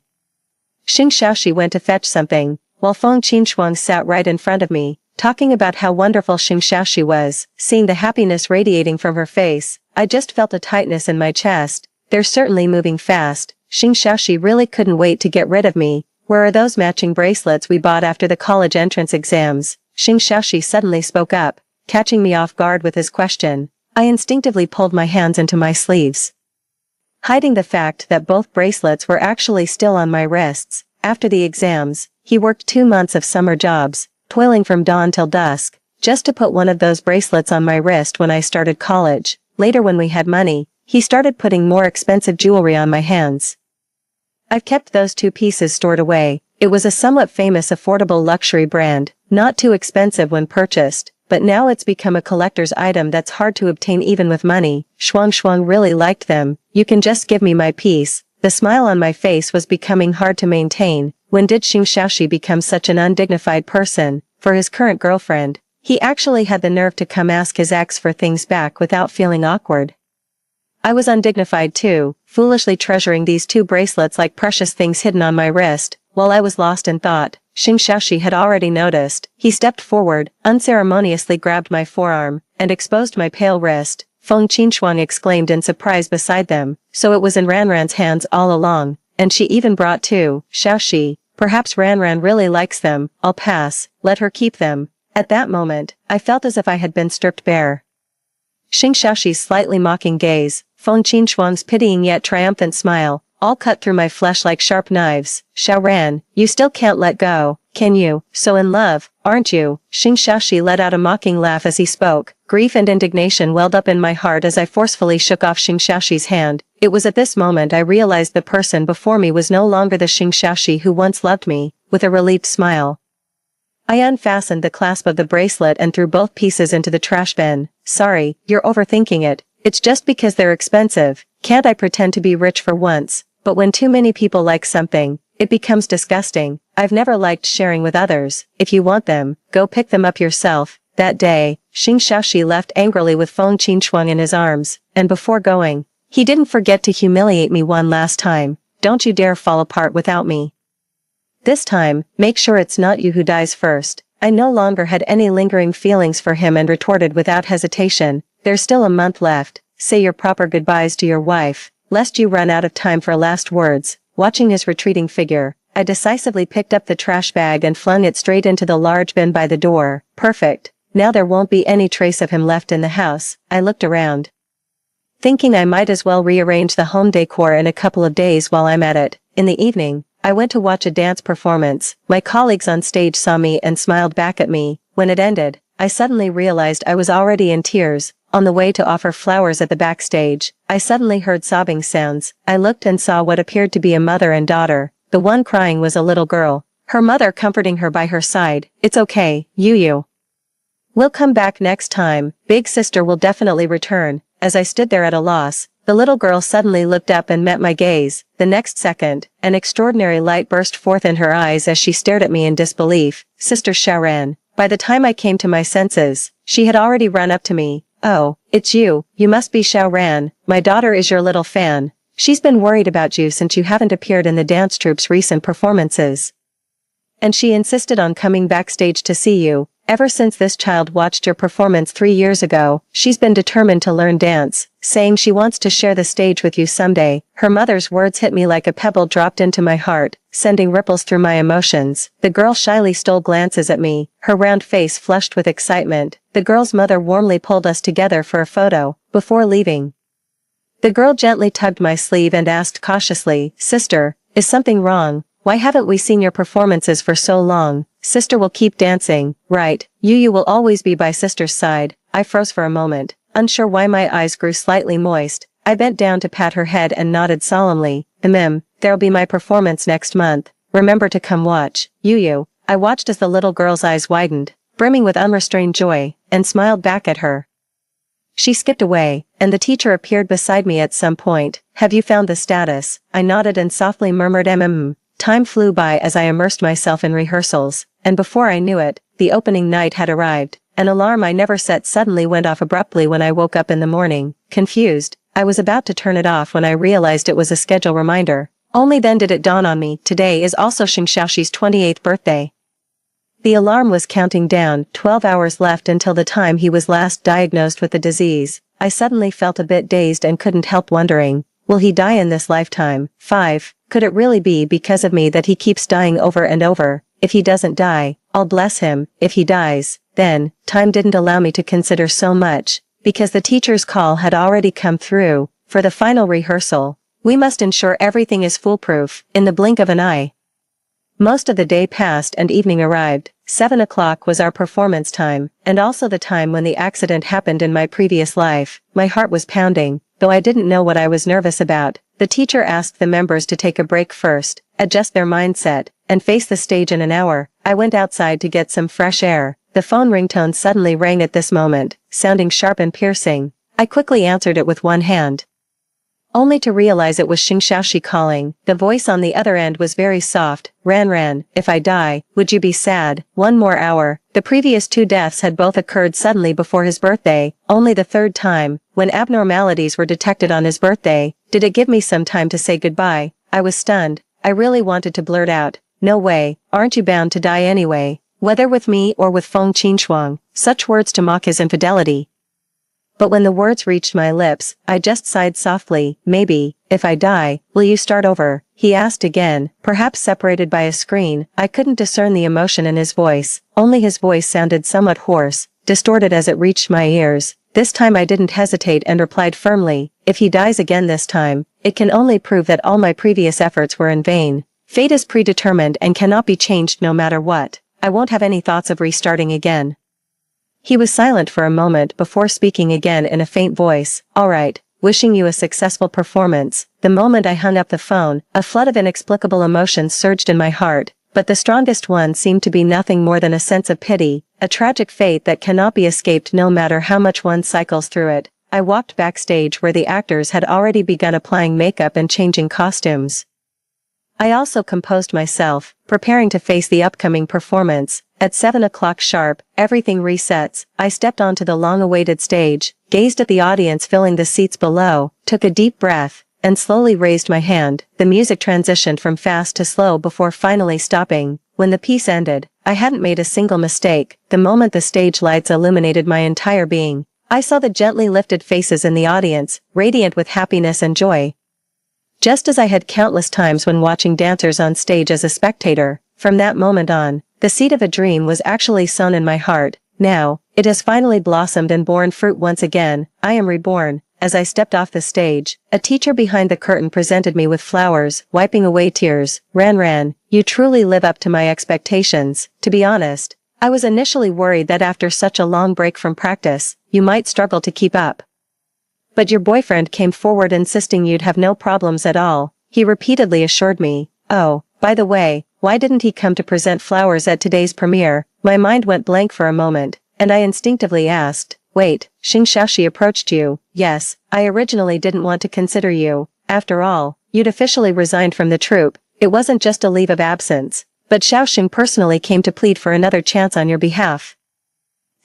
S1: Xingshashi went to fetch something, while Feng Qinshuang sat right in front of me, talking about how wonderful Xingshashi was. Seeing the happiness radiating from her face, I just felt a tightness in my chest. They're certainly moving fast. Xingshashi really couldn't wait to get rid of me. "Where are those matching bracelets we bought after the college entrance exams?" Xingshashi suddenly spoke up, catching me off guard with his question. I instinctively pulled my hands into my sleeves, hiding the fact that both bracelets were actually still on my wrists. After the exams, he worked 2 months of summer jobs, toiling from dawn till dusk, just to put one of those bracelets on my wrist when I started college. Later when we had money, he started putting more expensive jewelry on my hands. I've kept those 2 pieces stored away. It was a somewhat famous affordable luxury brand, not too expensive when purchased, but now it's become a collector's item that's hard to obtain even with money. Shuang really liked them. "You can just give me my piece." The smile on my face was becoming hard to maintain. When did Xingshashi become such an undignified person? For his current girlfriend, he actually had the nerve to come ask his ex for things back without feeling awkward. I was undignified too, foolishly treasuring these 2 bracelets like precious things hidden on my wrist. While I was lost in thought, Xingshashi had already noticed. He stepped forward, unceremoniously grabbed my forearm, and exposed my pale wrist. Feng Qinshuang exclaimed in surprise beside them. "So it was in Ranran's hands all along, and she even brought 2. Shashi, perhaps Ranran really likes them. I'll pass, let her keep them." At that moment, I felt as if I had been stripped bare. Xingshashi's slightly mocking gaze, Feng Qinshuang's pitying yet triumphant smile, all cut through my flesh like sharp knives. "Xiaoran, you still can't let go, can you? So in love, aren't you?" Xingshashi let out a mocking laugh as he spoke. Grief and indignation welled up in my heart as I forcefully shook off Xingshashi's hand. It was at this moment I realized the person before me was no longer the Xingshashi who once loved me. With a relieved smile, I unfastened the clasp of the bracelet and threw both pieces into the trash bin. "Sorry, you're overthinking it. It's just because they're expensive. Can't I pretend to be rich for once? But when too many people like something, it becomes disgusting. I've never liked sharing with others. If you want them, go pick them up yourself." That day, Xingshashi left angrily with Feng Qinshuang in his arms, and before going, he didn't forget to humiliate me one last time. "Don't you dare fall apart without me. This time, make sure it's not you who dies first." I no longer had any lingering feelings for him and retorted without hesitation, "There's still a month left. Say your proper goodbyes to your wife, lest you run out of time for last words." Watching his retreating figure, I decisively picked up the trash bag and flung it straight into the large bin by the door. Perfect. Now there won't be any trace of him left in the house. I looked around, thinking I might as well rearrange the home decor in a couple of days while I'm at it. In the evening, I went to watch a dance performance. My colleagues on stage saw me and smiled back at me. When it ended, I suddenly realized I was already in tears. On the way to offer flowers at the backstage, I suddenly heard sobbing sounds. I looked and saw what appeared to be a mother and daughter. The one crying was a little girl, her mother comforting her by her side. "It's okay, Yu. We'll come back next time. Big sister will definitely return." As I stood there at a loss, the little girl suddenly looked up and met my gaze. The next second, an extraordinary light burst forth in her eyes as she stared at me in disbelief. "Sister Xiaoran." By the time I came to my senses, she had already run up to me. "Oh, it's you. You must be Xiaoran. My daughter is your little fan." She's been worried about you since you haven't appeared in the dance troupe's recent performances. And she insisted on coming backstage to see you. Ever since this child watched your performance 3 years ago, she's been determined to learn dance, saying she wants to share the stage with you someday. Her mother's words hit me like a pebble dropped into my heart, sending ripples through my emotions. The girl shyly stole glances at me, her round face flushed with excitement. The girl's mother warmly pulled us together for a photo, before leaving. The girl gently tugged my sleeve and asked cautiously, "Sister, is something wrong? Why haven't we seen your performances for so long? Sister will keep dancing, right? You will always be by sister's side." I froze for a moment, unsure why my eyes grew slightly moist. I bent down to pat her head and nodded solemnly. There'll be my performance next month. Remember to come watch. You. I watched as the little girl's eyes widened, brimming with unrestrained joy, and smiled back at her. She skipped away, and the teacher appeared beside me at some point. "Have you found the status?" I nodded and softly murmured Time flew by as I immersed myself in rehearsals, and before I knew it, the opening night had arrived. An alarm I never set suddenly went off abruptly when I woke up in the morning. Confused, I was about to turn it off when I realized it was a schedule reminder. Only then did it dawn on me, today is also Xing Xiaoxi's 28th birthday. The alarm was counting down, 12 hours left until the time he was last diagnosed with the disease. I suddenly felt a bit dazed and couldn't help wondering, will he die in this lifetime? 5. Could it really be because of me that he keeps dying over and over? If he doesn't die, I'll bless him. If he dies, then, time didn't allow me to consider so much, because the teacher's call had already come through. For the final rehearsal, we must ensure everything is foolproof, in the blink of an eye. Most of the day passed and evening arrived. 7 o'clock was our performance time, and also the time when the accident happened in my previous life. My heart was pounding, though I didn't know what I was nervous about. The teacher asked the members to take a break first, adjust their mindset, and face the stage in an hour. I went outside to get some fresh air. The phone ringtone suddenly rang at this moment, sounding sharp and piercing. I quickly answered it with one hand, only to realize it was Xing Xiaoxi calling. The voice on the other end was very soft. Ran, if I die, would you be sad? 1 more hour. The previous 2 deaths had both occurred suddenly before his birthday. Only the third time, when abnormalities were detected on his birthday, did it give me some time to say goodbye. I was stunned. I really wanted to blurt out, "No way, aren't you bound to die anyway? Whether with me or with Feng Qinshuang," such words to mock his infidelity. But when the words reached my lips, I just sighed softly. "Maybe, if I die, will you start over?" he asked again, perhaps separated by a screen. I couldn't discern the emotion in his voice, only his voice sounded somewhat hoarse, distorted as it reached my ears. This time I didn't hesitate and replied firmly, "If he dies again this time, it can only prove that all my previous efforts were in vain. Fate is predetermined and cannot be changed no matter what. I won't have any thoughts of restarting again." He was silent for a moment before speaking again in a faint voice. "All right, wishing you a successful performance." The moment I hung up the phone, a flood of inexplicable emotions surged in my heart, but the strongest one seemed to be nothing more than a sense of pity, a tragic fate that cannot be escaped no matter how much one cycles through it. I walked backstage where the actors had already begun applying makeup and changing costumes. I also composed myself, preparing to face the upcoming performance. At 7 o'clock sharp, everything resets. I stepped onto the long-awaited stage, gazed at the audience filling the seats below, took a deep breath, and slowly raised my hand. The music transitioned from fast to slow before finally stopping. When the piece ended, I hadn't made a single mistake. The moment the stage lights illuminated my entire being, I saw the gently lifted faces in the audience, radiant with happiness and joy. Just as I had countless times when watching dancers on stage as a spectator, from that moment on, the seed of a dream was actually sown in my heart. Now, it has finally blossomed and borne fruit once again. I am reborn. As I stepped off the stage, a teacher behind the curtain presented me with flowers, wiping away tears. Ran, you truly live up to my expectations. To be honest, I was initially worried that after such a long break from practice, you might struggle to keep up. But your boyfriend came forward insisting you'd have no problems at all. He repeatedly assured me. Oh, by the way, why didn't he come to present flowers at today's premiere? My mind went blank for a moment, and I instinctively asked, "Wait, Xing Xiaoxi approached you?" "Yes, I originally didn't want to consider you. After all, you'd officially resigned from the troupe. It wasn't just a leave of absence, but Xiaoxing personally came to plead for another chance on your behalf,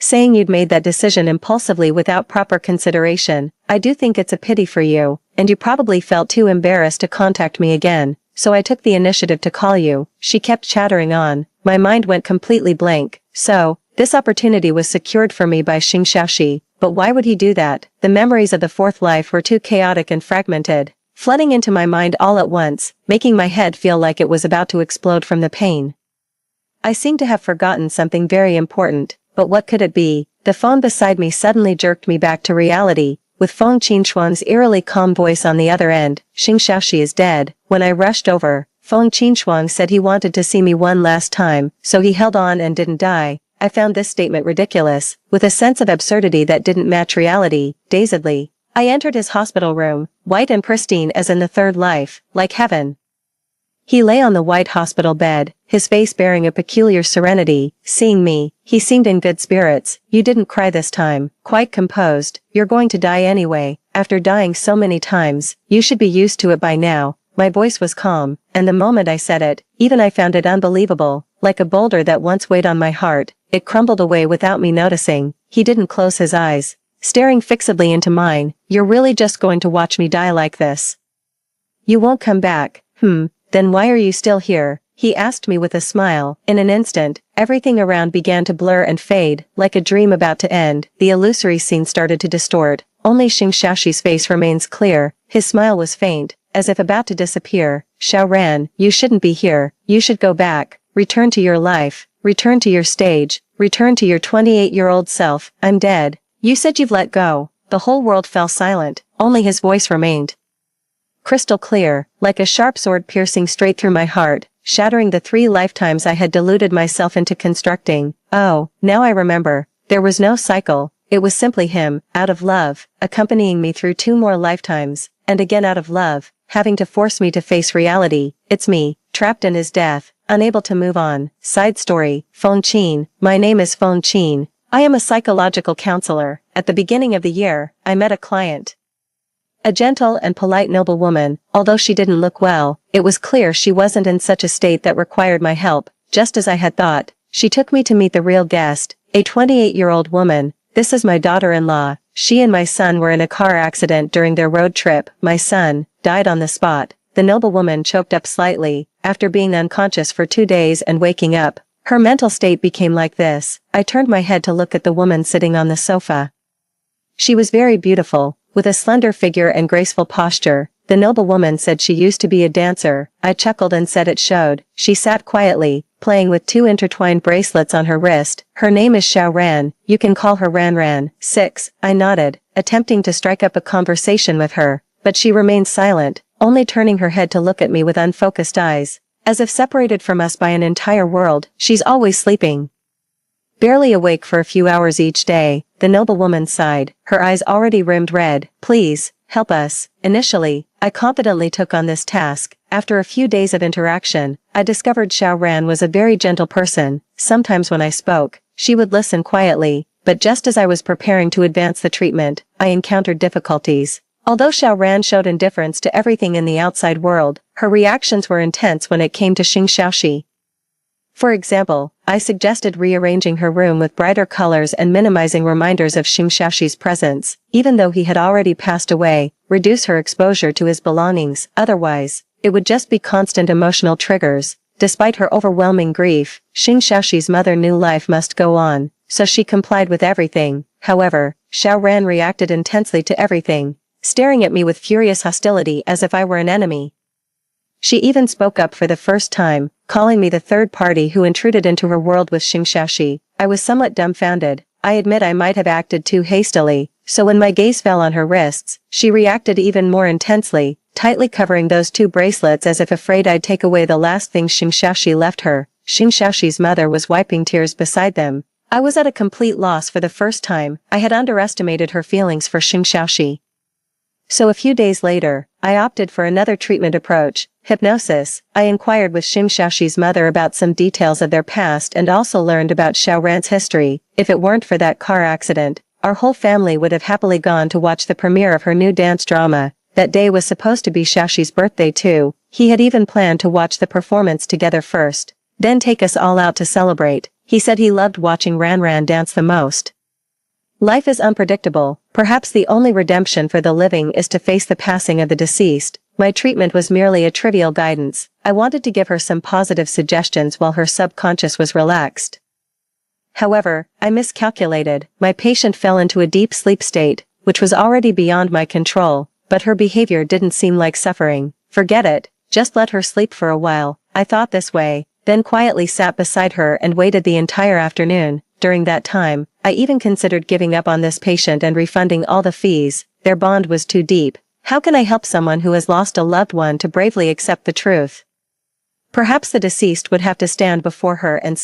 S1: saying you'd made that decision impulsively without proper consideration. I do think it's a pity for you. and you probably felt too embarrassed to contact me again, so I took the initiative to call you." She kept chattering on. My mind went completely blank. So, this opportunity was secured for me by Xing Xiaoxi, but why would he do that? The memories of the fourth life were too chaotic and fragmented, flooding into my mind all at once, making my head feel like it was about to explode from the pain. I seemed to have forgotten something very important, but what could it be? The phone beside me suddenly jerked me back to reality, with Feng Qinshuang's eerily calm voice on the other end. "Xing Xiaoxi is dead." When I rushed over, Feng Qinshuang said he wanted to see me one last time, so he held on and didn't die. I found this statement ridiculous, with a sense of absurdity that didn't match reality. Dazedly, I entered his hospital room, white and pristine as in the third life, like heaven. He lay on the white hospital bed, his face bearing a peculiar serenity. Seeing me, he seemed in good spirits. "You didn't cry this time." Quite composed. "You're going to die anyway. After dying so many times, you should be used to it by now." My voice was calm, and the moment I said it, even I found it unbelievable. Like a boulder that once weighed on my heart, it crumbled away without me noticing. He didn't close his eyes, staring fixedly into mine. "You're really just going to watch me die like this? You won't come back? Then why are you still here?" he asked me with a smile. In an instant, everything around began to blur and fade, like a dream about to end. The illusory scene started to distort. Only Xing Xiaoxi's face remains clear. His smile was faint, as if about to disappear. "Xiao Ran, you shouldn't be here. You should go back. Return to your life. Return to your stage. Return to your 28-year-old self. I'm dead." "You said you've let go." The whole world fell silent. Only his voice remained crystal clear, like a sharp sword piercing straight through my heart, shattering the 3 lifetimes I had deluded myself into constructing. Oh, now I remember. There was no cycle. It was simply him, out of love, accompanying me through 2 more lifetimes, and again out of love, having to force me to face reality. It's me, trapped in his death, unable to move on. Side story, Feng Qin. My name is Feng Qin. I am a psychological counselor. At the beginning of the year, I met a client. A gentle and polite noble woman. Although she didn't look well, it was clear she wasn't in such a state that required my help. Just as I had thought, she took me to meet the real guest, a 28-year-old woman. "This is my daughter-in-law. She and my son were in a car accident during their road trip. My son died on the spot." The noble woman choked up slightly. After being unconscious for 2 days and waking up, her mental state became like this. I turned my head to look at the woman sitting on the sofa. She was very beautiful, with a slender figure and graceful posture. The noble woman said she used to be a dancer. I chuckled and said it showed. She sat quietly, playing with 2 intertwined bracelets on her wrist. "Her name is Xiao Ran. You can call her Ran Ran." 6. I nodded, attempting to strike up a conversation with her, but she remained silent, only turning her head to look at me with unfocused eyes, as if separated from us by an entire world. "She's always sleeping. Barely awake for a few hours each day." The noble woman sighed, her eyes already rimmed red. "Please, help us." Initially, I confidently took on this task. After a few days of interaction, I discovered Xiao Ran was a very gentle person. Sometimes when I spoke, she would listen quietly, but just as I was preparing to advance the treatment, I encountered difficulties. Although Xiao Ran showed indifference to everything in the outside world, her reactions were intense when it came to Xing Xiaoxi. For example, I suggested rearranging her room with brighter colors and minimizing reminders of Xing Xiaoxi's presence, even though he had already passed away, reduce her exposure to his belongings. Otherwise, it would just be constant emotional triggers. Despite her overwhelming grief, Xing Xiaoxi's mother knew life must go on, so she complied with everything. However, Xiao Ran reacted intensely to everything, staring at me with furious hostility as if I were an enemy. She even spoke up for the first time, calling me the third party who intruded into her world with Xing Xiaoxi. I was somewhat dumbfounded. I admit I might have acted too hastily, so when my gaze fell on her wrists, she reacted even more intensely, tightly covering those 2 bracelets as if afraid I'd take away the last thing Xing Xiaoxi left her. Xing Xiaoxi's mother was wiping tears beside them. I was at a complete loss for the first time. I had underestimated her feelings for Xing Xiaoxi. So a few days later, I opted for another treatment approach, hypnosis. I inquired with Xing Xiaoxi's mother about some details of their past and also learned about Xiao Ran's history. If it weren't for that car accident, our whole family would have happily gone to watch the premiere of her new dance drama. That day was supposed to be Xiaoxi's birthday too. He had even planned to watch the performance together first, then take us all out to celebrate. He said he loved watching Ran Ran dance the most. Life is unpredictable. Perhaps the only redemption for the living is to face the passing of the deceased. My treatment was merely a trivial guidance. I wanted to give her some positive suggestions while her subconscious was relaxed. However, I miscalculated. My patient fell into a deep sleep state, which was already beyond my control, but her behavior didn't seem like suffering. Forget it, just let her sleep for a while. I thought this way, then quietly sat beside her and waited the entire afternoon. During that time, I even considered giving up on this patient and refunding all the fees. Their bond was too deep. How can I help someone who has lost a loved one to bravely accept the truth? Perhaps the deceased would have to stand before her and say,